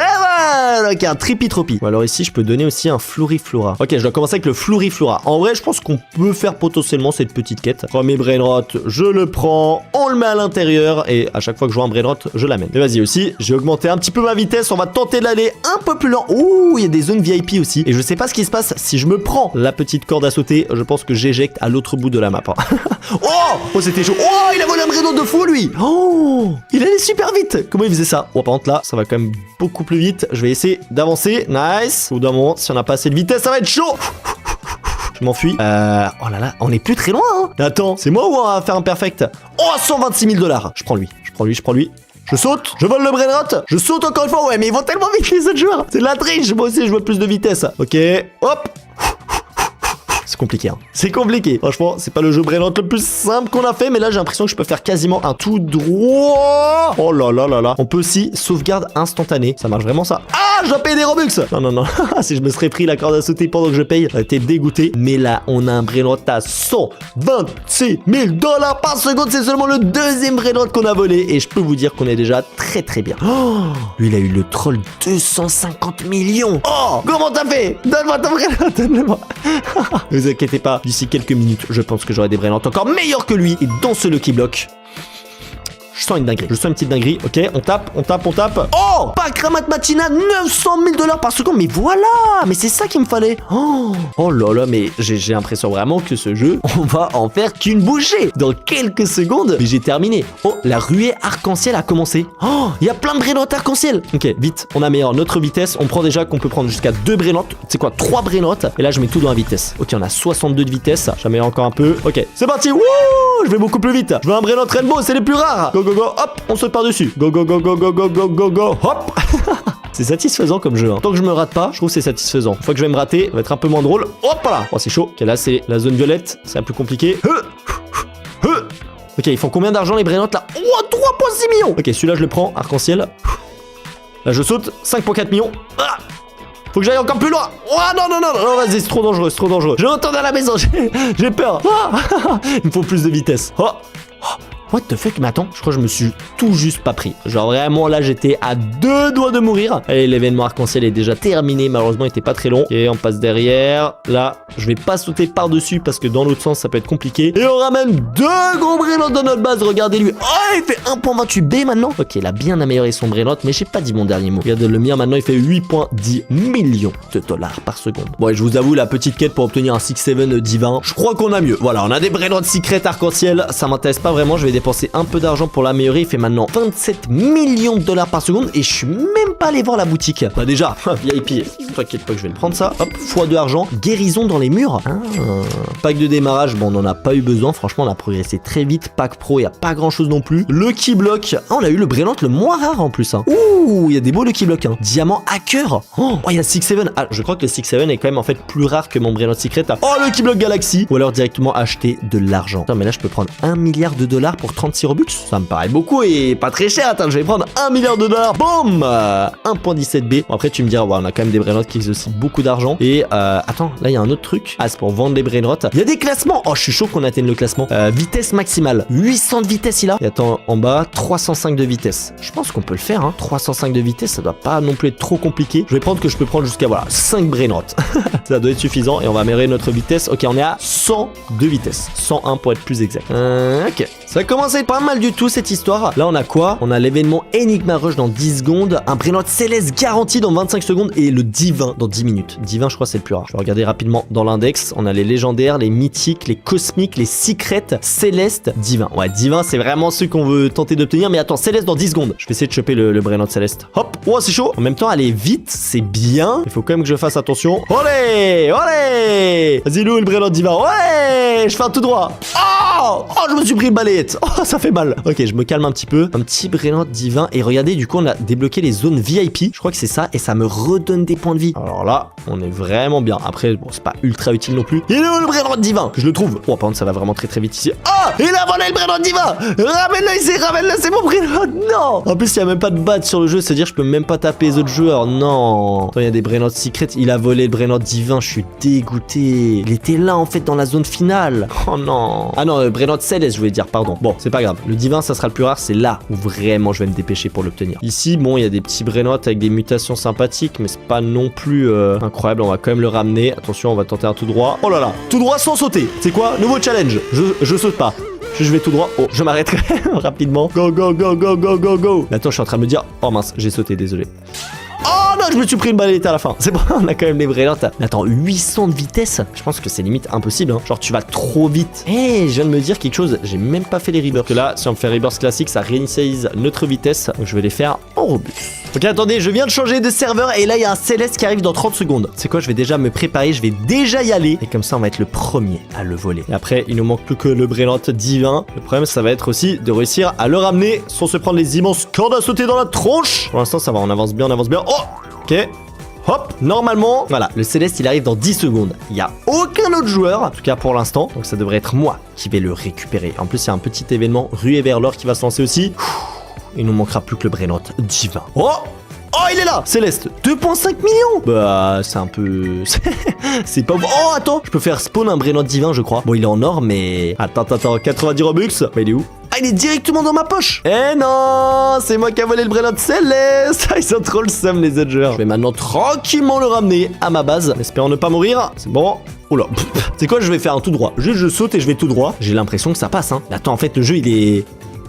Ok, un tripi-tropi. Ou alors ici, je peux donner aussi un Floriflora. Ok, je dois commencer avec le Floriflora. En vrai, je pense qu'on peut faire potentiellement cette petite quête. Premier brainrot, je le prends, on le met à l'intérieur et à chaque fois que je vois un brainrot, je l'amène. Et vas-y aussi, j'ai augmenté un petit peu ma vitesse. On va tenter d'aller un peu plus lent. Ouh, il y a des zones VIP aussi. Et je sais pas ce qui se passe si je me prends la petite corde à sauter. Je pense que j'éjecte à l'autre bout de la map. Oh, c'était chaud. Oh, il a volé un brainrot de fou, lui. Oh, il allait super vite. Comment il faisait ça? Oh, par contre là, ça va quand même beaucoup plus vite. Je vais essayer d'avancer. Nice. Au bout d'un moment, si on n'a pas assez de vitesse, ça va être chaud. Je m'enfuis. Oh là là, on est plus très loin, hein. Attends, c'est moi ou on va faire un perfect? Oh, 126 000 $. Je prends lui. Je saute, je vole le brainrot, je saute encore une fois. Ouais, mais ils vont tellement vite les autres joueurs. C'est de la triche. Moi aussi, je veux plus de vitesse. Ok, hop. C'est compliqué, hein. C'est compliqué. Franchement, c'est pas le jeu brainrot le plus simple qu'on a fait, mais là, j'ai l'impression que je peux faire quasiment un tout droit. Oh là là là là. On peut aussi sauvegarde instantanée. Ça marche vraiment, ça? Ah, je dois payer des Robux. Non. Si je me serais pris la corde à sauter pendant que je paye, j'aurais été dégoûté. Mais là, on a un brainrot à 126 000 $ par seconde. C'est seulement le deuxième brainrot qu'on a volé. Et je peux vous dire qu'on est déjà très très bien. Oh, lui, il a eu le troll 250 millions. Oh, comment t'as fait? Donne-moi ton brainrot, donne-le-moi. Ne vous inquiétez pas, d'ici quelques minutes, je pense que j'aurai des brainrots encore meilleurs que lui. Et dans ce Lucky Block, je sens une dinguerie. Je sens une petite dinguerie. Ok, on tape. Oh, pack Ramat Matina, 900 000 $ par seconde. Mais voilà, mais c'est ça qu'il me fallait. Oh là là, mais j'ai l'impression vraiment que ce jeu, on va en faire qu'une bouchée. Dans quelques secondes, mais j'ai terminé. Oh, la ruée arc-en-ciel a commencé. Oh, il y a plein de brainrots arc-en-ciel. Ok, vite, on améliore notre vitesse. On prend déjà qu'on peut prendre jusqu'à 2 brainrots. C'est quoi, 3 brainrots. Et là, je mets tout dans la vitesse. Ok, on a 62 de vitesse. J'améliore encore un peu. Ok, c'est parti. Wouh, je vais beaucoup plus vite. Je veux un brainrot Rainbow, c'est les plus rares. Go, hop, on saute par-dessus. Go, hop. C'est satisfaisant comme jeu, hein. Tant que je me rate pas, je trouve que c'est satisfaisant. Une fois que je vais me rater, ça va être un peu moins drôle. Hop là. Oh, c'est chaud. Ok, là, c'est la zone violette. C'est un peu compliqué. Ok, ils font combien d'argent les brainrots là? Oh, 3,6 millions. Ok, celui-là, je le prends. Arc-en-ciel. Là, je saute. 5,4 millions. Ah, faut que j'aille encore plus loin. Oh non, vas-y, c'est trop dangereux, Je retourne à la maison, j'ai peur. Il me faut plus de vitesse. What the fuck? Mais attends, je crois que je me suis tout juste pas pris. Genre vraiment là, j'étais à 2 doigts de mourir. Allez, l'événement arc-en-ciel est déjà terminé. Malheureusement, il était pas très long. Ok, on passe derrière. Là, je vais pas sauter par-dessus parce que dans l'autre sens, ça peut être compliqué. Et on ramène 2 gros brainrots dans notre base. Regardez-lui. Oh, il fait 1,28 B maintenant. Ok, il a bien amélioré son brainrot, mais j'ai pas dit mon dernier mot. Regardez le mien maintenant, il fait 8,10 millions de $ par seconde. Bon, et je vous avoue, la petite quête pour obtenir un 6-7 divin, je crois qu'on a mieux. Voilà, on a des brainrots secrets arc-en-ciel. Ça m'intéresse pas vraiment. Je vais dépenser un peu d'argent pour l'améliorer. Il fait maintenant 27 millions de $ par seconde et je suis même pas allé voir la boutique. Bah déjà, VIP, t'inquiète pas que je vais le prendre ça. Hop, x2 argent, guérison dans les murs. Pack de démarrage, bon, on en a pas eu besoin. Franchement, on a progressé très vite. Pack pro, il y a pas grand chose non plus. Lucky Block, on a eu le brainrot le moins rare en plus. Ouh, il y a des beaux Lucky Block. Diamant hacker. Oh, il y a 6-7. Ah, je crois que le 6-7 est quand même en fait plus rare que mon brainrot secret. Oh, Lucky Block Galaxy. Ou alors directement acheter de l'argent. Mais là, je peux prendre 1 milliard de $ pour pour 36 Robux. Ça me paraît beaucoup et pas très cher. Attends, je vais prendre $1 milliard. Boum 1.17B. Bon, après, tu me diras, ouais, on a quand même des brainrots qui exigent aussi beaucoup d'argent. Et attends, là, il y a un autre truc. Ah, c'est pour vendre les brainrots. Il y a des classements. Oh, je suis chaud qu'on atteigne le classement. Vitesse maximale. 800 de vitesse, il a. Et attends, en bas, 305 de vitesse. Je pense qu'on peut le faire, hein. 305 de vitesse, ça doit pas non plus être trop compliqué. Je vais prendre que je peux prendre jusqu'à, voilà, 5 brainrots. Ça doit être suffisant. Et on va améliorer notre vitesse. Ok, on est à 100 de vitesse. 101 pour être plus exact. Ok. Ça commence à être pas mal du tout, cette histoire. Là, on a quoi? On a l'événement Enigma Rush dans 10 secondes. Un brainrot céleste garanti dans 25 secondes. Et le divin dans 10 minutes. Divin, je crois, c'est le plus rare. Je vais regarder rapidement dans l'index. On a les légendaires, les mythiques, les cosmiques, les secrets, céleste, divin. Ouais, divin, c'est vraiment ceux qu'on veut tenter d'obtenir. Mais attends, céleste dans 10 secondes. Je vais essayer de choper le brainrot céleste. Hop. Oh, c'est chaud. En même temps, aller vite, c'est bien. Il faut quand même que je fasse attention. Olé, olé. Vas-y, le brainrot divin. Ouais, je fais un tout droit. Oh, je me suis pris une balayette. Oh, ça fait mal. Ok, je me calme un petit peu. Un petit brainrot divin. Et regardez, du coup, on a débloqué les zones VIP. Je crois que c'est ça. Et ça me redonne des points de vie. Alors là, on est vraiment bien. Après, bon, c'est pas ultra utile non plus. Il est où le brainrot divin? Je le trouve. Oh, par contre, ça va vraiment très vite ici. Oh, il a volé le brainrot divin. Ramène-le ici, ramène-le. C'est mon brainrot. Non. En plus, il y a même pas de badge sur le jeu. C'est-à-dire, je peux même pas taper les autres joueurs. Non. Attends, il y a des brainrots secrets. Il a volé le brainrot divin. Je suis dégoûté. Il était là, en fait, dans la zone finale. Oh non. Ah non, brainrot céleste, je voulais dire, pardon. Bon, c'est pas grave. Le divin, ça sera le plus rare. C'est là où vraiment je vais me dépêcher pour l'obtenir. Ici, bon, il y a des petits brainrots avec des mutations sympathiques, mais c'est pas non plus incroyable. On va quand même le ramener. Attention, on va tenter un tout droit. Oh là là, tout droit sans sauter. C'est quoi? Nouveau challenge. Je saute pas. Je vais tout droit. Oh, je m'arrêterai rapidement. Go, go, go, go, go, go, go. Attends, je suis en train de me dire, oh mince, j'ai sauté, désolé. Oh non, je me suis pris une balayette à la fin. C'est bon, on a quand même les brainrots. Mais attends, 800 de vitesse. Je pense que c'est limite impossible, hein. Genre, tu vas trop vite. Eh, je viens de me dire quelque chose. J'ai même pas fait les rebirths. Que là, si on fait rebirth classique, ça réinitialise notre vitesse. Donc, je vais les faire en robuste. Ok, attendez, je viens de changer de serveur. Et là, il y a un céleste qui arrive dans 30 secondes. C'est quoi? Je vais déjà me préparer. Je vais déjà y aller. Et comme ça, on va être le premier à le voler. Et après, il nous manque plus que le brainrot divin. Le problème, ça va être aussi de réussir à le ramener sans se prendre les immenses cordes à sauter dans la tronche. Pour l'instant, ça va. On avance bien, on avance bien. Oh! Ok, hop, normalement, voilà, le céleste il arrive dans 10 secondes. Il n'y a aucun autre joueur, en tout cas pour l'instant, donc ça devrait être moi qui vais le récupérer. En plus, il y a un petit événement ruée vers l'or qui va se lancer aussi. Il nous manquera plus que le brainrot divin. Oh! Oh, il est là! Céleste, 2,5 millions! Bah, c'est un peu... c'est pas... Oh, attends! Je peux faire spawn un brainrot divin, je crois. Bon, il est en or, mais... Attends, 90 Robux. Bah, il est où? Ah, il est directement dans ma poche. Eh non, c'est moi qui a volé le brainrot céleste. Ils sont trop le seum, les autres joueurs. Je vais maintenant tranquillement le ramener à ma base, espérant ne pas mourir. C'est bon. Oula. C'est quoi? Je vais faire un tout droit. Juste, je saute et je vais tout droit. J'ai l'impression que ça passe, hein. Attends, en fait, le jeu, il est...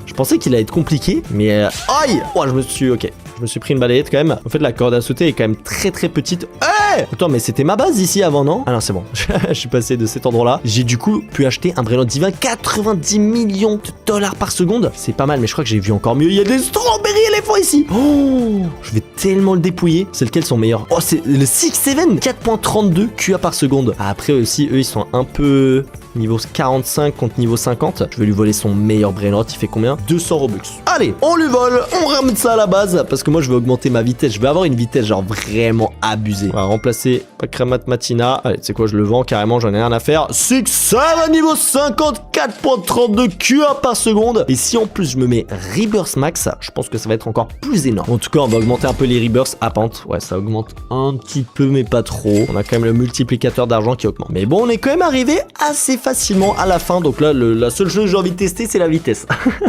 Je pensais qu'il allait être compliqué, mais... Aïe! Oh, je me suis... Ok. Je me suis pris une balayette quand même. En fait, la corde à sauter est quand même très très petite. Hey! Attends, mais c'était ma base ici avant, non? Ah non, c'est bon. Je suis passé de cet endroit-là. J'ai du coup pu acheter un brainrot divin 90 millions de dollars par seconde. C'est pas mal, mais je crois que j'ai vu encore mieux. Il y a des strawberry éléphants ici. Oh! Je vais tellement le dépouiller. C'est lequel son meilleur? Oh, c'est le 6-7. 4.32 QA par seconde. Ah, après aussi, eux, ils sont un peu... Niveau 45 contre niveau 50. Je vais lui voler son meilleur brainrot. Il fait combien? 200 Robux. Allez, on lui vole. On ramène ça à la base. Parce que moi, je vais augmenter ma vitesse. Je vais avoir une vitesse genre vraiment abusée. On va remplacer Pakramat Matina. Allez, tu sais quoi? Je le vends carrément. J'en ai rien à faire. C'est que ça va niveau 54.32 QA par seconde. Et si en plus je me mets Rebirth Max, je pense que ça va être encore plus énorme. En tout cas, on va augmenter un peu les Rebirths à pente. Ouais, ça augmente un petit peu, mais pas trop. On a quand même le multiplicateur d'argent qui augmente. Mais bon, on est quand même arrivé assez facilement à la fin. Donc là, la seule chose que j'ai envie de tester, c'est la vitesse.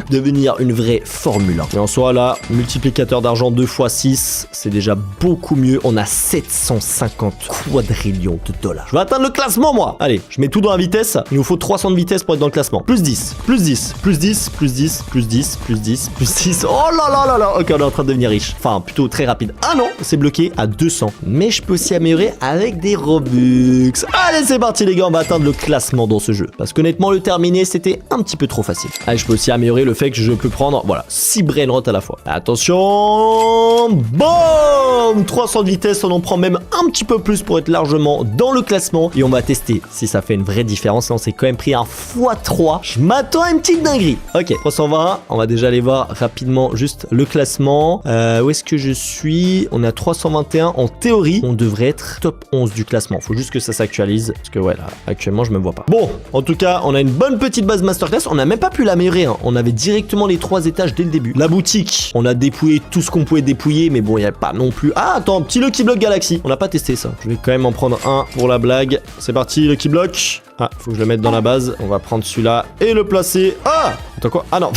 Devenir une vraie Formule 1. Et en soi, là, multiplicateur d'argent 2 x 6, c'est déjà beaucoup mieux. On a 750 quadrillions de dollars. Je vais atteindre le classement, moi. Allez, je mets tout dans la vitesse. Il nous faut 300 de vitesse pour être dans le classement. Plus 10, plus 10, plus 10, plus 10, plus 10, plus 10, plus 10. Oh là là là là. Ok, on est en train de devenir riche. Enfin, plutôt très rapide. Ah non, c'est bloqué à 200. Mais je peux aussi améliorer avec des Robux. Allez, c'est parti, les gars. On va atteindre le classement dans ce jeu. Parce qu'honnêtement, le terminer, c'était un petit peu trop facile. Allez, je peux aussi améliorer le fait que je peux prendre, voilà, 6 brainrots à la fois. Attention. Boum, 300 de vitesse. On en prend même un petit peu plus pour être largement dans le classement. Et on va tester si ça fait une vraie différence. Là, on s'est quand même pris un x3. Je m'attends à une petite dinguerie. Ok, 320. On va déjà aller voir rapidement juste le classement. Où est-ce que je suis? on est à 321. En théorie, on devrait être top 11 du classement. Faut juste que ça s'actualise. Parce que ouais, là, actuellement, je me vois pas. Bon, en tout cas, on a une bonne petite base masterclass. On n'a même pas pu l'améliorer. Hein. On avait directement les 3 étages dès le début. La boutique, on a dépouillé tout ce qu'on pouvait dépouiller. Mais bon, il n'y a pas non plus... Ah, attends, petit Lucky Block Galaxy. On n'a pas testé ça. Je vais quand même en prendre un pour la blague. C'est parti, Lucky Block. Ah, faut que je le mette dans la base. On va prendre celui-là et le placer. Ah! Attends quoi? Ah non.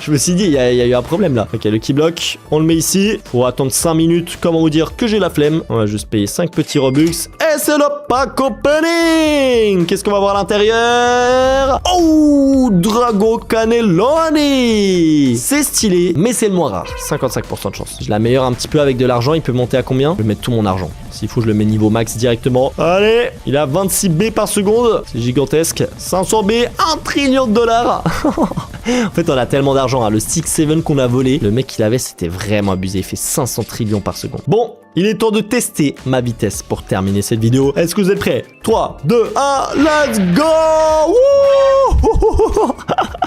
Je me suis dit, il y a eu un problème là. Ok, le key block, on le met ici. Faut attendre 5 minutes. Comment vous dire que j'ai la flemme? On va juste payer 5 petits Robux. Et c'est le pack opening! Qu'est-ce qu'on va voir à l'intérieur? Oh! Drago Cannelloni! C'est stylé, mais c'est le moins rare. 55% de chance. Je l'améliore un petit peu avec de l'argent. Il peut monter à combien? Je vais mettre tout mon argent. S'il faut, je le mets niveau max directement. Allez! Il a 26 B par seconde. C'est gigantesque. 500 B, 1 trillion de dollars. En fait, on a tellement d'argent. Hein. Le 6-7 qu'on a volé, le mec qu'il avait, c'était vraiment abusé. Il fait 500 trillions par seconde. Bon, il est temps de tester ma vitesse pour terminer cette vidéo. Est-ce que vous êtes prêts? 3, 2, 1, let's go!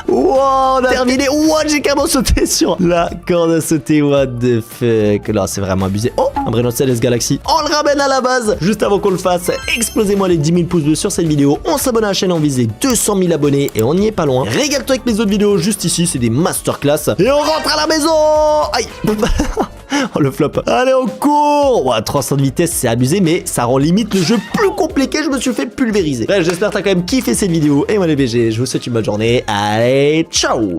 Wow, on a terminé. What, j'ai carrément sauté sur la corde à sauter. What the fuck? Là, c'est vraiment abusé. Oh, un Brenocells Galaxy. On le ramène à la base. Juste avant qu'on le fasse, explosez-moi les 10 000 pouces bleus sur cette vidéo. On s'abonne à la chaîne, on vise 200 000 abonnés et on n'y est pas loin. Régale-toi avec mes autres vidéos juste ici. C'est des masterclass. Et on rentre à la maison. Aïe. Oh, le flop. Allez, on court. Ouais, 300 de vitesse, c'est abusé, mais ça rend limite le jeu plus compliqué. Je me suis fait pulvériser. Bref, j'espère que t'as quand même kiffé cette vidéo. Et moi, les BG, je vous souhaite une bonne journée. Allez, ciao.